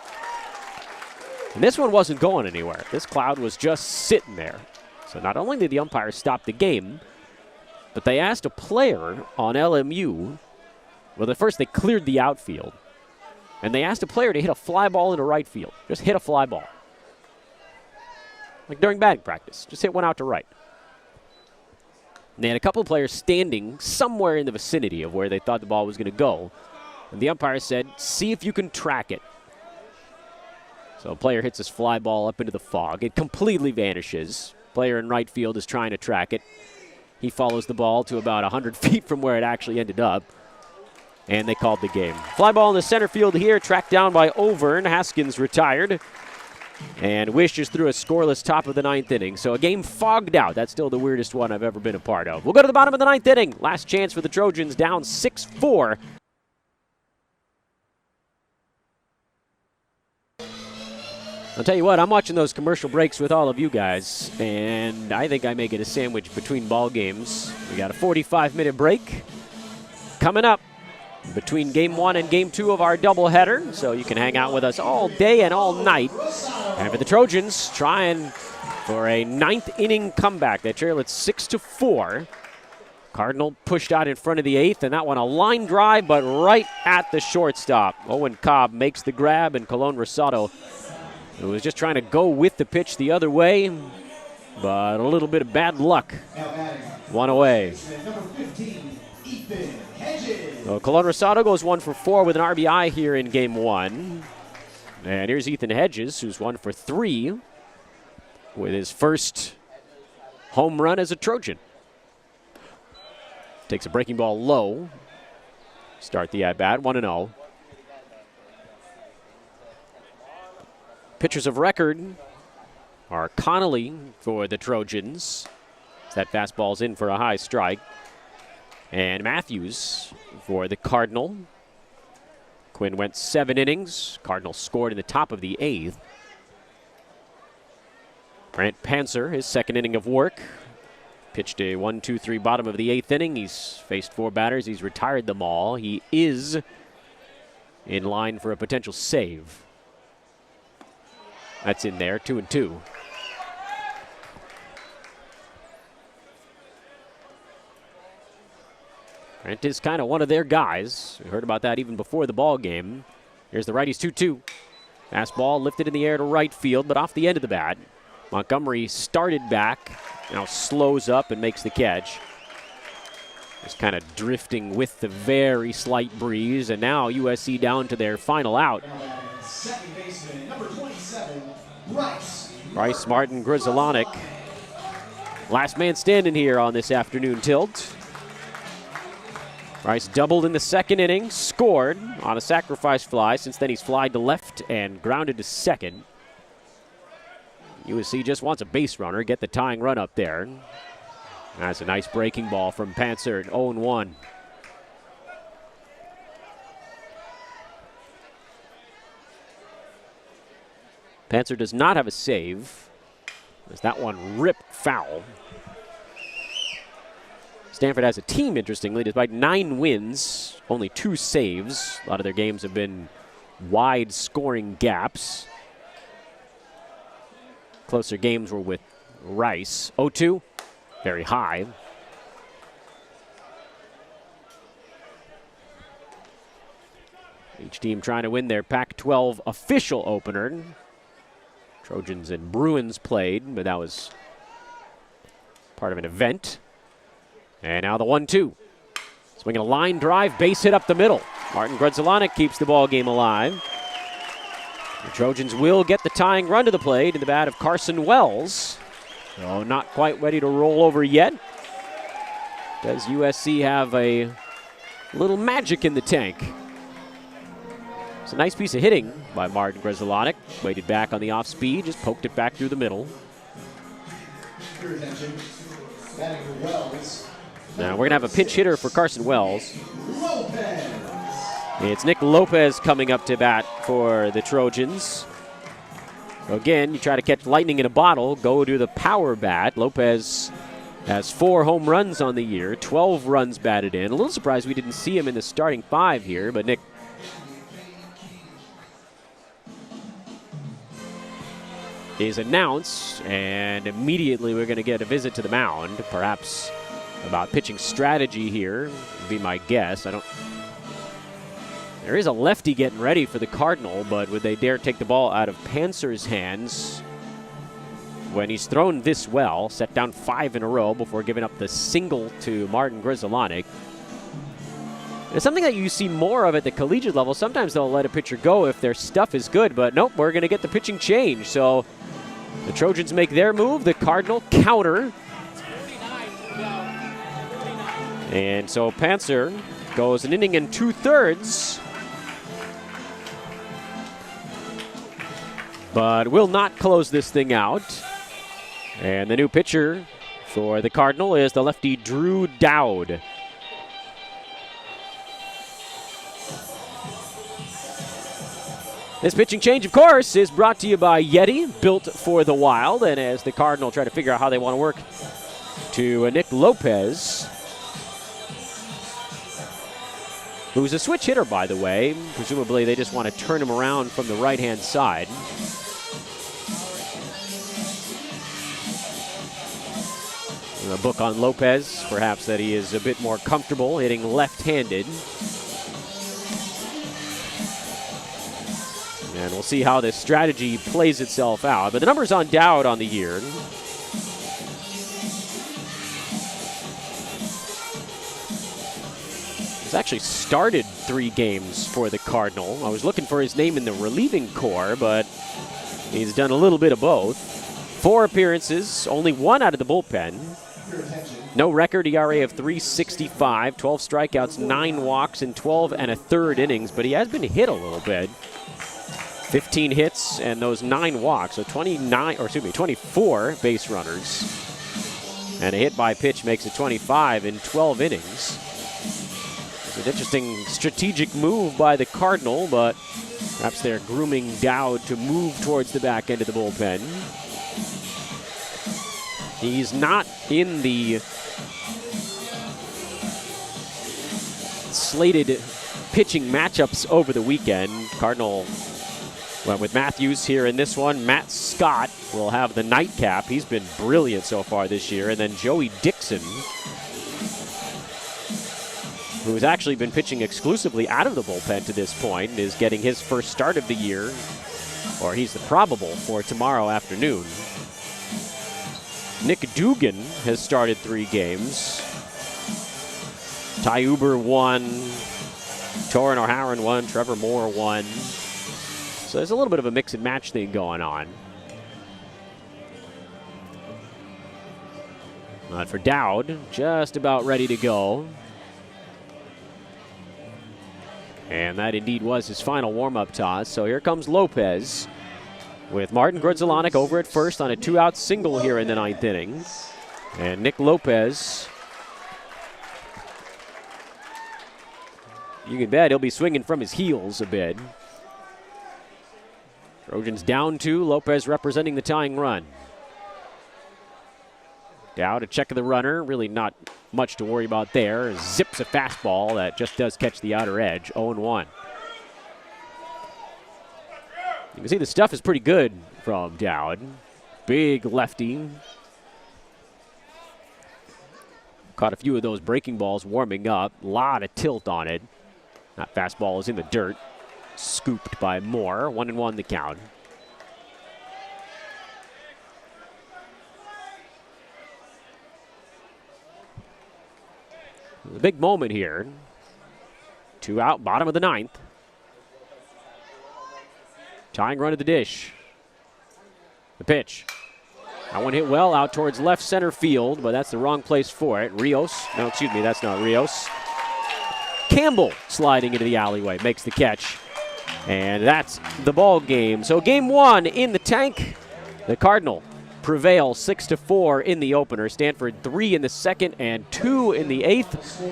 And this one wasn't going anywhere. This cloud was just sitting there. So not only did the umpire stop the game, but they asked a player on LMU, well, at first they cleared the outfield, and they asked a player to hit a fly ball into right field. Just hit a fly ball. Like during batting practice. Just hit one out to right. And they had a couple of players standing somewhere in the vicinity of where they thought the ball was going to go. And the umpire said, see if you can track it. So a player hits his fly ball up into the fog. It completely vanishes. Player in right field is trying to track it. He follows the ball to about 100 feet from where it actually ended up. And they called the game. Fly ball in the center field here, tracked down by Overn. Haskins retired. And Wish just threw a scoreless top of the 9th inning. So a game fogged out. That's still the weirdest one I've ever been a part of. We'll go to the bottom of the 9th inning. Last chance for the Trojans, down 6-4. I'll tell you what, I'm watching those commercial breaks with all of you guys, and I think I may get a sandwich between ball games. We got a 45-minute break coming up between Game 1 and Game 2 of our doubleheader, so you can hang out with us all day and all night. And for the Trojans, trying for a 9th inning comeback. They trail at 6-4. Cardinal pushed out in front of the 8th, and that one a line drive, but right at the shortstop. Owen Cobb makes the grab, and Colon Rosado, who was just trying to go with the pitch the other way, but a little bit of bad luck. 1 away. So Colon Rosado goes 1 for 4 with an RBI here in Game 1. And here's Ethan Hedges, who's 1 for 3 with his first home run as a Trojan. Takes a breaking ball low. Start the at-bat, 1-0. Pitchers of record are Connolly for the Trojans. That fastball's in for a high strike. And Matthews for the Cardinal. Quinn went 7 innings. Cardinals scored in the top of the 8th. Brant Panzer, his second inning of work. Pitched a 1-2-3 bottom of the 8th inning. He's faced 4 batters. He's retired them all. He is in line for a potential save. That's in there, 2-2. Brent is kind of one of their guys. We heard about that even before the ball game. Here's the righties 2-2. Fastball lifted in the air to right field, but off the end of the bat. Montgomery started back, now slows up and makes the catch. Just kind of drifting with the very slight breeze, and now USC down to their final out. Second baseman, number 27, Bryce Martin Grizzolonic. Last man standing here on this afternoon tilt. Bryce doubled in the second inning, scored on a sacrifice fly. Since then, he's flied to left and grounded to second. USC just wants a base runner, get the tying run up there. That's a nice breaking ball from Panzer at 0-1. Panzer does not have a save, as that one ripped foul. Stanford has a team, interestingly, despite 9 wins, only 2 saves. A lot of their games have been wide scoring gaps. Closer games were with Rice. 0-2, very high. Each team trying to win their Pac-12 official opener. Trojans and Bruins played, but that was part of an event. And now the 1-2. Swinging a line drive, base hit up the middle. Martin Grudzolonic keeps the ball game alive. The Trojans will get the tying run to the plate in the bat of Carson Wells. So not quite ready to roll over yet. Does USC have a little magic in the tank? It's a nice piece of hitting by Martin Grudzolonic. Waited back on the off speed, just poked it back through the middle. Your attention. Batting Wells. Now we're going to have a pinch hitter for Carson Wells. Lopez. It's Nick Lopez coming up to bat for the Trojans. So again, you try to catch lightning in a bottle, go to the power bat. Lopez has 4 home runs on the year, 12 runs batted in. A little surprised we didn't see him in the starting 5 here, but Nick is announced, and immediately we're going to get a visit to the mound. Perhaps about pitching strategy here would be my guess. There is a lefty getting ready for the Cardinal, but would they dare take the ball out of Panzer's hands when he's thrown this well, set down 5 in a row before giving up the single to Martin Grudzolonic? It's something that you see more of at the collegiate level. Sometimes they'll let a pitcher go if their stuff is good, but nope, we're going to get the pitching change. So the Trojans make their move, the Cardinal counter. And so Panzer goes an inning and 2/3, but will not close this thing out. And the new pitcher for the Cardinal is the lefty Drew Dowd. This pitching change, of course, is brought to you by Yeti, built for the wild. And as the Cardinal try to figure out how they want to work to Nick Lopez, who's a switch hitter, by the way. Presumably they just want to turn him around from the right-hand side. A book on Lopez, perhaps that he is a bit more comfortable hitting left-handed. And we'll see how this strategy plays itself out. But the numbers on Dowd on the year. He's actually started 3 games for the Cardinal. I was looking for his name in the relieving corps, but he's done a little bit of both. 4 appearances, only 1 out of the bullpen. No record, ERA of 3.65, 12 strikeouts, 9 walks in 12 1/3 innings, but he has been hit a little bit. 15 hits and those 9 walks, so 24 base runners. And a hit by pitch makes it 25 in 12 innings. It's an interesting strategic move by the Cardinal, but perhaps they're grooming Dowd to move towards the back end of the bullpen. He's not in the slated pitching matchups over the weekend. Cardinal went with Matthews here in this one. Matt Scott will have the nightcap. He's been brilliant so far this year. And then Joey Dixon, who's actually been pitching exclusively out of the bullpen to this point, is getting his first start of the year, or he's the probable for tomorrow afternoon. Nick Dugan has started 3 games. Ty Uber 1, Torin O'Haran 1, Trevor Moore 1. So there's a little bit of a mix and match thing going on. But for Dowd, just about ready to go. And that indeed was his final warm-up toss. So here comes Lopez with Martin Grudzielanek over at first on a 2-out single here in the 9th inning. And Nick Lopez, you can bet he'll be swinging from his heels a bit. Trojans down 2, Lopez representing the tying run. Dowd a check of the runner, really not much to worry about there. Zips a fastball that just does catch the outer edge, 0-1. You can see the stuff is pretty good from Dowd. Big lefty. Caught a few of those breaking balls warming up. A lot of tilt on it. That fastball is in the dirt. Scooped by Moore. 1-1 the count. The big moment here. 2 out, bottom of the 9th. Tying run at the dish. The pitch. That one hit well out towards left center field, but that's the wrong place for it. That's not Rios. Campbell sliding into the alleyway, makes the catch. And that's the ball game. So game 1 in the tank. The Cardinal prevail 6-4 in the opener. Stanford 3 in the 2nd and 2 in the 8th.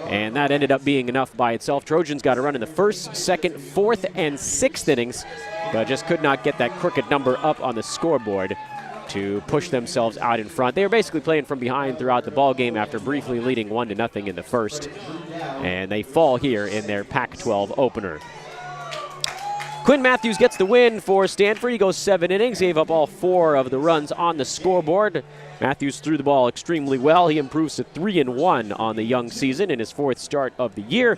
And that ended up being enough by itself. Trojans got a run in the 1st, 2nd, 4th, and 6th innings, but just could not get that crooked number up on the scoreboard to push themselves out in front. They were basically playing from behind throughout the ball game after briefly leading 1-0 in the 1st. And they fall here in their Pac-12 opener. Quinn Matthews gets the win for Stanford. He goes 7 innings, gave up all 4 of the runs on the scoreboard. Matthews threw the ball extremely well. He improves to 3-1 on the young season in his 4th start of the year.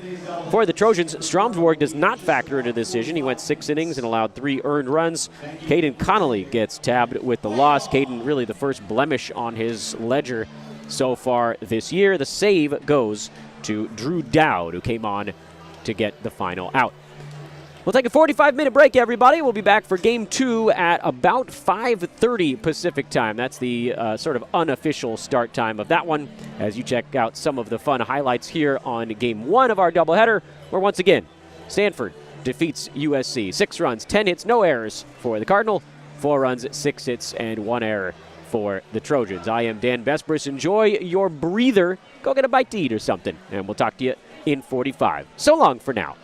For the Trojans, Stromsborg does not factor into the decision. He went 6 innings and allowed 3 earned runs. Caden Connolly gets tabbed with the loss. Caden really the first blemish on his ledger so far this year. The save goes to Drew Dowd, who came on to get the final out. We'll take a 45-minute break, everybody. We'll be back for Game 2 at about 5:30 Pacific time. That's the sort of unofficial start time of that one, as you check out some of the fun highlights here on Game 1 of our doubleheader, where once again, Stanford defeats USC. 6 runs, 10 hits, no errors for the Cardinal. 4 runs, 6 hits, and 1 error for the Trojans. I am Dan Vespris. Enjoy your breather. Go get a bite to eat or something, and we'll talk to you in 45. So long for now.